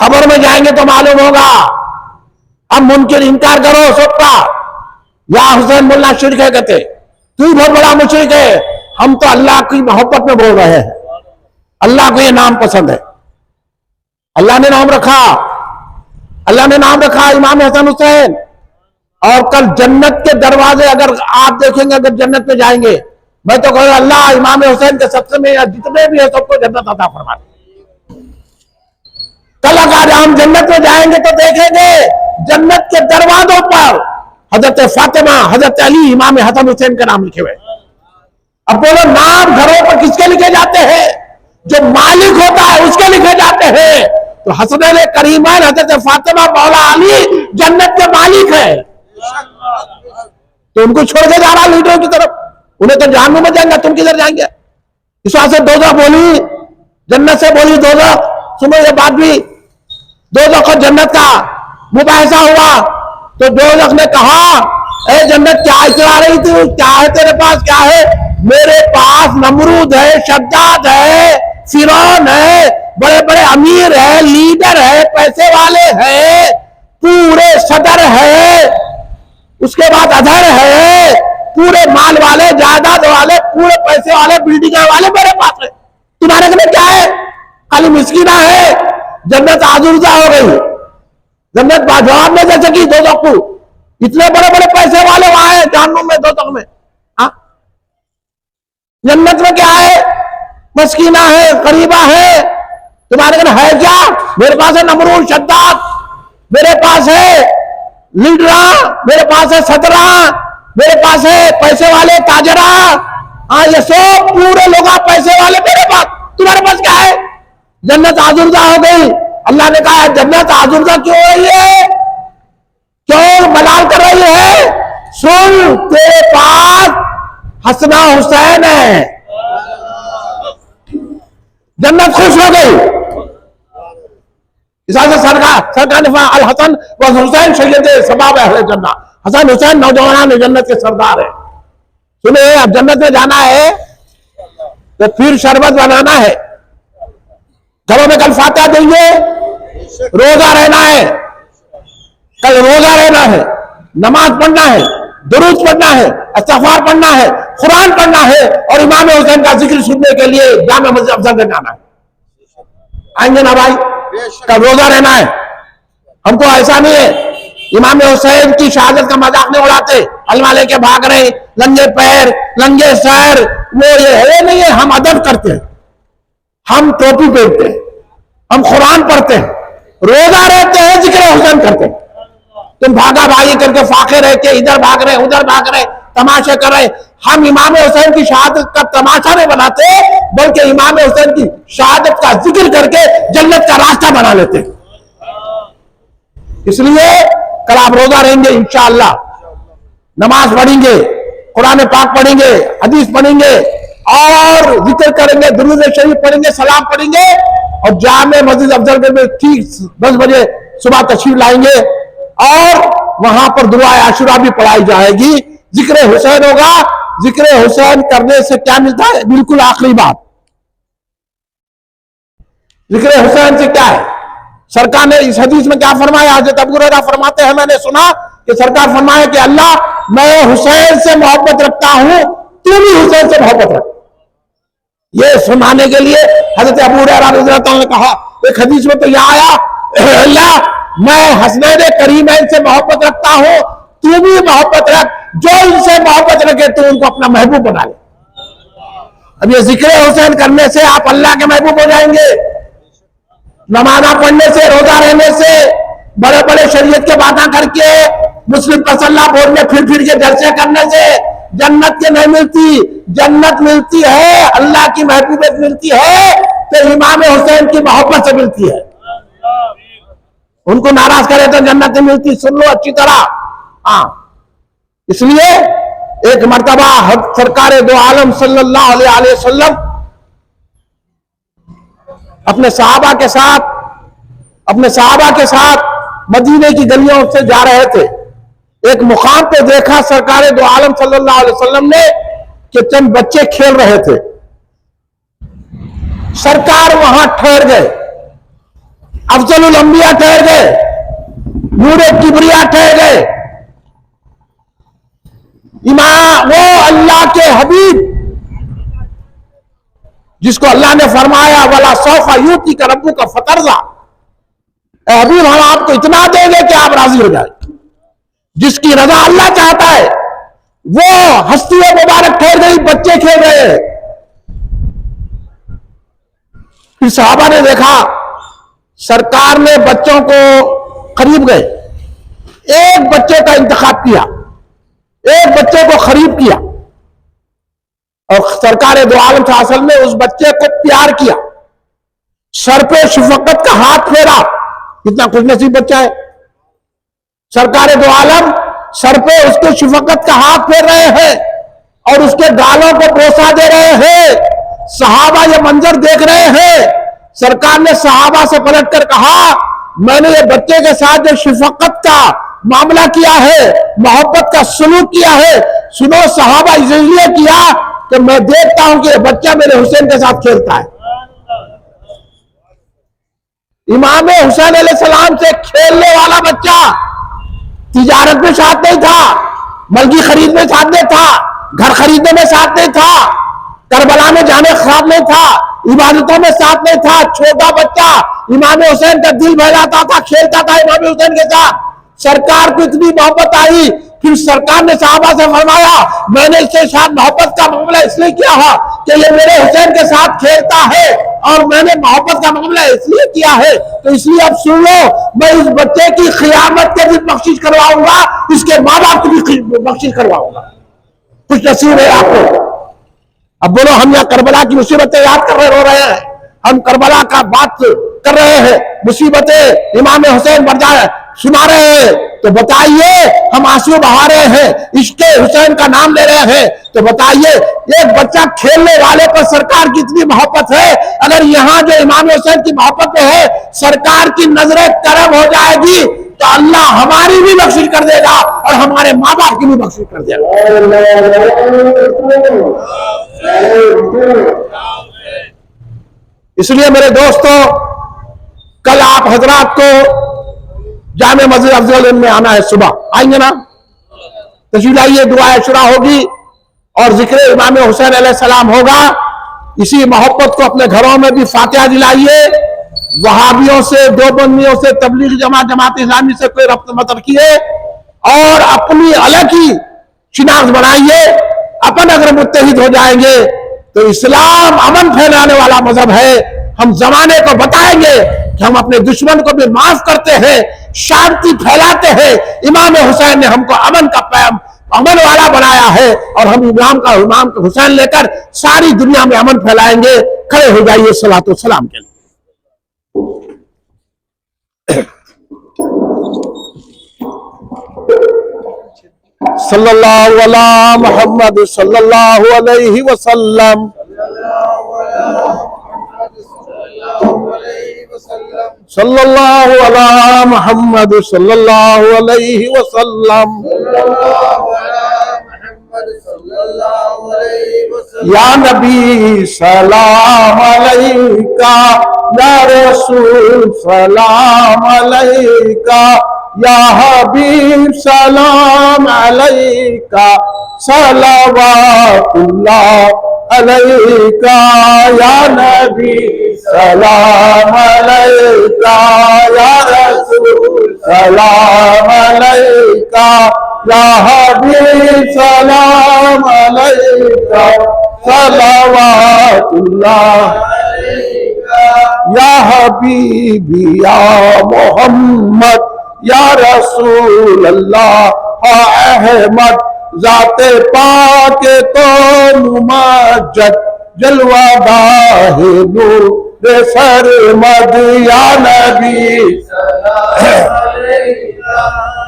Speaker 1: खबर में जाएंगे तो मालूम होगा। अब मुनकिर इनकार करो सबका, या हुसैन बोलना शिर्क है, कहते तू ही बहुत बड़ा मुशरिक है। हम तो अल्लाह की मोहब्बत में बोल रहे हैं, अल्लाह को ये नाम पसंद है, अल्लाह ने नाम रखा, अल्लाह ने नाम रखा इमाम हसन हुसैन। और कल जन्नत के दरवाजे अगर आप देखेंगे, अगर जन्नत में जाएंगे, मैं तो कहूँगा अल्लाह इमाम हुसैन के सबसे में जितने भी है सबको जन्नत अता फरमा। कल अगर हम जन्नत में जाएंगे तो देखेंगे जन्नत के दरवाजों पर हजरत फातिमा, हजरत अली, इमाम हसन हुसैन का नाम लिखे हुए। अब बोलो नाम घरों पर किसके लिखे जाते हैं? जो मालिक होता है उसके लिखे जाते हैं। तो हसनैन करीमैन हजरत फातिमा, मौला अली जन्नत के मालिक है, तो उनको छोड़ के जा रहा लीडरों की तरफ। उन्हें तो जहन्नुम में जाएंगे, तुम किधर जाएंगे? इस वजह से दोज़ख बोली, जन्नत से बोली दोज़ख। सुनो ये बात भी, दोज़ख और जन्नत का मुबाहिसा हुआ तो दोज़ख ने कहा ए जन्नत क्या चला रही थी, क्या है तेरे पास, क्या है? मेरे पास नमरूद है, शद्दाद है, फिरौन है, बड़े बड़े अमीर है, लीडर है, पैसे वाले है, पूरे सदर है, उसके बाद अधर है, पूरे माल वाले, जायदाद वाले, पूरे पैसे वाले, बिल्डिंग वाले मेरे पास है। तुम्हारे लिए क्या है? खाली मिस्कीना है। जन्नत आजुर्दा हो गई, जन्नत जवाब नहीं दे सकी दोज़ख को। इतने बड़े बड़े पैसे वाले वहां है जहन्नुम में, दोज़ख में। हाँ, जन्नत में क्या है? मस्कीना है, गरीबा है। तुम्हारे लिए है क्या? मेरे पास है नमरूद, शद्दाद, मेरे पास है लीडरा, मेरे पास है सदरा, मेरे पास है पैसे वाले ताजरा। हाँ, ये सब पूरे लोग पैसे वाले मेरे पास। तुम्हारे पास क्या है? जन्नत आजुर्दा हो गई। अल्लाह ने कहा जन्नत आजुर्दा क्यों हो रही है, क्यों मलाल कर रही है? सुन, तेरे पास हसना हुसैन है। जन्नत खुश हो गई। सरकार ने अल हसन व हुसैन सैयद शबाब अहले जन्नत, हसन हुसैन नौजवान जन्नत के सरदार है। सुने, अब जन्नत में जाना है तो फिर शरबत बनाना है, घरों में कल फातिहा देंगे, रोजा रहना है, कल रोजा रहना है, नमाज पढ़ना है, दुरूद पढ़ना है, इस्तिग़फ़ार पढ़ना है, कुरान पढ़ना है और इमाम हुसैन का जिक्र सुनने के लिए जामे मस्जिद अफजल में जाना है। आएंगे ना भाई? कल रोजा रहना है। हमको ऐसा नहीं है इमाम हुसैन की शहादत का मजाक नहीं उड़ाते, अलमा लेके भाग रहे, नंगे पैर, नंगे सर, वो ये है नहीं है। हम अदब करते हैं, हम टोपी पहनते हैं, हम कुरान पढ़ते हैं, रोजा रहते हैं, जिक्र हुसैन करते हैं। तुम भागा भागी करके फाके रह के इधर भाग रहे, उधर भाग रहे, तमाशे कर रहे। हम इमाम हुसैन की शहादत का तमाशा नहीं बनाते, बल्कि इमाम हुसैन की शहादत का जिक्र करके जन्नत का रास्ता बना लेते। इसलिए कल आप रोजा रहेंगे इंशाअल्लाह, नमाज पढ़ेंगे, कुरान पाक पढ़ेंगे, हदीस पढ़ेंगे और जिक्र करेंगे, दुरूद शरीफ पढ़ेंगे, सलाम पढ़ेंगे और जामे मस्जिद अफजल में ठीक 10 बजे सुबह तशरीफ लाएंगे और वहां पर दुआए आशुरा भी पढ़ाई जाएगी, जिक्र हुसैन होगा। जिक्र हुसैन करने से क्या मिलता है? बिल्कुल आखिरी बात, जिक्र हुसैन से क्या है? सरकार ने इस हदीस में क्या फरमाया? हज़रत अबू हुरैरा फरमाते हैं, मैंने सुना कि सरकार फरमाया कि अल्लाह मैं हुसैन से मोहब्बत रखता हूं, तू भी हुसैन से मोहब्बत रख। ये सुनाने के लिए हज़रत अबू हुरैरा रज़ियल्लाहु अन्हु ने कहा, एक हदीस में तो यह आया, अल्लाह मैं हसनैन करीमैन से मोहब्बत रखता हूं, तू भी मोहब्बत रख, जो इनसे मोहब्बत रखे तू उनको अपना महबूब बना ले। अब ये जिक्र हुसैन करने से आप अल्लाह के महबूब हो जाएंगे। नमाज़ पढ़ने से, रोजा रहने से, बड़े बड़े शरीयत के बातें करके मुस्लिम पसल्ला बोलने फिर के जलसे करने से जन्नत के नहीं मिलती। जन्नत मिलती है, अल्लाह की महबूबियत मिलती है तो इमाम हुसैन की मोहब्बत से मिलती है। उनको नाराज करे तो जन्नत नहीं मिलती। सुन लो अच्छी तरह। हाँ, इसलिए एक मर्तबा सरकार दो आलम सल्लल्लाहु अलैहि वसल्लम अपने सहाबा के साथ मदीने की गलियों से जा रहे थे। एक मुकाम पे देखा सरकार दो आलम सल्लल्लाहु अलैहि वसल्लम ने कि चंद बच्चे खेल रहे थे। सरकार वहां ठहर गए, अफजलुल अंबिया ठहर गए, नूरे किबरिया ठहर गए, इमाम वो अल्लाह के हबीब जिसको अल्लाह ने फरमाया वला सौफा यूती का रब्बू का फतरजा, हबीब हम आपको इतना देंगे कि आप राजी हो जाए। जिसकी रजा अल्लाह चाहता है वो हस्तियों मुबारक ठहर गई, बच्चे खेल रहे हैं। फिर सहाबा ने देखा सरकार ने बच्चों को खरीद गए, एक बच्चे का इंतखाब किया, एक बच्चे को खरीद किया और सरकार दो आलम सल्लल्लाहु ने उस बच्चे को प्यार किया, सर पे शफकत का हाथ फेरा। कितना खुशनसीब बच्चा है। सरकार दो आलम सर पे उसके शफकत का हाथ फेर रहे हैं और उसके गालों को बोसा दे रहे हैं। सहाबा ये मंजर देख रहे हैं। सरकार ने सहाबा से पलटकर कहा मैंने ये बच्चे के साथ जो शफकत का मामला किया है, मोहब्बत का सलूक किया है, सुनो सहाबा इसलिए किया कि मैं देखता हूं कि ये बच्चा मेरे हुसैन के साथ खेलता है। इमाम हुसैन अलैहिस्सलाम से खेलने वाला बच्चा तिजारत में साथ नहीं था, मलगी खरीद में साथ नहीं था, घर खरीदने में साथ नहीं था, करबला में जाने साथ नहीं था, इबादतों में साथ नहीं था। छोटा बच्चा इमाम हुसैन का दिल बहलाता था, खेलता था इमाम हुसैन के साथ। सरकार को इतनी मोहब्बत आई, फिर सरकार ने सहाबा से फरमाया मैंने इसके साथ मोहब्बत का मामला इसलिए किया है कि ये मेरे हुसैन के साथ खेलता है और मैंने मोहब्बत का मामला इसलिए किया है। तो इसलिए अब सुन लो, मैं इस बच्चे की क़यामत के दिन बख्शिश करवाऊंगा, इसके माँ बाप की भी बख्शिश करवाऊंगा। कुछ नसीब है आपको। अब बोलो हम यहाँ करबला की मुसीबतें याद कर रहे हो रहे हैं, हम करबला का बात कर रहे हैं, मुसीबतें इमाम हुसैन बर्दाश्त सुना रहे हैं, तो बताइए हम आंसू बहा रहे हैं, इश्क़े हुसैन का नाम ले रहे हैं, तो बताइए एक बच्चा खेलने वाले पर सरकार की इतनी मोहब्बत है। अगर यहाँ जो इमाम हुसैन की मोहब्बत में है सरकार की नजरें करम हो जाएगी तो अल्लाह हमारी भी बख्शिश कर देगा और हमारे माँ बाप की भी बख्शिश कर देगा। इसलिए मेरे दोस्तों कल आप हजरात को जामे मस्जिद अफजल में आना है, सुबह आएंगे ना? तशरीफ लाइए, दुआ अशरा होगी और जिक्र इमाम हुसैन अलैहिस्सलाम होगा। इसी मोहब्बत को अपने घरों में भी फातिहा दिलाइए। वहाबियों से, देवबंदियों से, तबलीग जमात इस्लामी से कोई रब्त मत रखिए और अपनी अलग ही शिनाख्त बनाइए। अपन अगर मुत्तहिद हो जाएंगे तो इस्लाम अमन फैलाने वाला मजहब है। हम जमाने को बताएंगे कि हम अपने दुश्मन को भी माफ करते हैं, शांति फैलाते हैं। इमाम हुसैन ने हमको अमन का पैम, अमन वाला बनाया है और हम इमाम हुसैन लेकर सारी दुनिया में अमन फैलाएंगे। खड़े हो जाइए सलातो सलाम के लिए। सल्लल्लाहु अला मुहम्मद सल्लल्लाहु अलैहि वसल्लम, सल्लल्लाहु अला मुहम्मद सल्लल्लाहु अलैहि वसल्लम, या नबी सलाम अलैका, या रसूल सलाम अलैका, या हबीब सलाम अलैका, सलावतुल्लाह अलैका, या नबी सलाम अलैका, या रसूल सलाम अलैका, या हबीब सलाम अलैका, सलावतुल्लाह अलैका, या हबीबी या मोहम्मद, या रसूल अल्लाह, अहमद जाते पाके तो मुमज्जद, जलवा गाहे नूर सरमद, या नबी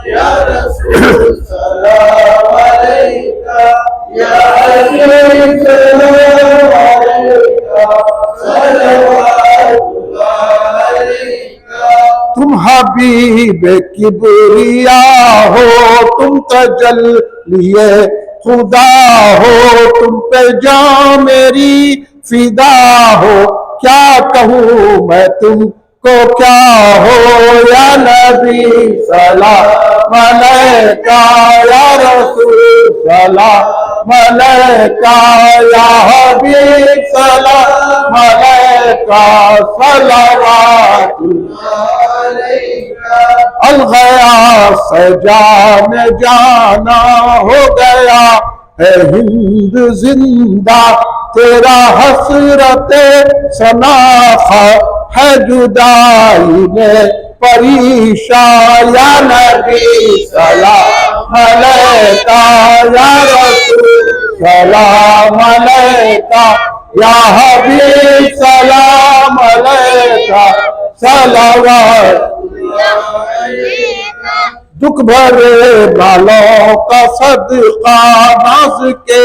Speaker 1: या रसूल सलाम अलैका, या हबीब सलाम अलैका, सल्लल्लाहु अलैका। तुम हबीब किबरिया हो, तुम तजल्लिए खुदा हो, तुम पे जान मेरी फिदा हो, क्या कहूँ मैं तुमको क्या हो, या नबी सलाम अलैका, या रसूल सलाम अलैका, या हबीब सलाम अलैका, सल्लल्लाहु अलैका। अलगया सजा में जाना हो गया है हिंद जिंदा, तेरा हसरत सनाखा है जुदाई में परेशान, या नबी सलाम अलैका, या रसूल सलाम अलैका, या हबीब सलाम अलैका, सल्लल्लाहु अलैका। दुख भरे बालों का सदका, नाज के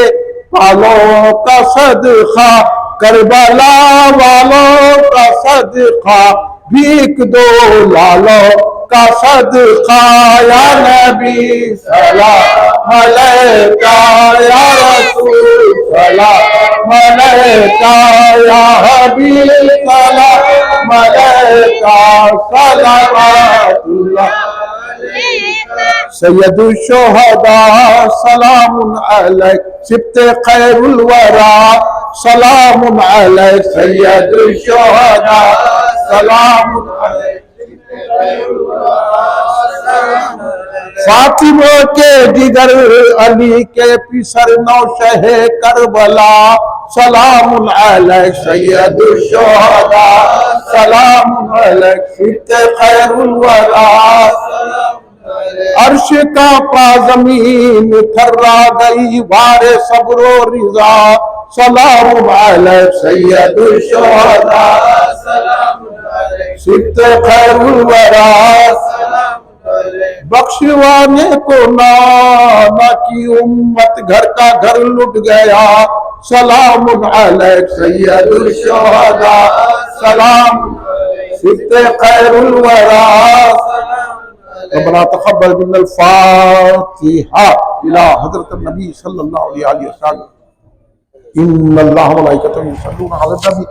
Speaker 1: बालों का सदका, करबला वालों का सदका, भीख दो लालों का सदका, या नबी सलाम अलैका, या रसूल सलाम अलैका, या हबीब सलाम अलैका, सल्लल्लाहु सैयदुल शुहदा सलामुन अलैक, सिब्ते खैरुल वरा सलामुन अलैक, सैयदुल शुहदा सलामुन अलैक, फातिमा के जिगर अली के पिसर नौशह करबला सलामुन अलैक, सैयदुल शुहदा सलामुन अलैक, सिब्ते खैरुल वरा। अर्श का पा जमीन थर्रा गई वारे सब्रो रिजा सलामुन अलैक, सैयदुल शुहदा सलामुन अलैक, सिब्ते खैरुल वरा। बख्शवाने को नाना की उम्मत, घर का घर लुट गया सलामुन अलैक, सैयदुल शुहदा सलामुन अलैक, सिब्ते खैरुल वरा। रब्बना तक़ब्बल मिन्नल फ़ातिहा इला हज़रत नबी सल्लल्लाहु अलैहि वसल्लम। इन्नल्लाह व मलाइकतहु युसल्लूना अलन नबी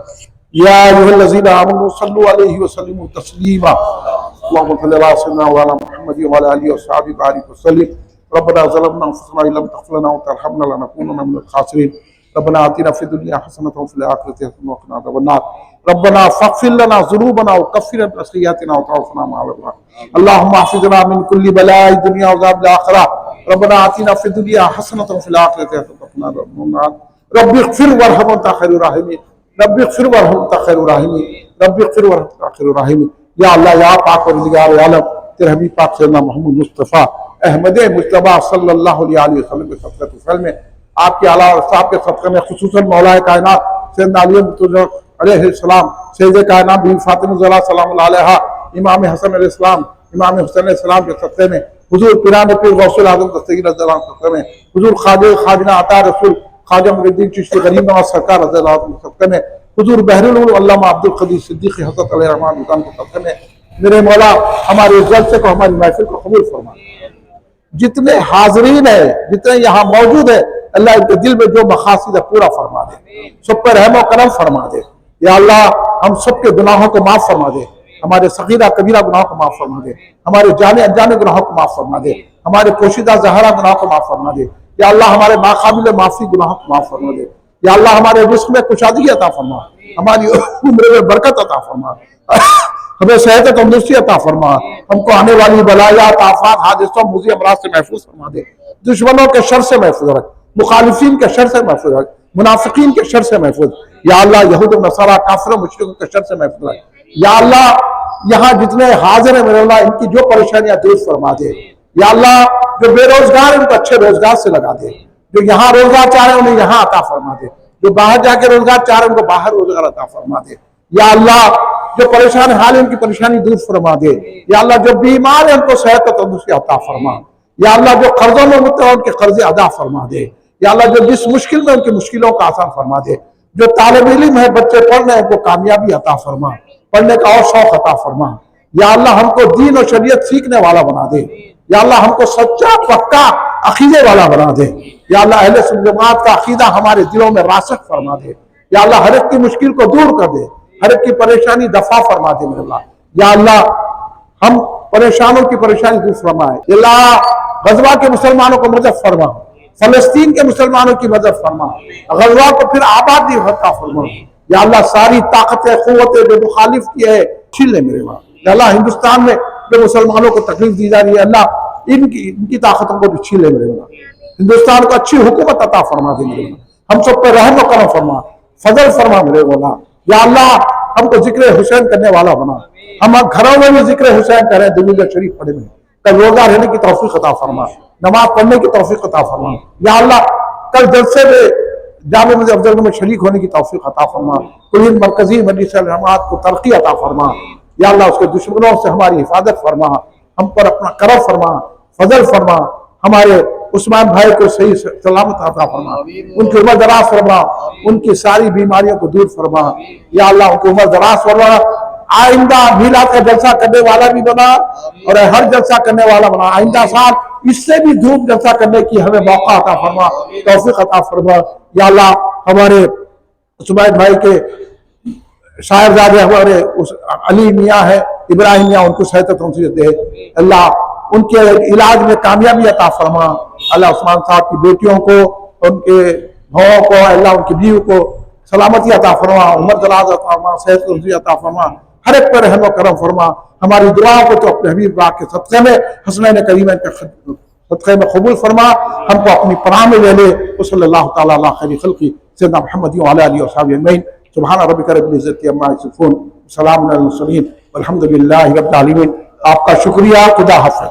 Speaker 1: या अय्युहल्लज़ीना आमनू सल्लु अलैहि व सल्लिमू तस्लीमा। अल्लाहुम्मा सल्लि अला सय्यिदिना व अला मुहम्मद व अला आलिहि व अस्हाबिहि बारिक व सल्लिम। रब्बना ज़लमना अनफुसना इल्लम तग़फिर लना व तरहमना लनकूनन्ना मिनल ख़ासिरीन। रब्बना आतिना फ़िद दुनिया हसनतन व फ़िल आखिरति हसनतन व क़िना अज़ाबन्नार। रब्बना फ़ग़फ़िर लना ज़ुनूबना व कफ़्फ़िर अन्ना सय्यिआतिना व तवफ़्फ़ना मअल अब्रार। अल्लाहुम्मा हफ़िज़ना मिन कुल्लि बलाइ दुनिया व अज़ाबिल आखिरह। रब्बना आतिना फ़िद दुनिया हसनतन व फ़िल आखिरति हसनतन व क़िना अज़ाबन्नार। रब्बिग़फ़िर वरहम वअन्ता ख़ैरुर राहिमीन। रब्बिग़फ़िर वरहम वअन्ता ख़ैरुर राहिमीन। रब्बिग़फ़िर वरहम वअन्ता ख़ैरुर राहिमीन। या अल्लाह, या पाक परवरदिगार आलम, तेरे हबीब पाक सैयदना मोहम्मद मुस्तफ़ा अहमद मुज्तबा सल्लल्लाहु अलैहि वसल्लम के सदक़े तुफ़ैल में, आपके आला और साहब के सदक़े में, खुसूसन मौलाए कायनात सैयदना अली अलैहिस्सलाम, सैयदे कायनात बीवी फ़ातिमा ज़हरा सलामुल्लाह अलैहा, इमाम हसन अलैहिस्सलाम, इमाम हुसैन अलैहिस्सलाम के सदक़े में, हुज़ूर पीरान पीर गौसुल आज़म दस्तगीर रज़ियल्लाहु अन्हु के सदक़े में, हुज़ूर ख़ाजा ख़ाजना अता रसूल ख़ाजा मुइनुद्दीन चिश्ती गरीब नवाज़ सरकार रज़ियल्लाहु अन्हु के सदक़े में, हुज़ूर बहरुल उलूम अल्लामा अब्दुल क़दीर सिद्दीक़ हज़रत अलैहिर्रहमान के सदक़े में, मेरे मौला हमारे जलसे को, हमारी महफिल को कबूल फरमा। जितने हाज़रीन है, जितने यहाँ मौजूद है, अल्लाह इनके दिल में जो मक़ासिद है पूरा फरमा दे, सब पर रहम और करम फरमा दे। या अल्लाह, हम सबके गुनाहों को माफ़ फरमा दे, हमारे सगीरा कबीरा गुनाहों को माफ़ फरमा दे, हमारे जाने अनजाने गुनाहों को माफ़ फरमा दे, हमारे पोशीदा ज़ाहिरा गुनाहों को माफ़ फरमा दे। या अल्लाह, हमारे नाकाबिल माफ़ी गुनाहों को माफ़ फरमा दे। या अल्लाह, हमारे रिज़्क़ में कुशादगी अता फरमा, हमारी उम्र में बरकत अता फरमा, हमें सेहत तंदुरुस्ती अता फरमा, हमको आने वाली बलायात आफात हादिसों मुज़ी अमराज से महफूज फरमा दे, दुश्मनों के शर से महफूज रख, मुखालिफीन के शर से महफूज रख, मुनाफिकीन के शर से महफूज। या अल्लाह, यहूद नसारा काफिर मुशरिकों के शर से महफूज रख। या अल्लाह, यहाँ जितने हाजिर है मेरे अल्लाह इनकी जो परेशानियां दूर फरमा दे। या अल्लाह जो बेरोजगार इनको अच्छे रोजगार से लगा दे, जो यहाँ रोजगार चाह रहे हैं उन्हें यहाँ अता फरमा दे, जो बाहर जाके रोजगार चाह रहे हैं उनको बाहर रोजगार अता फरमा दे। या अल्लाह जो परेशान हाल है उनकी परेशानी दूर फरमा दे। या अल्लाह जो बीमार है उनको सेहत और तंदुरुस्ती अता फरमा। या अल्लाह जो कर्जों में मुब्तला है उनके कर्जे अदा फरमा दे। या अल्लाह जो जिस मुश्किल में उनकी मुश्किलों का आसान फरमा दे। जो तालिब इल्म है बच्चे पढ़ रहे हैं उनको कामयाबी अता फरमा, पढ़ने का और शौक अता फरमा। या अल्लाह हमको दीन और शरीयत सीखने वाला बना दे। या अल्लाह हमको सच्चा पक्का अकीदे वाला बना दे। या अल्लाह अहले सुन्नत जमात का अकीदा हमारे दिलों में रासिख फरमा दे। या अल्लाह हर एक की मुश्किल को दूर कर दे, हर एक की परेशानी दफा फरमा दे मेरे अल्लाह। या अल्लाह हम परेशानों की परेशानी दूर फरमाए। अल्लाह गजवा के मुसलमानों को मदद फरमा, फलस्तीन के मुसलमानों की मदद फरमा, गजवा को फिर आबादी हत्ता फरमा। या अल्लाह सारी ताकतें क़ुव्वतें जो मुखालिफ की है छीन ले मेरे अल्लाह। या अल्लाह हिंदुस्तान में जो मुसलमानों को तकलीफ दी जा रही है अल्लाह इनकी ताकतों को भी छीन ले मेरे अल्लाह। हिंदुस्तान को अच्छी हुकूमत अता फरमा दे मेरे अल्लाह। हम सब पर रहम व करम फरमा, फजल फरमा मेरे अल्लाह। या अल्लाह हमको जिक्र हुसैन करने वाला बना, हम घरों में भी जिक्र हुसैन करें, दुरूद शरीफ पढ़े में, कल रोजा रहने की तौफीक अता फरमा, नमाज पढ़ने की तौफीक अता फरमा। या अल्लाह कल जलसे में जामे मस्जिद अफजल में शरीक होने की तौफीक अता फरमा। कुल मरकजी मजलिस जमात को तरक्की अता फरमा। या अल्लाह उसके दुश्मनों से हमारी हिफाजत फरमा, हम पर अपना करम फरमा, फजल फरमा। हमारे उस्मान भाई को सही सलामत अता फरमा, उनकी उम्र दराज फरमा, उनकी सारी बीमारियों को दूर फरमा। या अल्लाह उनकी उम्र दराज फरमा, आइंदा मीलाद का जलसा करने वाला भी बना और हर जलसा करने वाला बना। आइंदा साल इससे भी धूप जलसा करने की हमें मौका अता फरमा, तौफीक अता फरमा। या अल्लाह हमारे उस्मान भाई के साहिबजादे हमारे उस अली मियाँ है, इब्राहिम मियाँ, उनको सेहत तंदुरुस्ती दे। अल्लाह उनके इलाज में कामयाबी अता फरमा। अल्लाह उस्मान साहब की बेटियों को, उनके भावों को, अल्लाह उनकी बीवी को सलामती अता फरमा, उम्र दराज अता फरमा, सेहत तंदुरुस्ती अता फरमा, हर एक पर रहम करम फरमा। हमारी दुआओं को तो अपने हबीब पाक के सदक़े में, हसनैन करीमैन के सदक़े में कबूल फरमा, हमको अपनी पनाह में ले ले। सल्लल्लाहु तआला अला खैरि खल्क़ि सय्यिदना मुहम्मद व अला आलिहि व सहबिहि अजमईन। सुब्हान रब्बिका रब्बिल इज़्ज़ति अम्मा यसिफ़ून, सलामुन अलल मुरसलीन, वल्हम्दुलिल्लाहि रब्बिल आलमीन। आपका शुक्रिया। खुदा हाफ़िज़।